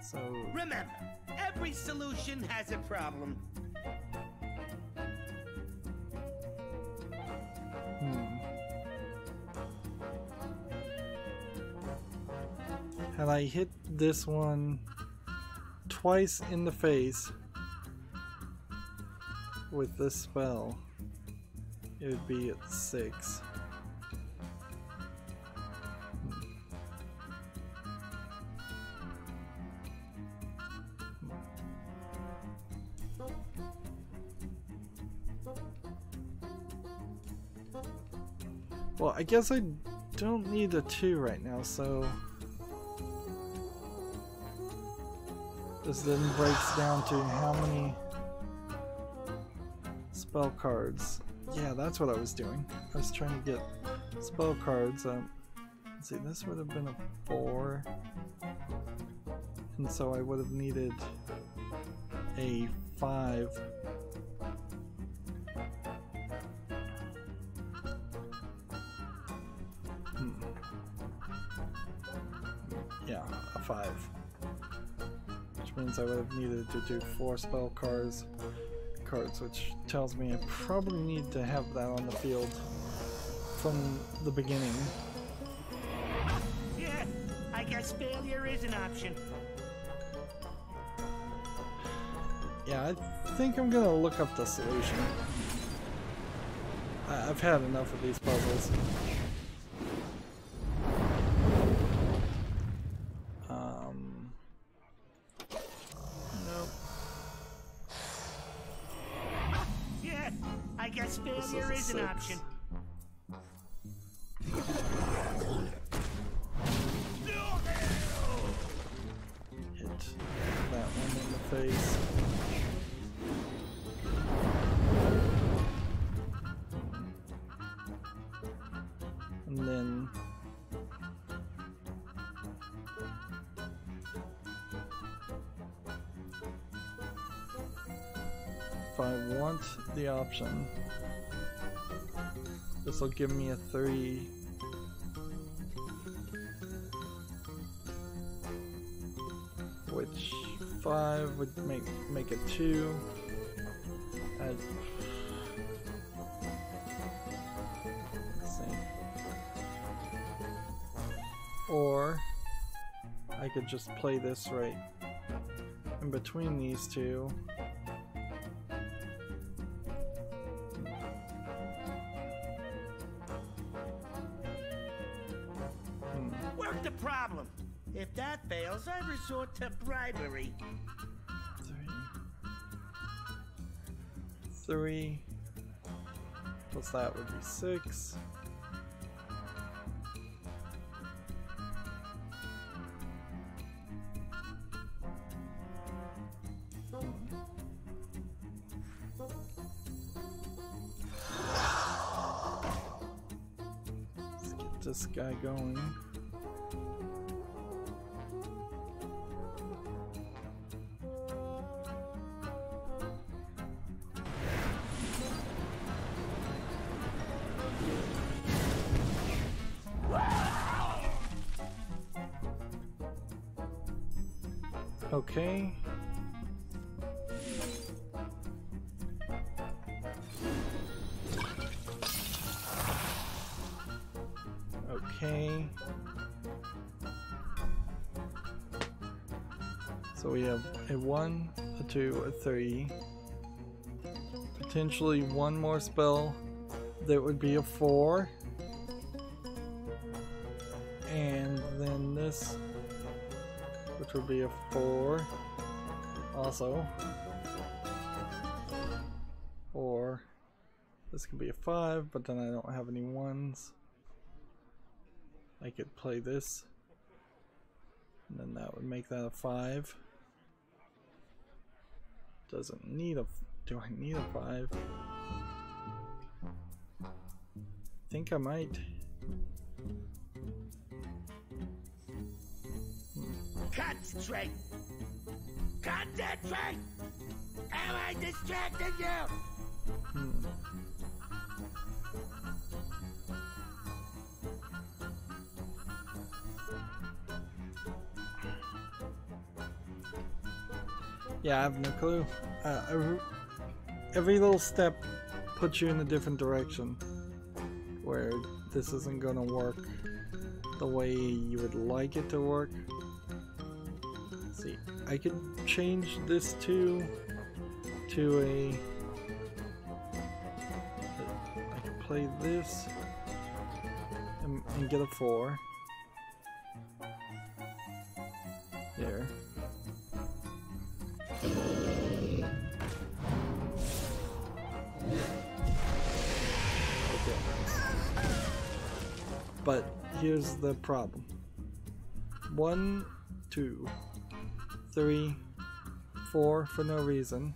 So Remember, every solution has a problem. had I hit this one twice in the face with this spell, it would be at 6. Well, I guess I don't need a 2 right now, so this then breaks down to how many spell cards. Yeah, that's what I was doing. I was trying to get spell cards. Let's see, this would have been a 4, and so I would have needed a 5. Yeah, a 5. Which means I would have needed to do 4 spell cards, which tells me I probably need to have that on the field from the beginning. Yeah, I guess failure is an option. Yeah, I think I'm gonna look up the solution. I've had enough of these puzzles. Nope. Yeah, I guess failure is an 6. option. Hit that one in the face. And then if I want the option, this will give me a 3. Which 5 would make it 2. Let's see. Or I could just play this right in between these two. Work the problem. If that fails, I resort to bribery. 3 plus that would be 6. Let's get this guy going. Okay. Okay. So we have a 1, a 2, a 3. Potentially one more spell that would be a 4. this, which would be a 4 also, or this could be a 5, but then I don't have any 1s. I could play this, and then that would make that a 5. Doesn't need a, do I need a 5? Think I might. Concentrate! Concentrate! Am I distracting you? Yeah, I have no clue. Every little step puts you in a different direction, where this isn't gonna work the way you would like it to work. Let's see, I could change this to a. I could play this and get a 4. There. But here's the problem. 1, 2, 3, 4 for no reason.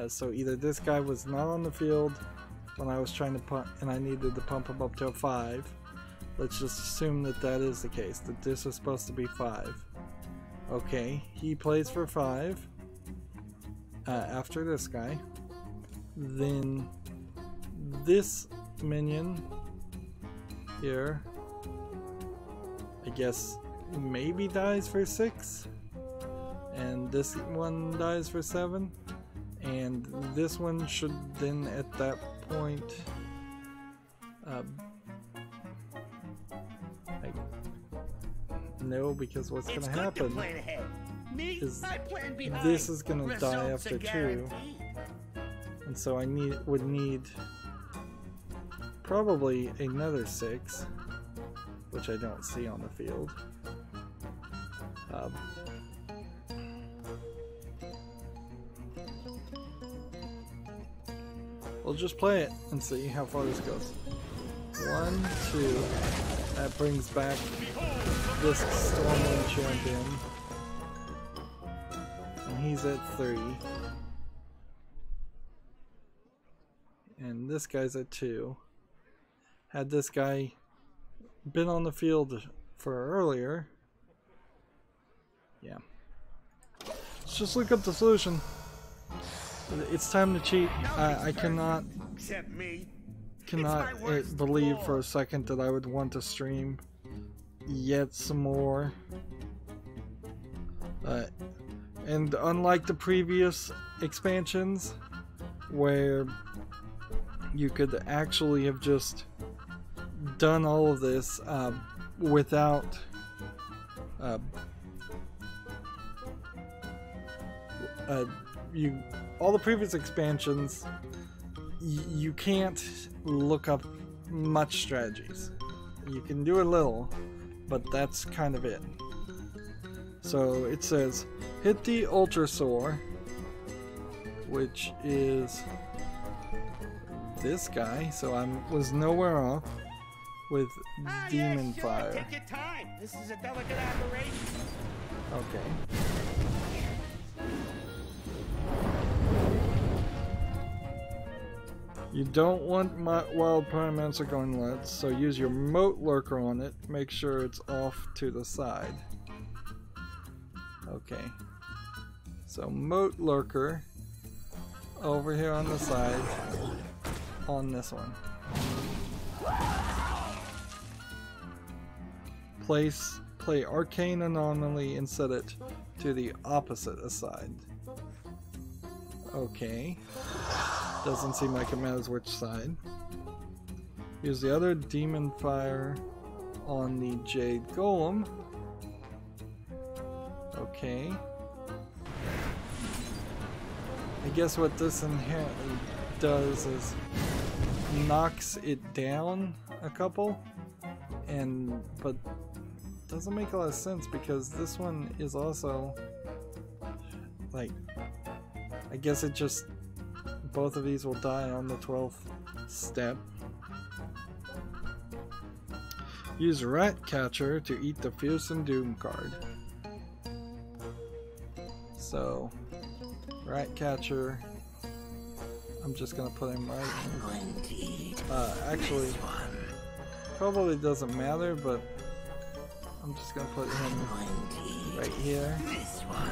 So either this guy was not on the field when I was trying to pump, and I needed to pump him up to a 5. Let's just assume that that is the case, that this is supposed to be 5. Okay, he plays for 5 after this guy. Then this minion here, I guess, maybe dies for 6, and this one dies for 7, and this one should then at that point no, because what's gonna happen is this is gonna die after 2, and so I would need probably another 6, which I don't see on the field. We'll just play it and see how far this goes. 1, 2. That brings back this Stormwind champion, and he's at 3. And this guy's at 2. Had this guy been on the field for earlier, yeah. Let's just look up the solution. It's time to cheat. I cannot believe for a second that I would want to stream yet some more. And unlike the previous expansions, where you could actually have just done all of this without all the previous expansions, you can't look up much strategies. You can do a little, but that's kind of it. So it says hit the Ultrasaur, which is this guy, so I was nowhere off with Demon Fire. Take your time. This is a delicate operation. Okay. You don't want my Wild Pyromancer going left, so use your Moat Lurker on it. Make sure it's off to the side. Okay. So Moat Lurker over here on the side on this one. Play Arcane Anomaly and set it to the opposite side. Okay. Doesn't seem like it matters which side. Use the other Demon Fire on the Jade Golem. Okay. I guess what this inherently does is knocks it down a couple, but doesn't make a lot of sense because this one is also like, I guess it just, both of these will die on the 12th step. Use Ratcatcher to eat the Fearsome Doom card. So, Ratcatcher, I'm just gonna put him right. I'm going to eat actually, this one. probably doesn't matter, but I'm just gonna put him I'm going to eat right here. this one.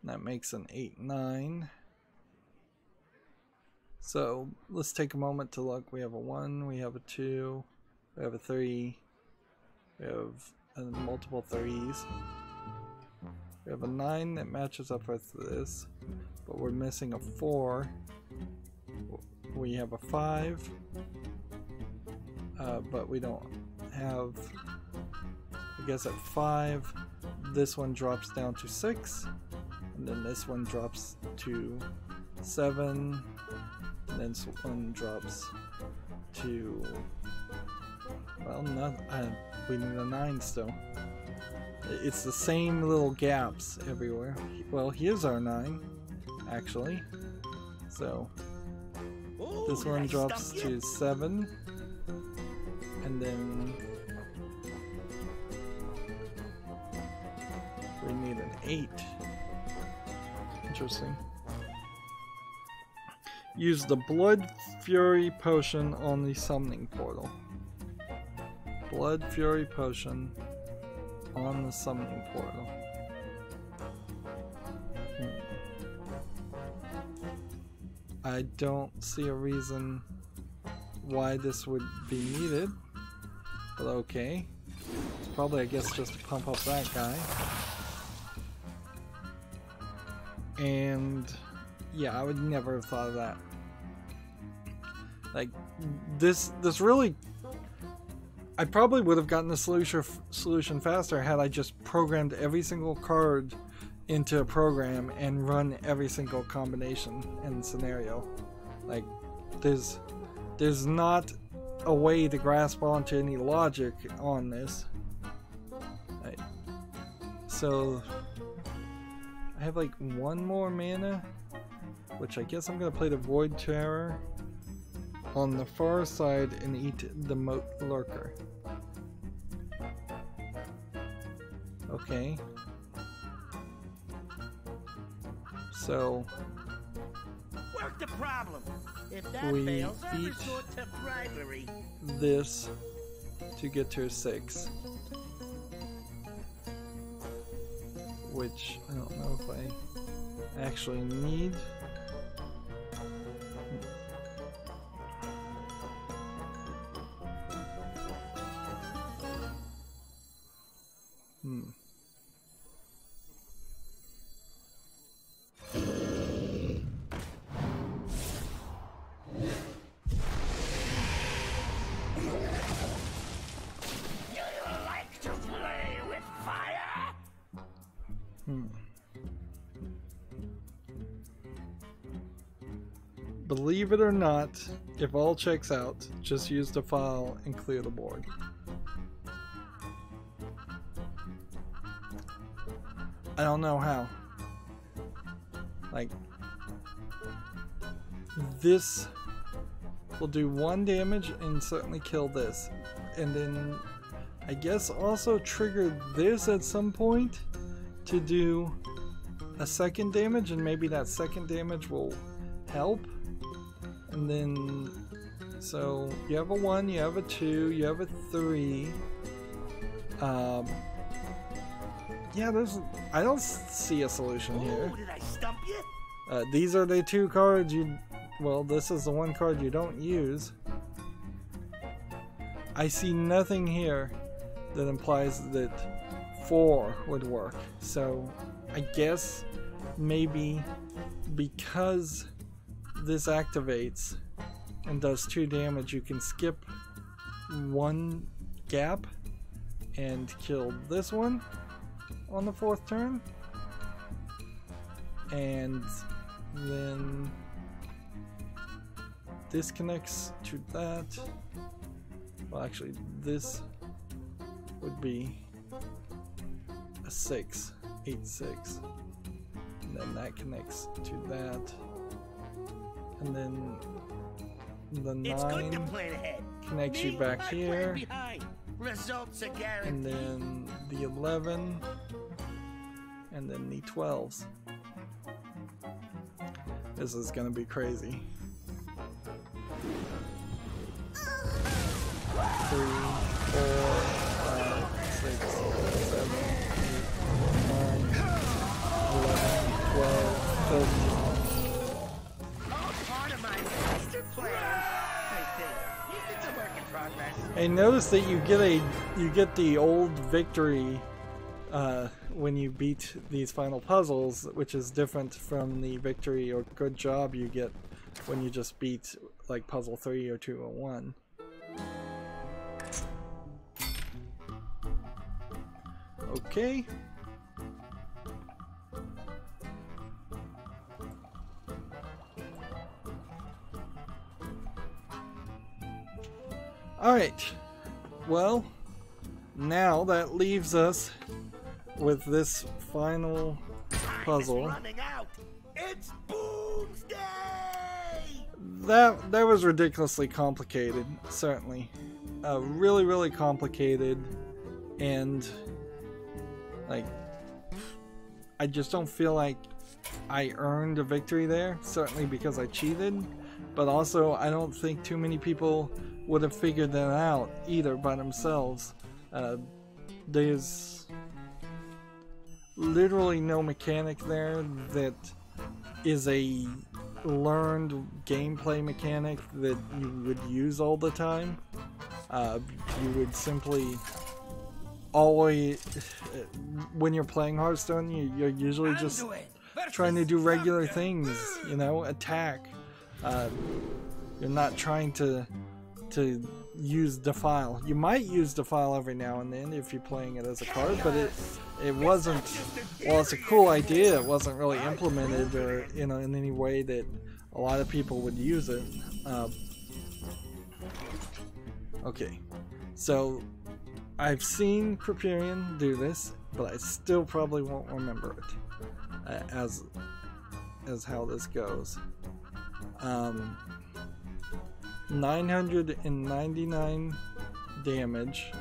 That makes an 8-9. So let's take a moment to look. We have a 1, we have a 2, we have a 3, we have multiple 3s. We have a 9 that matches up with this, but we're missing a 4. We have a 5, but we don't have, I guess at 5, this one drops down to 6, and then this one drops to 7, and then this one drops to, well, not, we need a 9 still. It's the same little gaps everywhere. Well, here's our 9, actually. So, this one drops to 7, and then we need an 8. Interesting. Use the Blood Fury Potion on the Summoning Portal. Blood Fury Potion on the Summoning Portal. I don't see a reason why this would be needed, but okay. It's probably, I guess, just to pump up that guy. And yeah, I would never have thought of that. Like, this really, I probably would have gotten the solution faster had I just programmed every single card into a program and run every single combination and scenario. Like, there's not a way to grasp onto any logic on this. Right. So I have like 1 more mana, which I guess I'm gonna play the Void Terror on the far side and eat the Moat Lurker. Okay. So Work the problem. If that we fails, I'll eat resort to bribery. this to get to a 6. Which I don't know if I actually need. Believe it or not, if all checks out, just use the file and clear the board. I don't know how. Like, this will do 1 damage and certainly kill this. And then I guess also trigger this at some point to do a 2nd damage, and maybe that 2nd damage will help. And then, so you have a 1, you have a 2, you have a 3. Yeah, I don't see a solution here. Did I stump you? These are the 2 cards well, this is the 1 card you don't use. I see nothing here that implies that 4 would work. So I guess maybe because this activates and does 2 damage, you can skip 1 gap and kill this one on the 4th turn, and then this connects to that. Well, actually, this would be a 6, 8, 6. And then that connects to that. And then the 9 connects you back here. Results are guaranteed. And then the 11. And then the 12s. This is gonna be crazy. 3, 4, 5, 6, 7, 8, 9, 11, 12, 13. All part of my master plan. I think it's a work in progress. Hey, notice that you get the old victory when you beat these final puzzles, which is different from the victory or good job you get when you just beat like puzzle 3 or 2 or 1. Okay. Alright. Well, now that leaves us with this final puzzle. Running out. It's Boomsday! That was ridiculously complicated, certainly. Really, really complicated, and like I just don't feel like I earned a victory there, certainly because I cheated, but also I don't think too many people would have figured that out either by themselves. There's literally no mechanic there that is a learned gameplay mechanic that you would use all the time. You would simply always, when you're playing Hearthstone, you're usually just trying to do regular things, you know, attack. You're not trying to use Defile. You might use Defile every now and then if you're playing it as a card, but it wasn't, well, it's a cool idea, it wasn't really implemented or, you know, in any way that a lot of people would use it. Okay, so I've seen Kriperian do this, but I still probably won't remember it as how this goes. 999 damage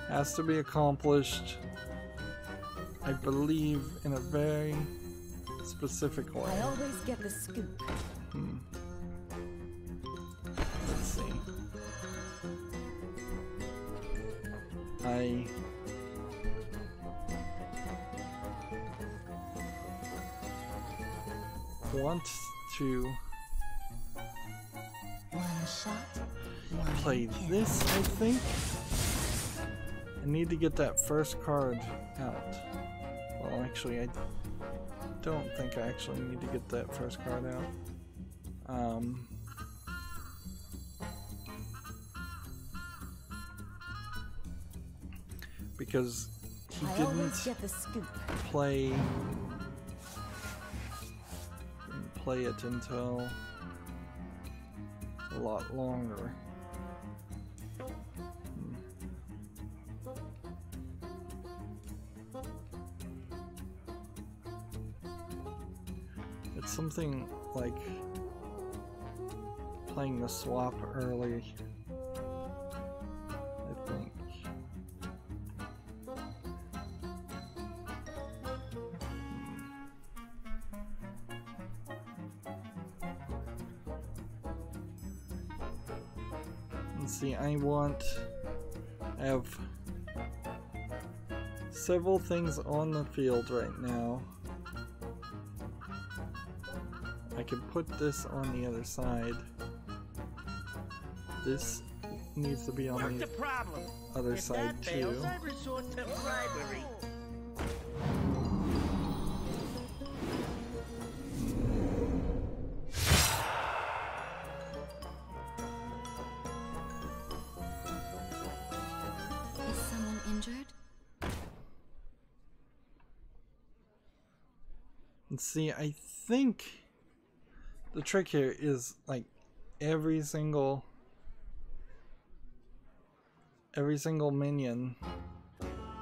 has to be accomplished, I believe, in a very specific way. I always get the scoop. Let's see. I want to play this, I think. I need to get that first card out. Well, actually, I don't think I actually need to get that first card out. Because he didn't play it until a lot longer. It's something like playing the swap early, I think. Let's see, I have several things on the field right now. I can put this on the other side. This needs to be on the other side too. Is someone injured? And see, I think the trick here is, like, every single minion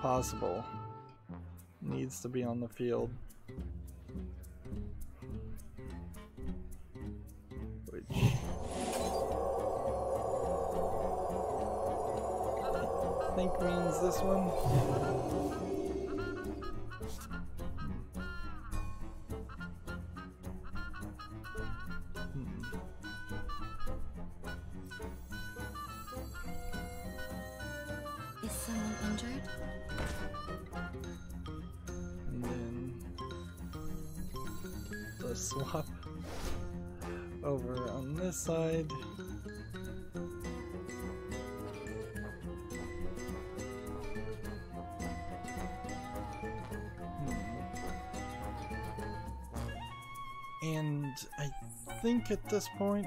possible needs to be on the field. Which I think means this one. Is someone injured? And then the swap over on this side. And I think at this point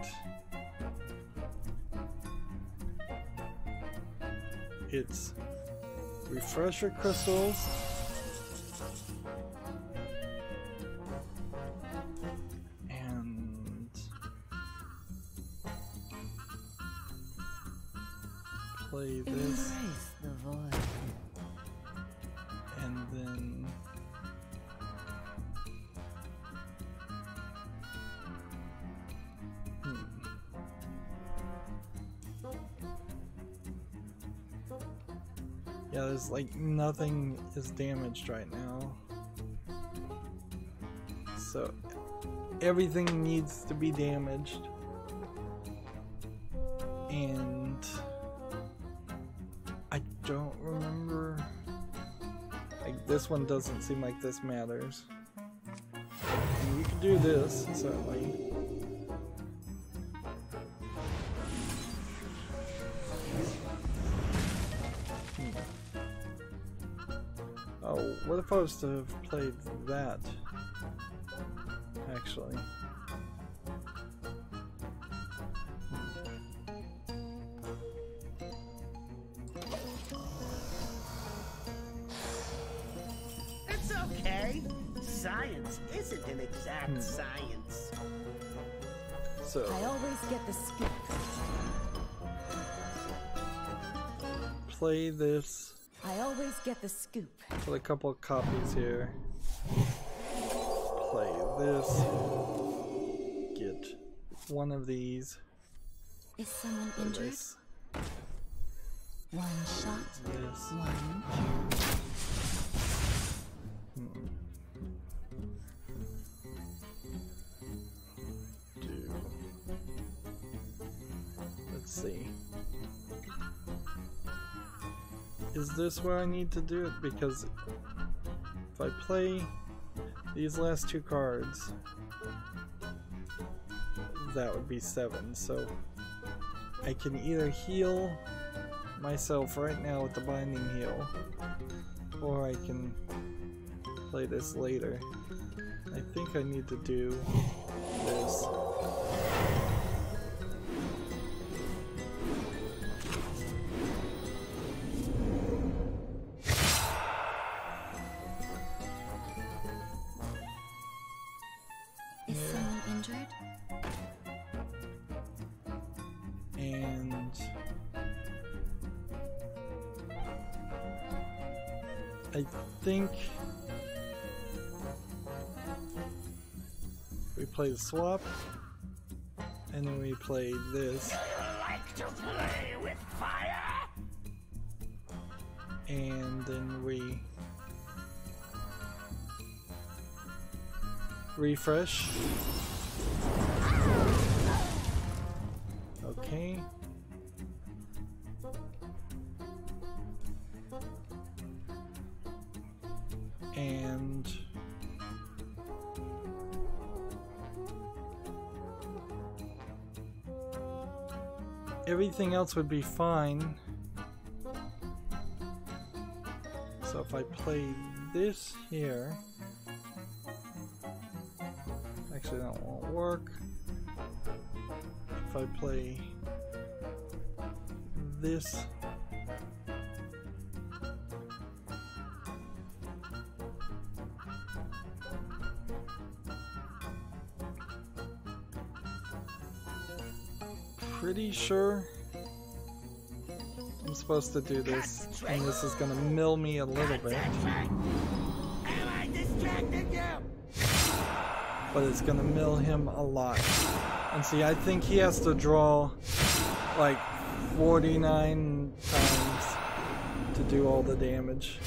it's refresher crystals and play this. Embrace the void. And then yeah, there's like nothing is damaged right now. So everything needs to be damaged. And I don't remember. Like, this one doesn't seem like this matters. And we could do this, certainly. Oh, what if I was to have played that? Actually. It's okay. Science isn't an exact science. So, I always get the scoop. play this. I always get the scoop. Put a couple of copies here. Play this. Get one of these. Is someone Play injured? this. One shot, This. one kill. Do. Let's see. Is this where I need to do it? Because if I play these last two cards, that would be 7. So I can either heal myself right now with the binding heal, or I can play this later. I think I need to do this. Is someone injured? And I think we play the swap, and then we play this, Like to play with fire? and then we refresh. Okay. And everything else would be fine. So if I play this here, actually that won't work. If I play this, pretty sure I'm supposed to do this, and this is gonna mill me a little bit. Am I distracting you? But it's gonna mill him a lot. And see, I think he has to draw like 49 times to do all the damage.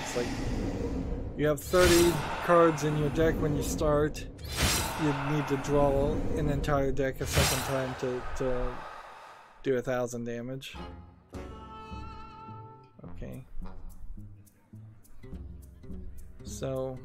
It's like you have 30 cards in your deck when you start. You need to draw an entire deck a second time to do 1,000 damage. Okay. So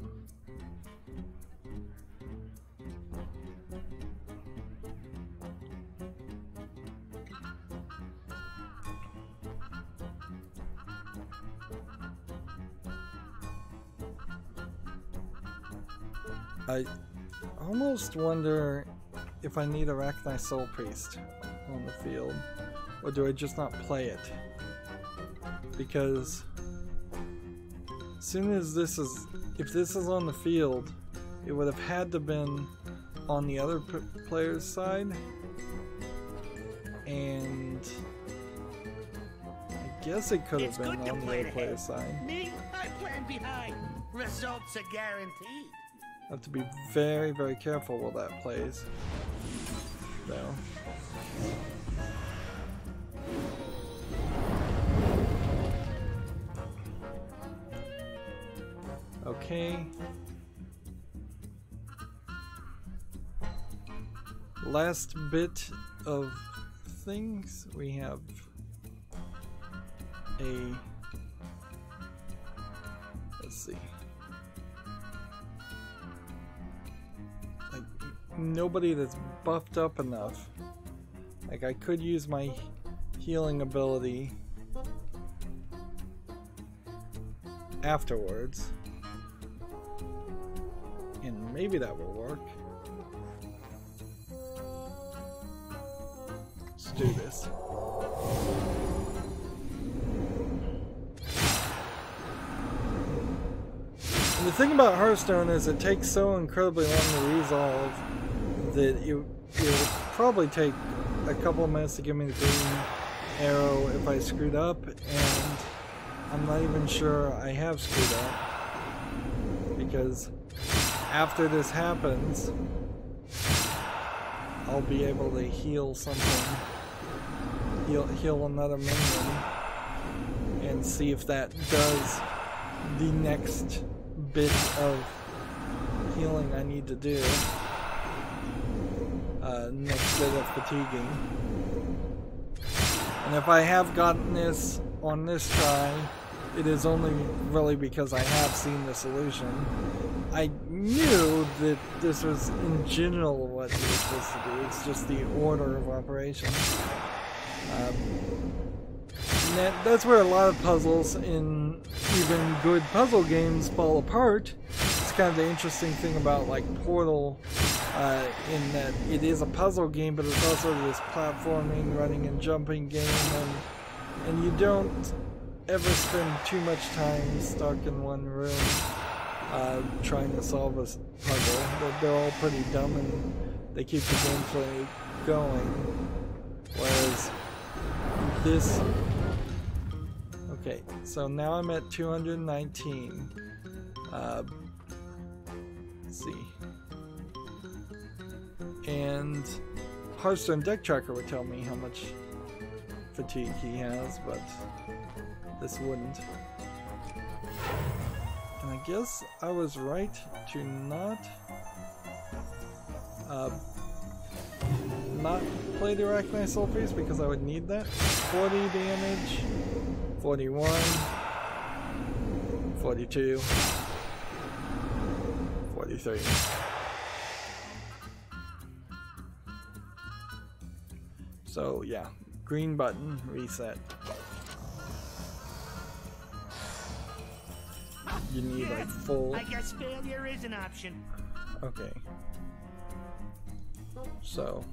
I almost wonder if I need a Arachnite Soul Priest on the field, or do I just not play it? Because as soon as this is, if this is on the field, it would have had to been on the other player's side, and I guess it could have been on the other player's side. Me, I plan behind. Results are guaranteed. I have to be very, very careful while that plays, though. Okay. Last bit of things, we have a, let's see. Like, nobody that's buffed up enough. Like, I could use my healing ability afterwards, and maybe that will work. Let's do this. And the thing about Hearthstone is it takes so incredibly long to resolve that it will probably take a couple of minutes to give me the green arrow if I screwed up, and I'm not even sure I have screwed up, because after this happens, I'll be able to heal something, heal another minion, and see if that does the next bit of healing I need to do. Next bit of fatiguing. And if I have gotten this on this try, it is only really because I have seen the solution. I knew that this was in general what you were supposed to do, it's just the order of operations. And that's where a lot of puzzles in even good puzzle games fall apart. It's kind of the interesting thing about like Portal, in that it is a puzzle game, but it's also this platforming, running and jumping game, and you don't ever spend too much time stuck in one room trying to solve a puzzle. They're all pretty dumb and they keep the gameplay going. Whereas this... Okay, so now I'm at 219. Let's see. And Hearthstone Deck Tracker would tell me how much fatigue he has, but this wouldn't. And I guess I was right to not play the Arachnite Soul Priest, because I would need that. 40 damage, 41, 42, 43. So yeah, green button, reset. You need like full... I guess failure is an option. Okay. So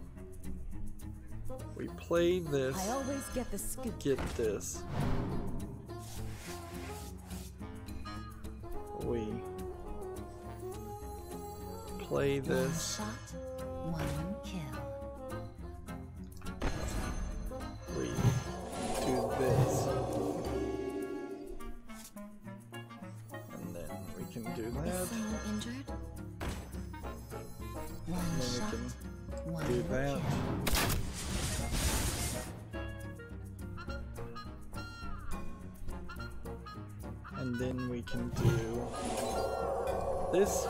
we play this. I always get the scoop. Get this. We play this. One shot, one kill. can do this.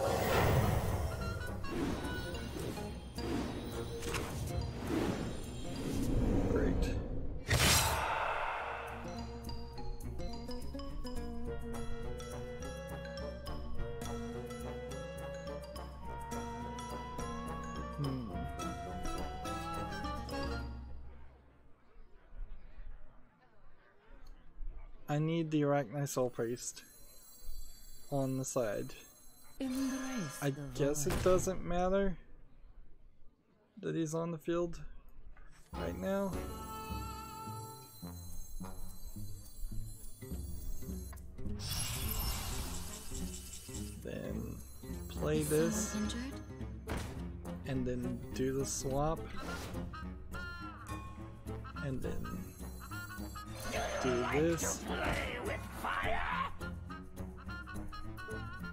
Great. I need the Arachni Soul Priest on the side. Embrace I the guess void. it doesn't matter that he's on the field right now. Then play Is this someone injured? and then do the swap and then do this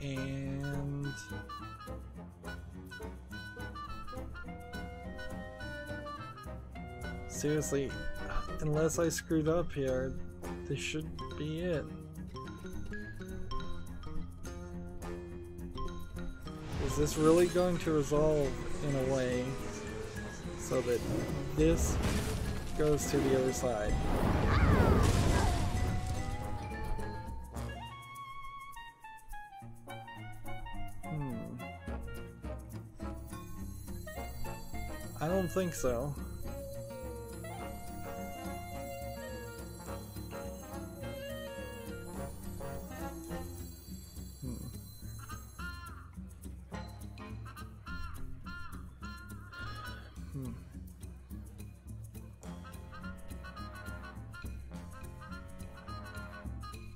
and seriously, unless I screwed up here, this should be it. Is this really going to resolve in a way so that this goes to the other side? I don't think so.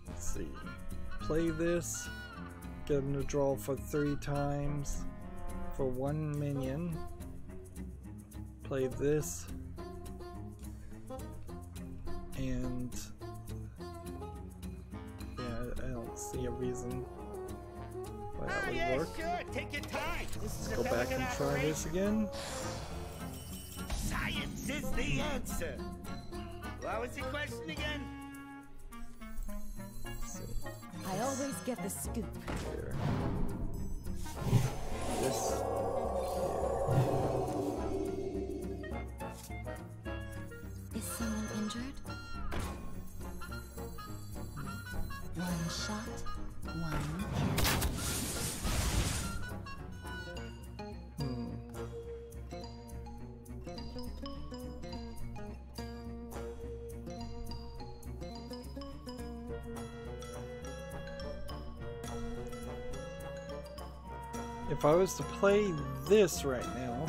Let's see. Play this. Get him to draw for 3 times for 1 minion. Play this. And yeah, I don't see a reason why that would work. Sure. Take your time. This is Go back and try this again. Science is the answer. What was your question again? Let's see. I always get the scoop. Here. This. Here. Is someone injured? One shot, one kill. If I was to play this right now,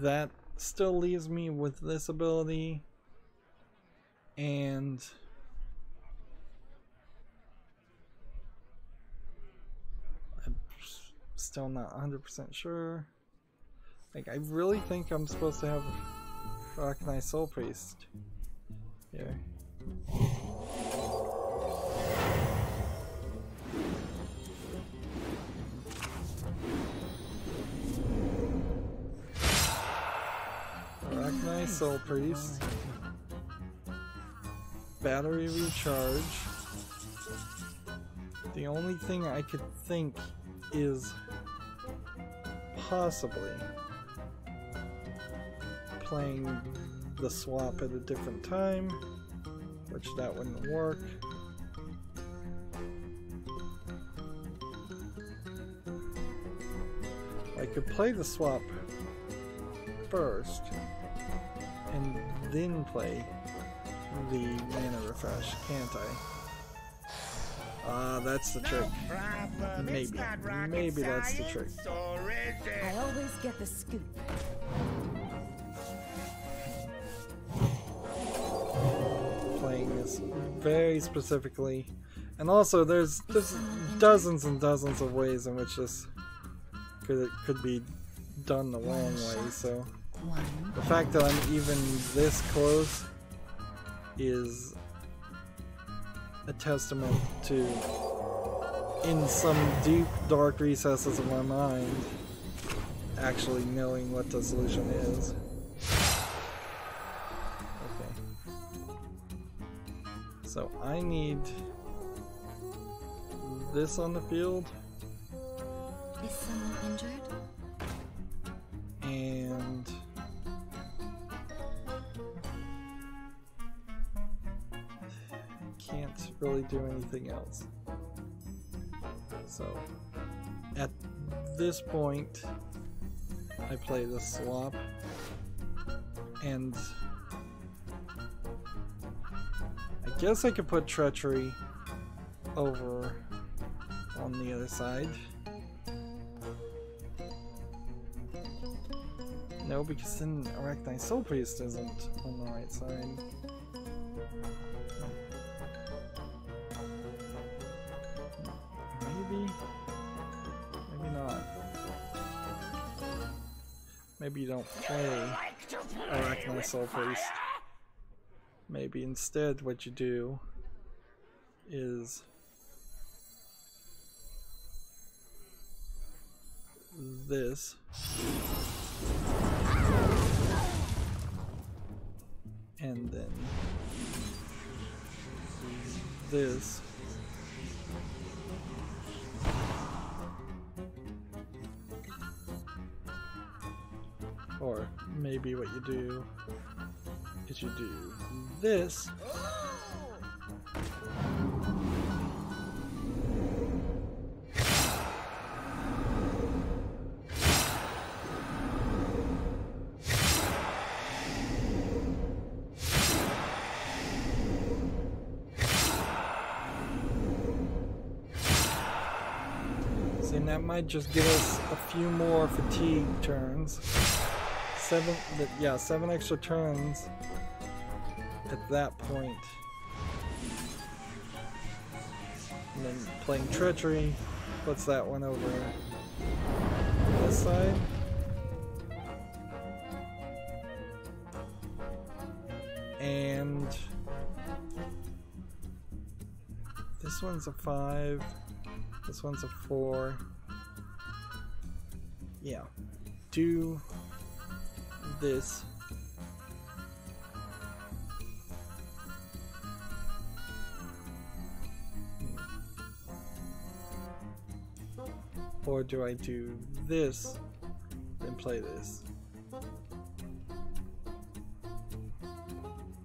that still leaves me with this ability, and I'm still not 100% sure. Like, I really think I'm supposed to have Arachni Soul Priest here. Arachni Soul Priest. Battery recharge. The only thing I could think is possibly playing the swap at a different time, which that wouldn't work. I could play the swap first and then play the mana refresh, can't I? That's the trick. Problem. Maybe. It's not rocket Maybe that's the trick. science, or is it? I always get the scoop. Playing this very specifically, and also there's dozens and dozens of ways in which this could be done the wrong way. So One. the fact that I'm even this close is a testament to, in some deep dark recesses of my mind, actually knowing what the solution is. Okay. So I need this on the field. Is someone injured? And can't really do anything else. So at this point I play the swap, and I guess I could put treachery over on the other side. No, because then Arachnite Soul Priest isn't on the right side. Maybe? Maybe not. Maybe you don't play Arachnite Soul Priest. Maybe instead what you do is this. And then this. Or maybe what you do is you do this. And that might just give us a few more fatigue turns. 7 extra turns at that point. And then playing treachery puts that one over this side. And this one's a 5. This one's a 4. Yeah. Do this. Or do I do this and play this?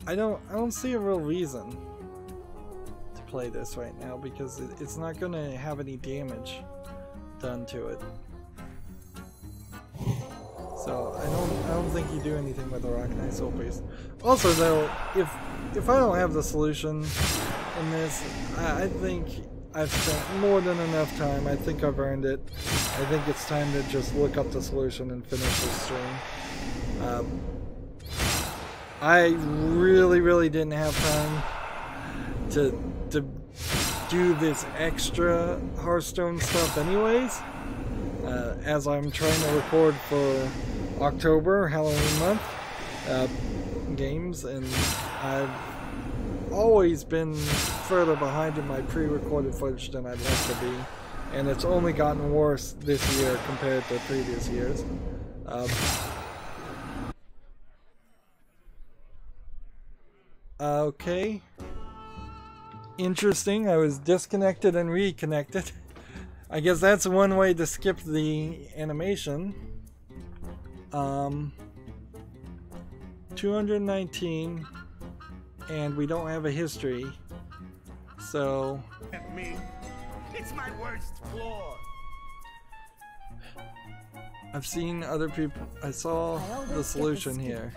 I don't see a real reason to play this right now because it's not going to have any damage done to it. So I don't think you do anything with the Arachnite Soul Priest. Also though, if I don't have the solution in this, I think I've spent more than enough time. I think I've earned it. I think it's time to just look up the solution and finish this stream. I really didn't have time to do this extra Hearthstone stuff anyways, as I'm trying to record for October, Halloween month, games, and I've always been further behind in my pre-recorded footage than I'd like to be, and it's only gotten worse this year compared to previous years. Okay. Interesting, I was disconnected and reconnected. I guess that's one way to skip the animation. 219, and we don't have a history, so... Me, it's my worst flaw. I've seen other people. I saw the solution here.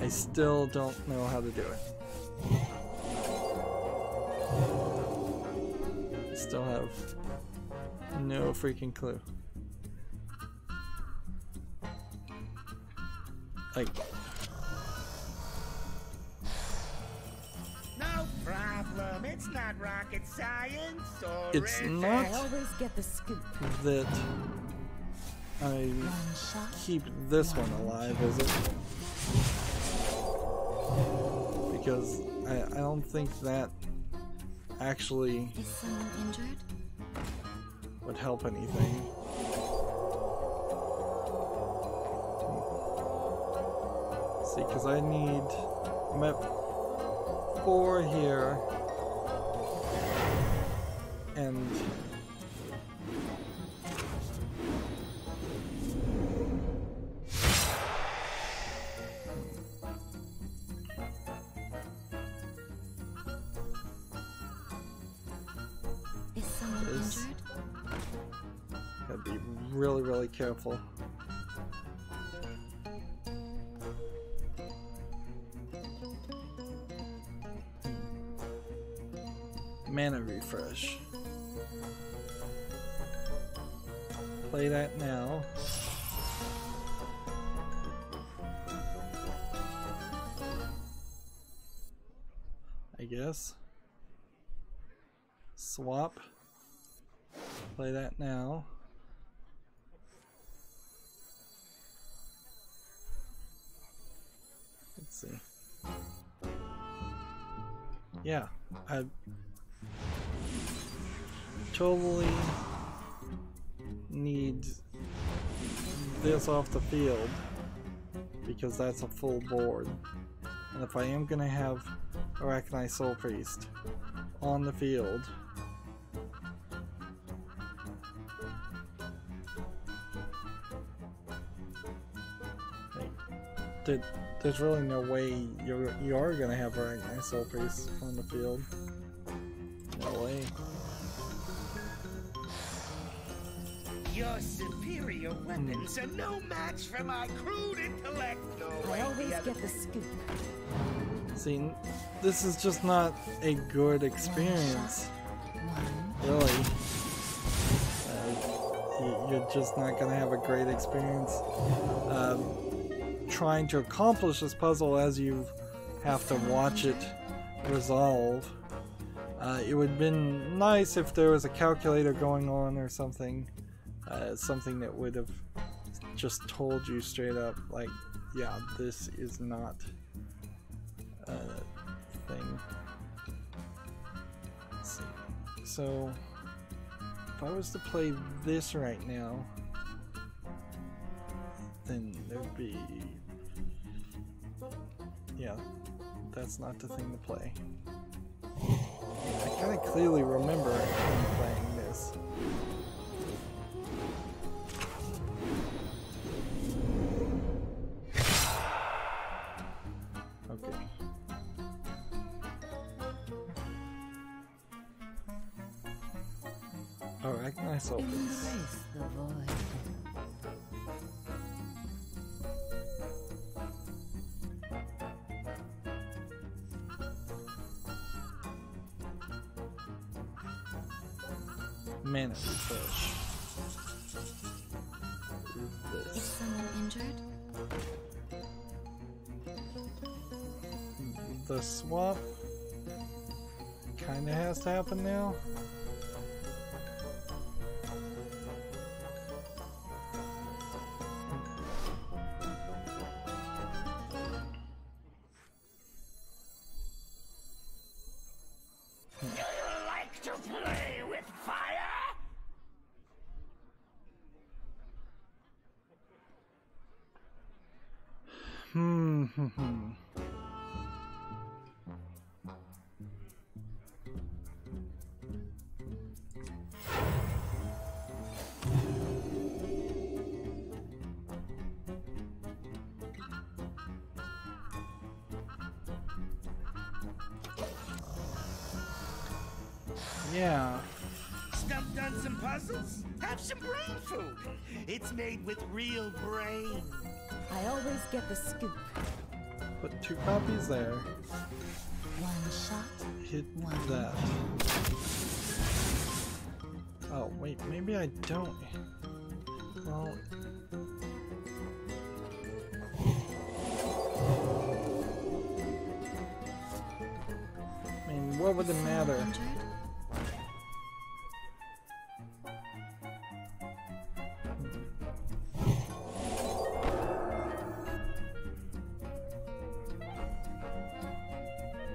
I still don't know how to do it. Still have no freaking clue. Like, No problem. It's not rocket science or it's not I always get the scoop. that I keep this one alive, is it? Because I don't think that actually Is someone injured? would help anything. See, because I'm at 4 here, and Is someone injured? gotta be really, really careful. Mana refresh. Play that now. I guess. Swap. Play that now. Let's see. Yeah, I totally need this off the field because that's a full board. And if I am going to have Arachnite Soul Priest on the field, there's really no way you are going to have Arachnite Soul Priest on the field. No way. Your superior weapons are no match for my crude intellect. No I way always the other- get the scoop. See, this is just not a good experience. Really. You're just not going to have a great experience trying to accomplish this puzzle as you have to watch it resolve. It would have been nice if there was a calculator going on or something. Something that would have just told you straight up, like, yeah, this is not a thing. Let's see. So, if I was to play this right now, then there'd be... yeah, that's not the thing to play. I kind of clearly remember playing this. Okay. Arachnite Soul Priest. Embrace the void. Mana refresh. Is This. someone injured? The swap kinda has to happen now. Do you like to play with fire? Yeah. Stumped on some puzzles? Have some brain food. It's made with real brain. I always get the scoop. Put 2 copies there. One shot. Hit that. Oh, wait, maybe I don't. Well... I mean, what would it matter? Injured?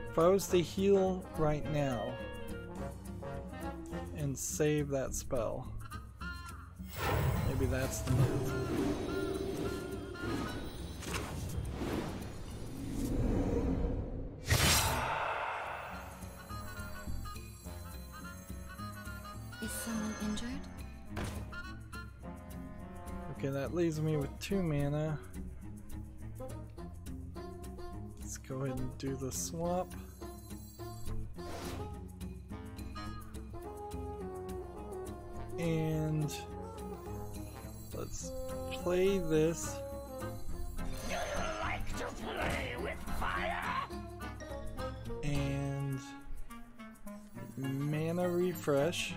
If I was to heal right now and save that spell, maybe that's the move. Okay, that leaves me with 2 mana. Let's go ahead and do the swap. And let's play this. Do you like to play with fire? And mana refresh.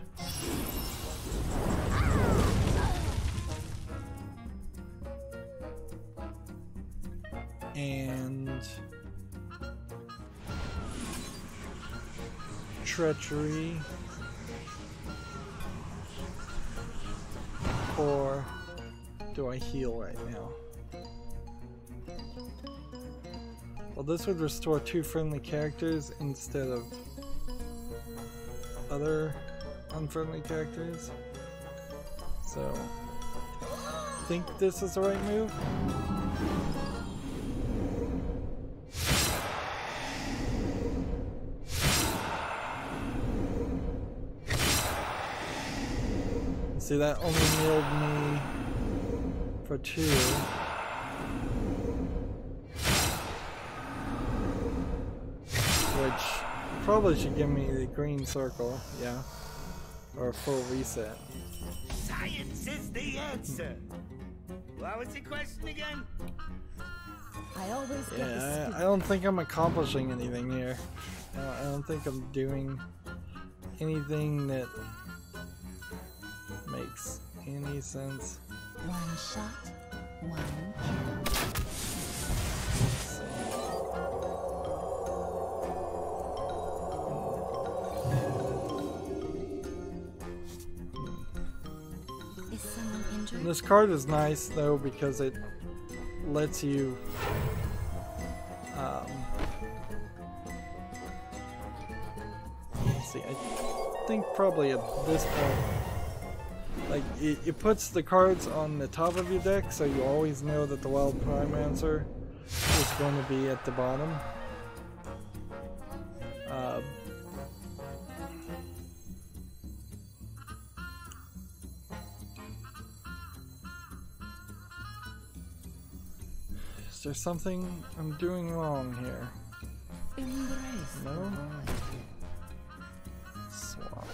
And treachery. Or do I heal right now? Well, this would restore 2 friendly characters instead of other unfriendly characters. So, I think this is the right move. See, that only milled me for 2. Which probably should give me the green circle, yeah. Or a full reset. Science is the answer. What was your question again? I always get the Yeah, scoop. I don't think I'm accomplishing anything here. I don't think I'm doing anything that makes any sense. One shot, one kill. Is someone injured? This card is nice though because it lets you let's see, I think probably at this point, like it puts the cards on the top of your deck so you always know that the Wild Primancer is going to be at the bottom. Is there something I'm doing wrong here? Embrace. No? Swap.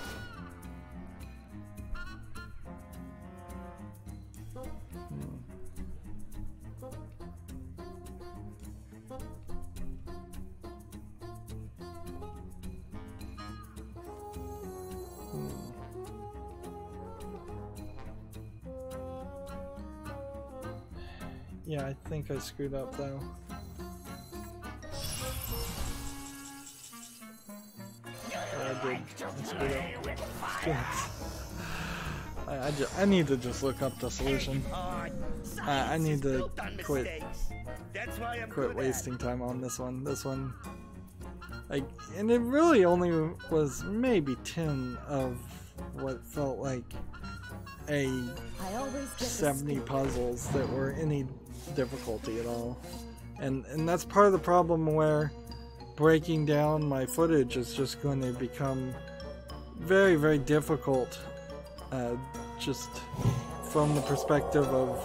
Yeah, I think I screwed up though. I did. I screwed up. I need to just look up the solution. I need to quit wasting time on this one. This one, like, and it really only was maybe 10 of what felt like a I always get 70 the scoop. puzzles that were any difficulty at all. And that's part of the problem where breaking down my footage is just going to become very, very difficult, just from the perspective of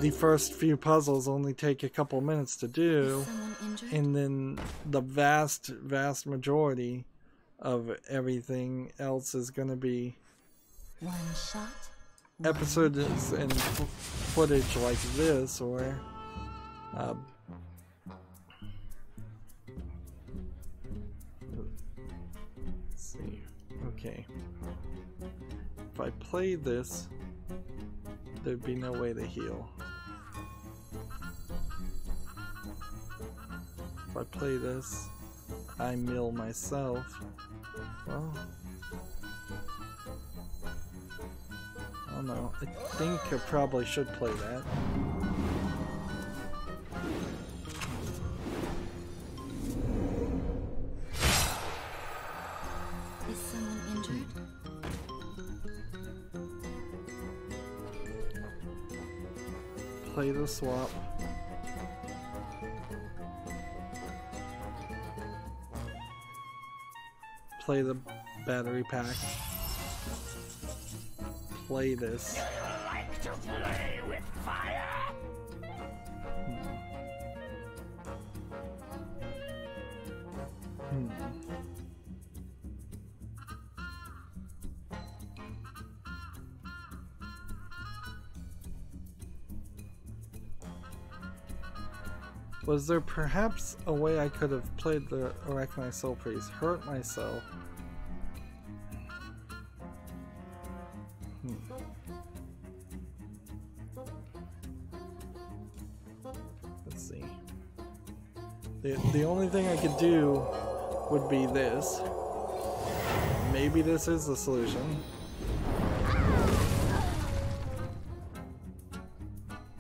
the first few puzzles only take a couple minutes to do, Is someone injured? and then the vast majority of everything else is going to be One shot. episodes and footage like this, or let's see. Okay, if I play this, there'd be no way to heal. If I play this, I mill myself. Well, I don't know. I think I probably should play that. Is someone injured? Play the swap. Play the battery pack. Play this. Like to play with fire? Was there perhaps a way I could have played the Arachnite Soul Priest, hurt myself? Let's see. The only thing I could do would be this. Maybe this is the solution.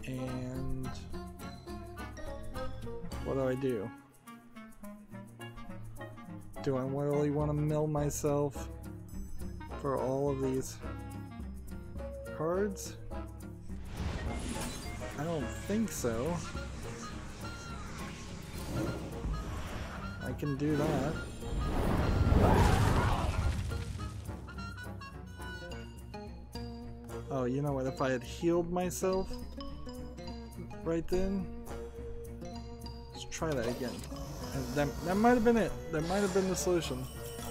And what do I do? Do I really want to mill myself for all of these cards? I don't think so. I can do that. Oh, you know what? If I had healed myself right then, let's try that again. And that might have been it. That might have been the solution.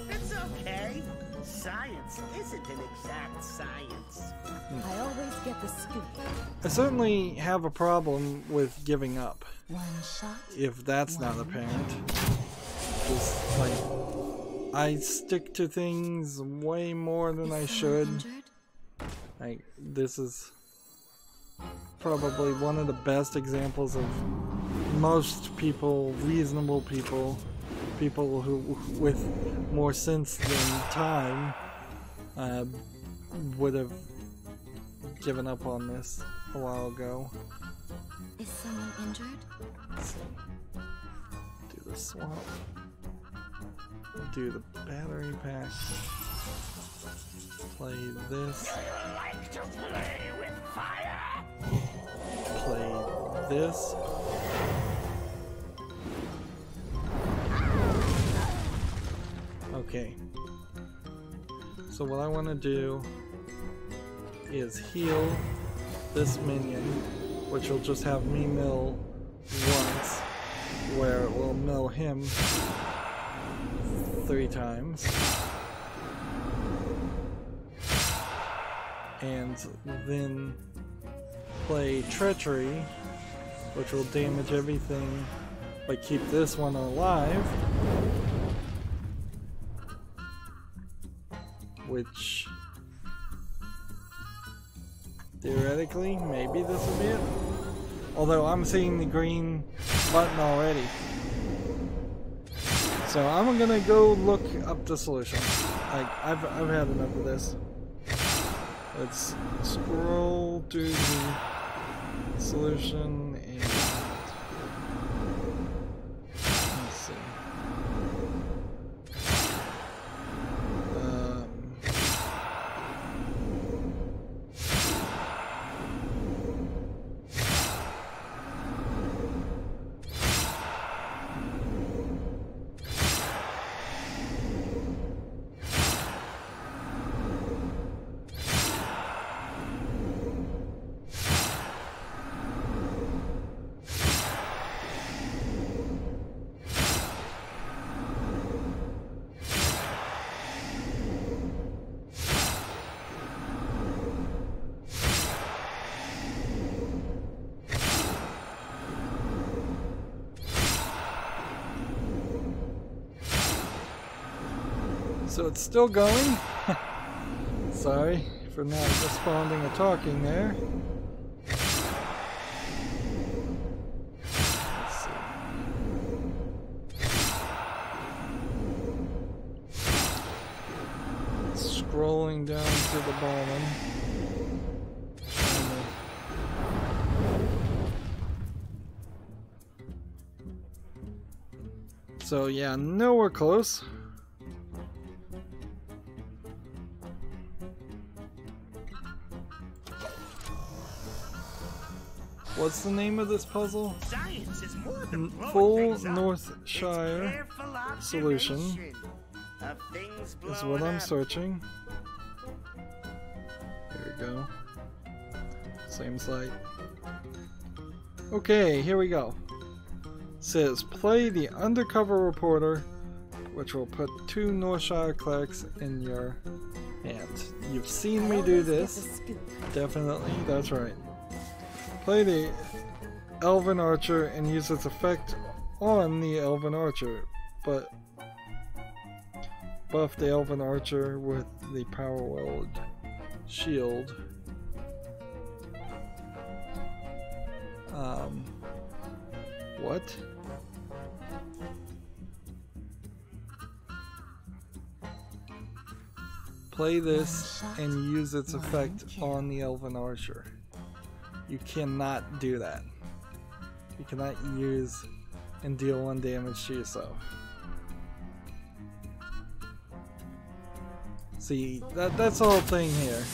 It's okay. Science isn't an exact science. I always get the scoop. I certainly have a problem with giving up. One shot. If that's not apparent. Just like, I stick to things way more than I should. Like, this is probably one of the best examples of most people, reasonable people, people who with more sense than time, would have given up on this a while ago. Is someone injured? Let's see. Do the swap. Do the battery pack. Play this. Do you like to play with fire? Play this. Okay. So what I want to do is heal this minion, which will just have me mill once, where it will mill him 3 times. And then play Treachery, which will damage everything but keep this one alive. Which, theoretically, maybe this will be it. Although I'm seeing the green button already. So I'm gonna go look up the solution. Like, I've had enough of this. Let's scroll through the solution and let's see. So it's still going. Sorry for not responding or talking there. Let's see. Scrolling down to the bottom. So yeah, nowhere close. What's the name of this puzzle? Science is more than Full blowing things up. Northshire It's careful solution observation of things is what blowing I'm up. searching. Here we go. Same site. Okay, here we go. Says play the undercover reporter, which will put 2 Northshire clerics in your hand. You've seen me do this. Definitely, that's right. Play the Elven Archer and use its effect on the Elven Archer, but buff the Elven Archer with the Power Weld shield. What? Play this and use its effect on the Elven Archer. You cannot do that. You cannot use and deal 1 damage to yourself. See, that's the whole thing here.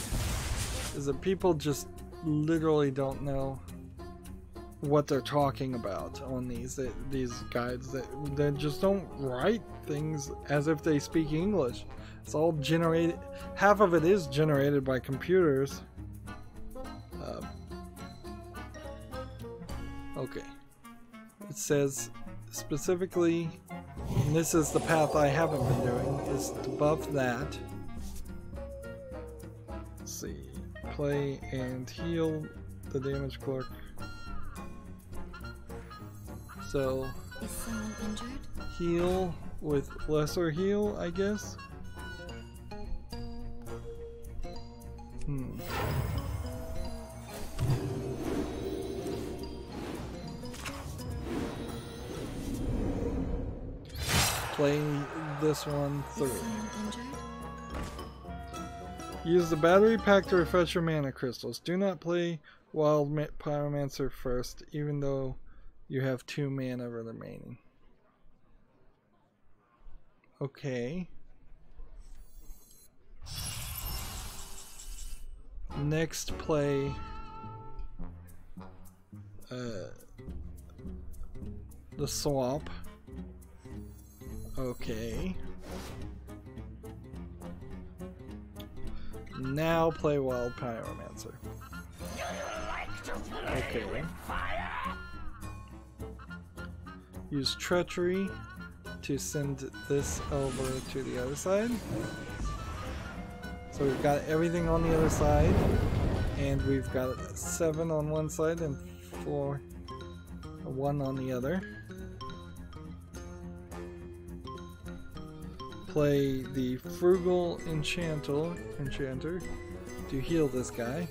Is that people just literally don't know what they're talking about on these guides. They just don't write things as if they speak English. It's all generated. Half of it is generated by computers. Okay. It says specifically, and this is the path I haven't been doing, is to buff that. Let's see. Play and heal the damage clerk. So, is someone injured? Heal with lesser heal, I guess. Play this one through. Use the battery pack to refresh your mana crystals. Do not play Wild Pyromancer first, even though you have 2 mana remaining. Okay. Next, play the swamp. Okay. Now play Wild Pyromancer. Okay. Use Treachery to send this over to the other side. So we've got everything on the other side, and we've got 7 on one side and 1 on the other. Play the Frugal Enchanter to heal this guy.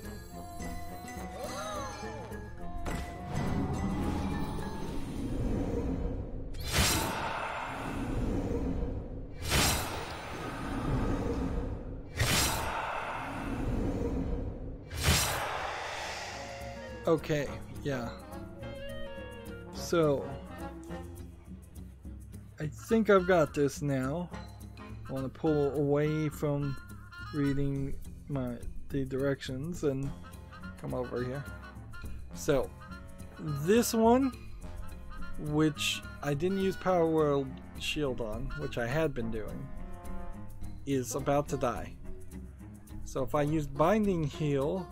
Okay, yeah. So, I think I've got this now. I want to pull away from reading the directions and come over here. So, this one, which I didn't use Power World Shield on, which I had been doing, is about to die. So if I use Binding Heal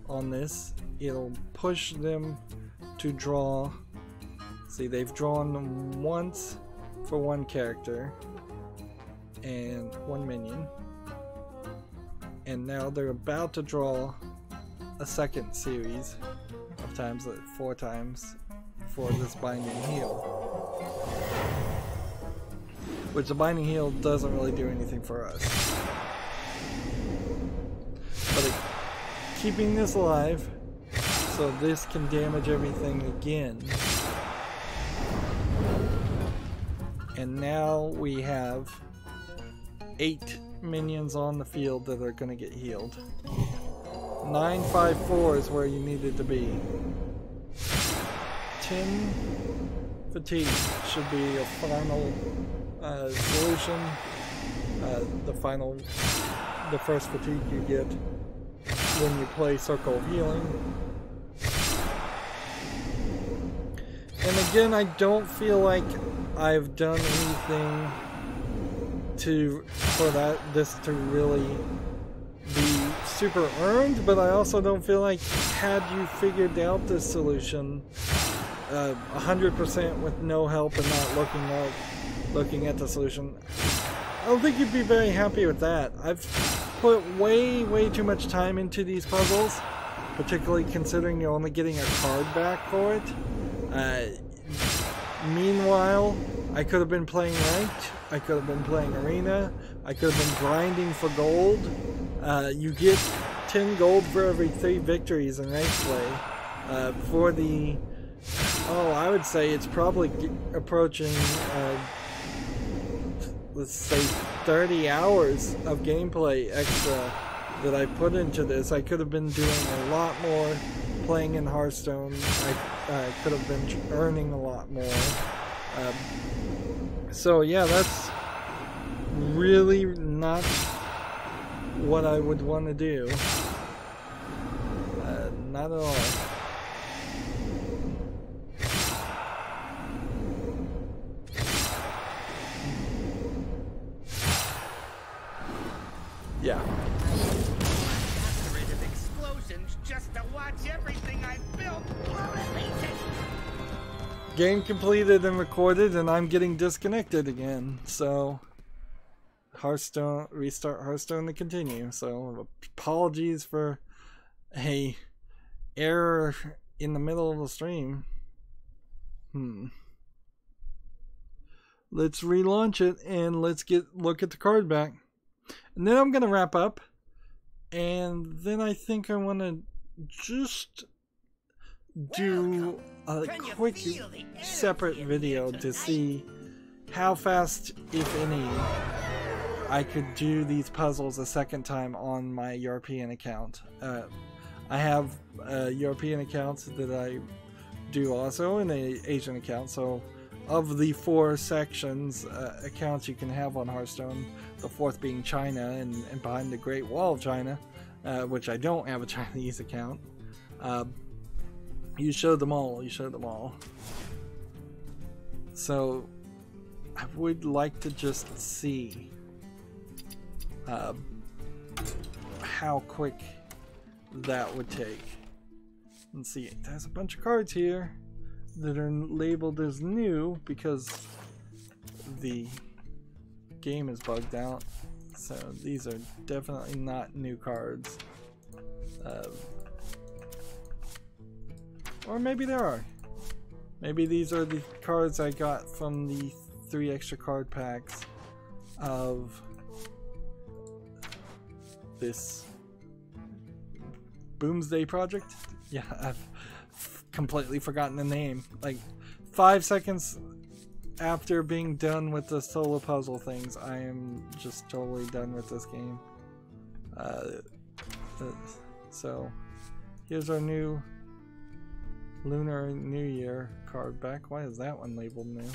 on this, it'll push them to draw. See, they've drawn once for 1 character and 1 minion, and now they're about to draw a second series of times, 4 times, for this Binding Heal, which the Binding Heal doesn't really do anything for us, but keeping this alive so this can damage everything again. And now we have 8 minions on the field that are going to get healed. 954 is where you needed to be. 10 fatigue should be a final solution. The first fatigue you get when you play Circle of Healing. And again, I don't feel like I've done anything for this to really be super earned, but I also don't feel like had you figured out this solution 100% with no help and not looking at the solution, I don't think you'd be very happy with that. I've put way too much time into these puzzles, particularly considering you're only getting a card back for it. Meanwhile, I could have been playing ranked, I could have been playing arena, I could have been grinding for gold. You get 10 gold for every 3 victories in ranked play. For the, I would say it's probably approaching, let's say 30 hours of gameplay extra that I put into this. I could have been doing a lot more playing in Hearthstone. I could have been earning a lot more. So yeah, that's really not what I would want to do. Not at all. Yeah. Rid of explosions just to watch everything I built blow to pieces. Game completed and recorded, and I'm getting disconnected again. So, Hearthstone, restart Hearthstone to continue. So, apologies for a error in the middle of the stream. Let's relaunch it and let's look at the card back. And then I'm going to wrap up. And then I think I want to just do a quick separate video to see how fast, if any, I could do these puzzles a second time on my European account. I have European accounts that I do also, and an Asian account. So of the 4 sections accounts you can have on Hearthstone, the 4th being China and behind the Great Wall of China, which I don't have a Chinese account. You showed them all. You showed them all. So I would like to just see how quick that would take. Let's see. There's a bunch of cards here that are labeled as new because the game is bugged out. So these are definitely not new cards. Or maybe there are. Maybe these are the cards I got from the 3 extra card packs of this Boomsday project. Yeah, I've completely forgotten the name. Like 5 seconds after being done with the solo puzzle things, I am just totally done with this game. So here's our new Lunar New Year card back. Why is that one labeled new?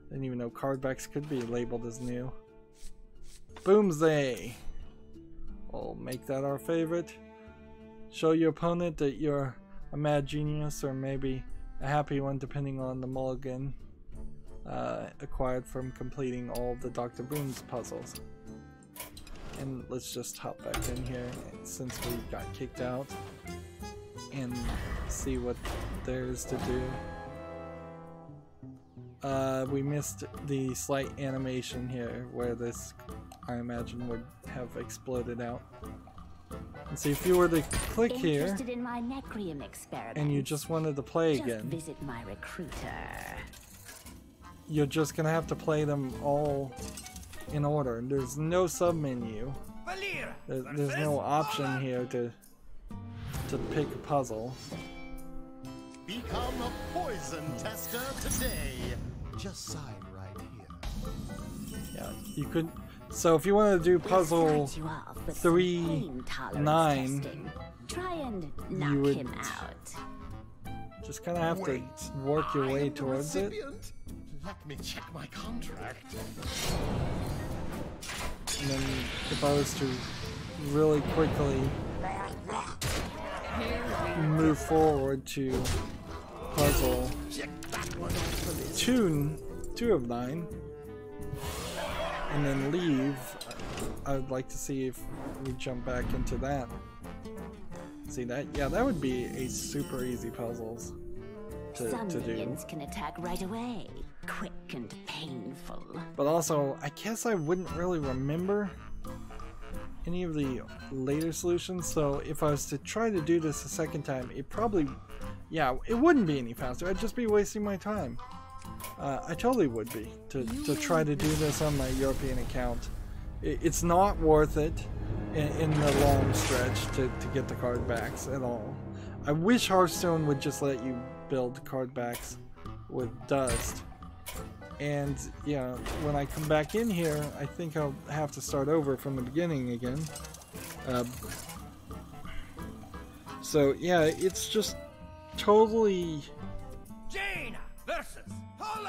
Didn't even know card backs could be labeled as new. Boomsday. We'll make that our favorite. Show your opponent that you're a mad genius, or maybe a happy one depending on the mulligan acquired from completing all of the Dr. Boom's puzzles. And let's just hop back in here since we got kicked out and see what there's to do. We missed the slight animation here where this, I imagine, would have exploded out. And see, if you were to click here In my Necrium experiment, and you just wanted to play just again, visit my recruiter. you're just gonna have to play them all in order. There's no sub-menu. There's no option here to pick a puzzle. Become a poison tester today. Just sign right here. Yeah, you could. So if you wanted to do puzzle 3-9, Try and knock you would him out. just kind of have to work your way towards it. Let me check my contract. And then if I was to really quickly move forward to puzzle 2 of 9 and then leave, I would like to see if we jump back into that. See that? Yeah, that would be a super easy puzzles Some to do. minions can attack right away, quick and painful. But also, I guess I wouldn't really remember any of the later solutions, so if I was to try to do this a second time, it probably, yeah, it wouldn't be any faster. I'd just be wasting my time. I totally would be to try to do this on my European account. It's not worth it in the long stretch to get the card backs at all. I wish Hearthstone would just let you build card backs with dust. And yeah, when I come back in here, I think I'll have to start over from the beginning again. So yeah, it's just totally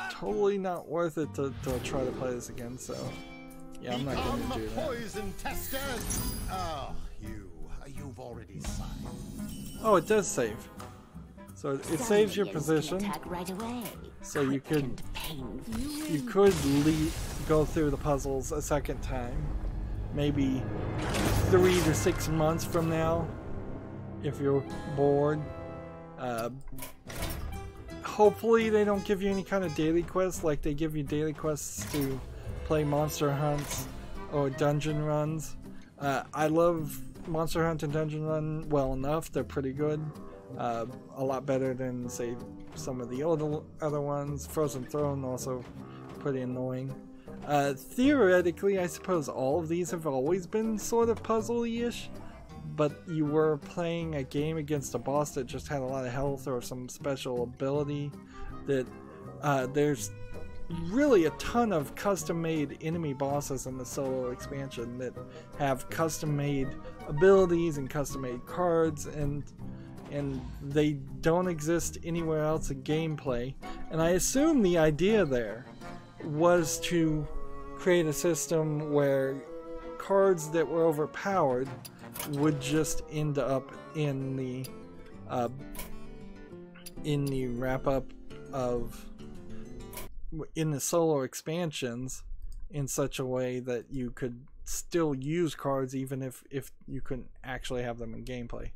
totally not worth it to try to play this again. So yeah, I'm not going to do that. Poison tester. Oh, you've already signed. Oh, it does save. So it Some saves your minions can position. attack right away, So you quick could and painful. go through the puzzles a second time, maybe 3 to 6 months from now, if you're bored. Hopefully they don't give you any kind of daily quests like they give you daily quests to play monster hunts or dungeon runs. I love Monster Hunt and Dungeon Run well enough. They're pretty good. A lot better than, say, some of the other ones. Frozen Throne also pretty annoying. Theoretically, I suppose all of these have always been sort of puzzly-ish, but you were playing a game against a boss that just had a lot of health or some special ability. That there's really a ton of custom-made enemy bosses in the solo expansion that have custom-made abilities and custom-made cards, and they don't exist anywhere else in gameplay. And I assume the idea there was to create a system where cards that were overpowered would just end up in the wrap-up of in the solo expansions in such a way that you could still use cards even if you couldn't actually have them in gameplay.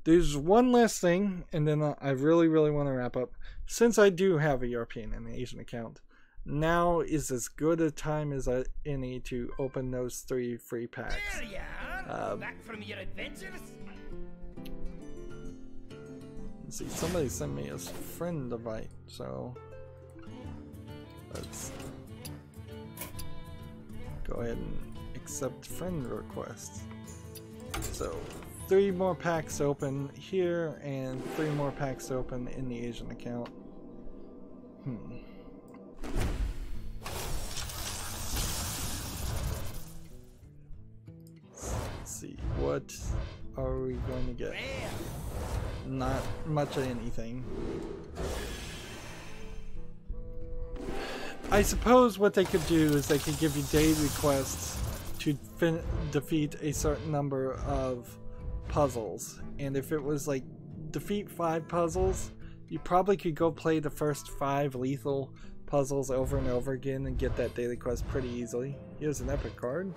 There's one last thing, and then I really want to wrap up. Since I do have a European and Asian account, now is as good a time as any to open those 3 free packs. There you are. Back from your adventures. Let's see, somebody sent me a friend invite, so let's go ahead and accept friend requests. So 3 more packs open here and 3 more packs open in the Asian account. Let's see, what are we going to get? Not much of anything. I suppose what they could do is they could give you daily quests to defeat a certain number of puzzles, and if it was like defeat 5 puzzles, you probably could go play the first 5 lethal puzzles over and over again and get that daily quest pretty easily. Here's an epic card.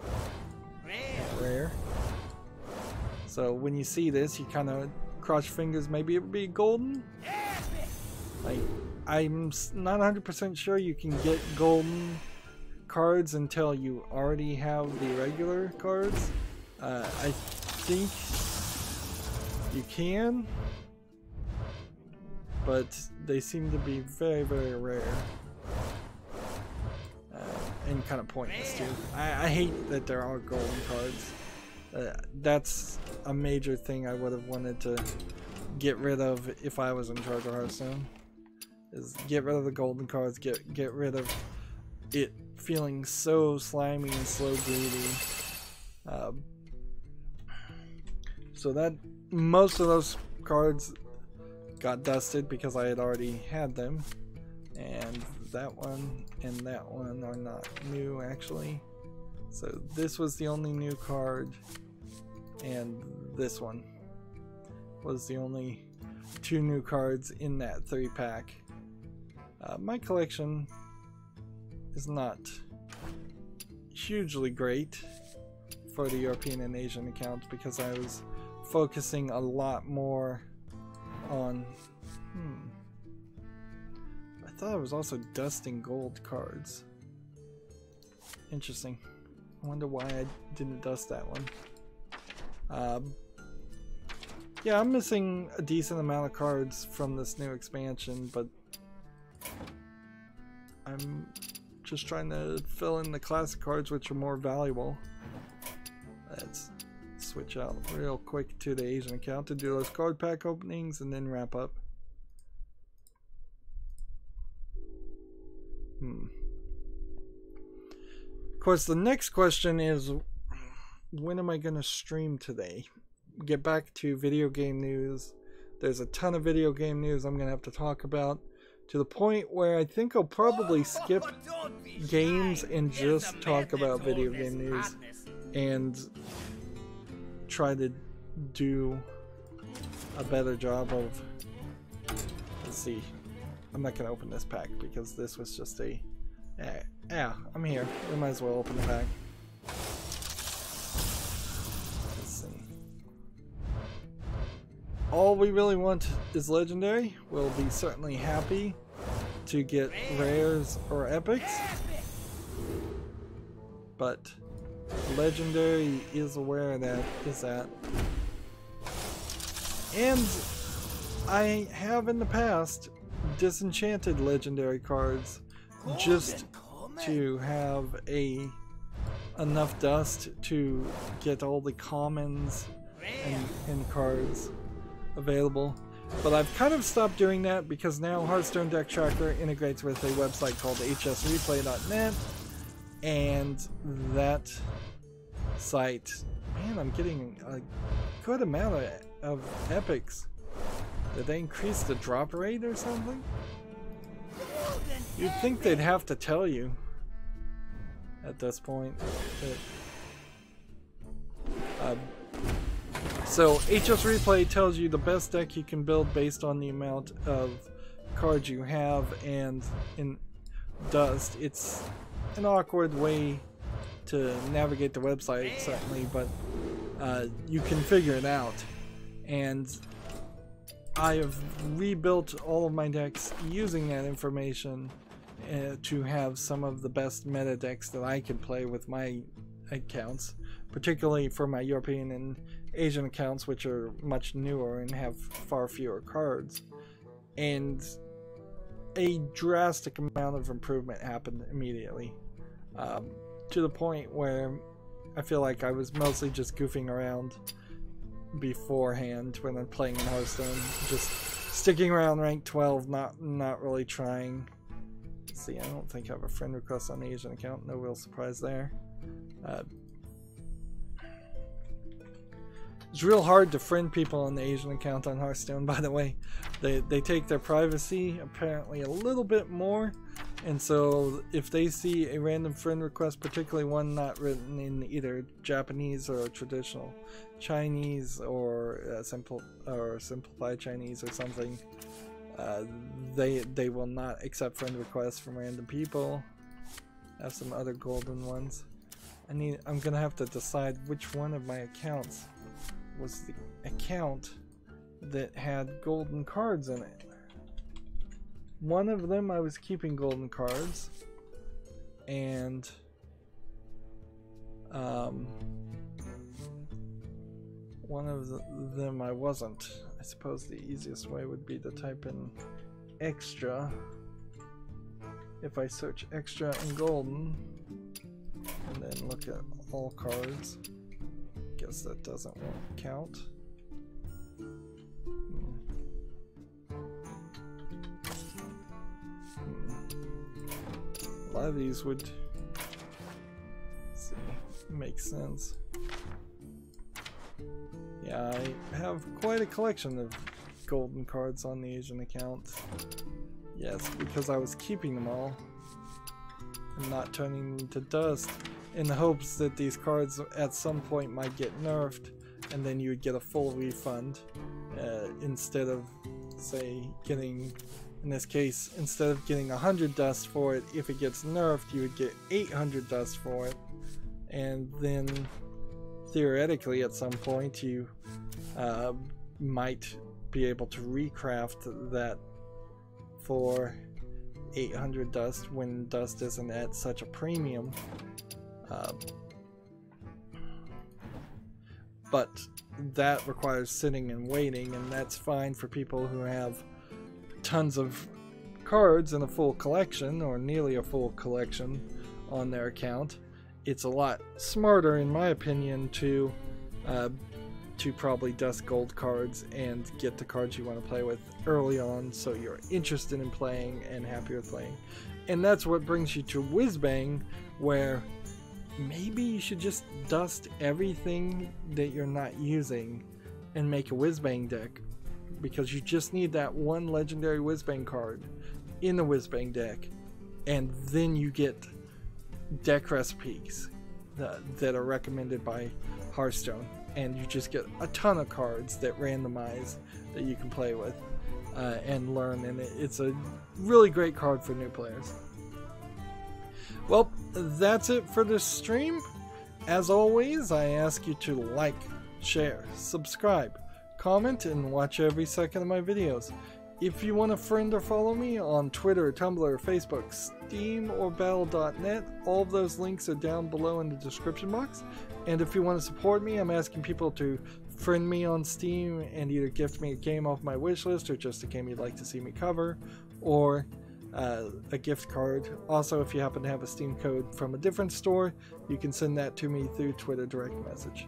Rare. So when you see this, you kind of cross your fingers, maybe it would be golden. Like, I'm not 100% sure you can get golden cards until you already have the regular cards. I think you can, but they seem to be very rare and kind of pointless too. I hate that there are golden cards. That's a major thing I would have wanted to get rid of if I was in charge of Hearthstone. Is get rid of the golden cards, get rid of it feeling so slimy and so greedy. So that most of those cards got dusted because I had already had them, and that one and that one are not new actually. So this was the only new card, and this one was the only 2 new cards in that 3-pack. My collection is not hugely great. for the European and Asian accounts because I was focusing a lot more on... I thought I was also dusting gold cards. Interesting. I wonder why I didn't dust that one. Yeah, I'm missing a decent amount of cards from this new expansion, but I'm just trying to fill in the classic cards which are more valuable. Let's switch out real quick to the Asian account to do those card pack openings and then wrap up. Of course, the next question is, when am I going to stream today? Get back to video game news. There's a ton of video game news I'm going to have to talk about, to the point where I think I'll probably skip games and just talk about video game news and try to do a better job of... Let's see. I'm not going to open this pack because this was just a... Yeah, I'm here. We might as well open the pack. Let's see. All we really want is legendary. We'll be certainly happy to get rares or epics, but legendary is where that is at. And I have in the past disenchanted legendary cards just to have enough dust to get all the commons and cards available. But I've kind of stopped doing that because now Hearthstone Deck Tracker integrates with a website called hsreplay.net, and that site, man, I'm getting a good amount of epics. Did they increase the drop rate or something? You'd think they'd have to tell you at this point. So HS Replay tells you the best deck you can build based on the amount of cards you have, and in Dust, it's an awkward way to navigate the website, certainly, but you can figure it out. And I have rebuilt all of my decks using that information to have some of the best meta decks that I can play with my accounts, particularly for my European and Asian accounts, which are much newer and have far fewer cards. And a drastic amount of improvement happened immediately, to the point where I feel like I was mostly just goofing around beforehand when I'm playing in Hearthstone, just sticking around rank 12, not really trying. Let's see, I don't think I have a friend request on the Asian account, no real surprise there. It's real hard to friend people on the Asian account on Hearthstone, by the way. They take their privacy apparently a little bit more, and so if they see a random friend request, particularly one not written in either Japanese or traditional Chinese or simplified Chinese or something, they will not accept friend requests from random people. I have some other golden ones. I'm gonna have to decide which one of my accounts was the account that had golden cards in it. One of them I was keeping golden cards, and one of them I wasn't. I suppose the easiest way would be to type in extra. If I search extra and golden and then look at all cards, guess that doesn't count. A lot of these would make sense. Yeah, I have quite a collection of golden cards on the Asian account. Yes, because I was keeping them all and not turning them to dust in the hopes that these cards at some point might get nerfed, and then you would get a full refund instead of, say, getting, in this case, instead of getting 100 dust for it, if it gets nerfed, you would get 800 dust for it, and then theoretically at some point you might be able to recraft that for 800 dust when dust isn't at such a premium. But that requires sitting and waiting, and that's fine for people who have tons of cards and a full collection, or nearly a full collection on their account. It's a lot smarter, in my opinion, to probably dust gold cards and get the cards you want to play with early on, so you're interested in playing and happy with playing. And that's what brings you to Whizbang, where maybe you should just dust everything that you're not using and make a Whizbang deck, because you just need that one legendary Whizbang card in the Whizbang deck, and then you get deck recipes that are recommended by Hearthstone, and you just get a ton of cards that randomize that you can play with and learn, and it's a really great card for new players. Well, that's it for this stream. As always, I ask you to like, share, subscribe, comment, and watch every second of my videos. If you want to friend or follow me on Twitter, Tumblr, Facebook, Steam, or Battle.net, all of those links are down below in the description box. And if you want to support me, I'm asking people to friend me on Steam and either gift me a game off my wishlist, or just a game you'd like to see me cover, or a gift card. Also, if you happen to have a Steam code from a different store, you can send that to me through Twitter direct message.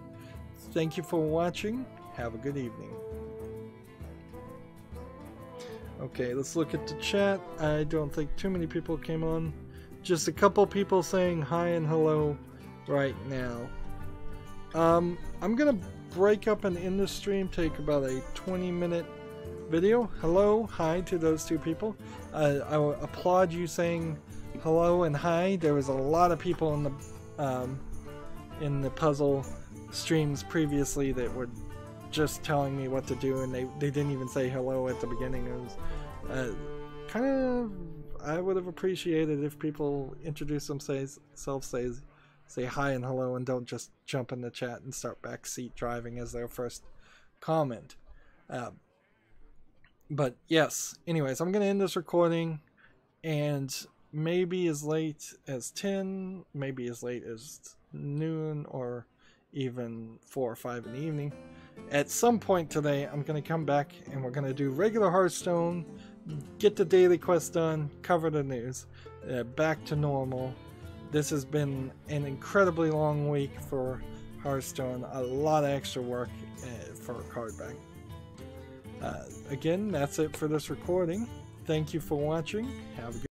Thank you for watching. Have a good evening. Okay, let's look at the chat. I don't think too many people came on. Just a couple people saying hi and hello right now. I'm gonna break up and end the stream, take about a 20-minute video. Hello, hi to those two people. I will applaud you saying hello and hi. There was a lot of people in the puzzle streams previously that were just telling me what to do, and they didn't even say hello at the beginning. It was kind of, I would have appreciated if people introduce themselves, say hi and hello, and don't just jump in the chat and start backseat driving as their first comment. But yes, anyways, I'm going to end this recording, and maybe as late as 10, maybe as late as noon, or even 4 or 5 in the evening. At some point today, I'm going to come back and we're going to do regular Hearthstone, get the daily quest done, cover the news, back to normal. This has been an incredibly long week for Hearthstone, a lot of extra work for a card back. Again, that's it for this recording. Thank you for watching. Have a good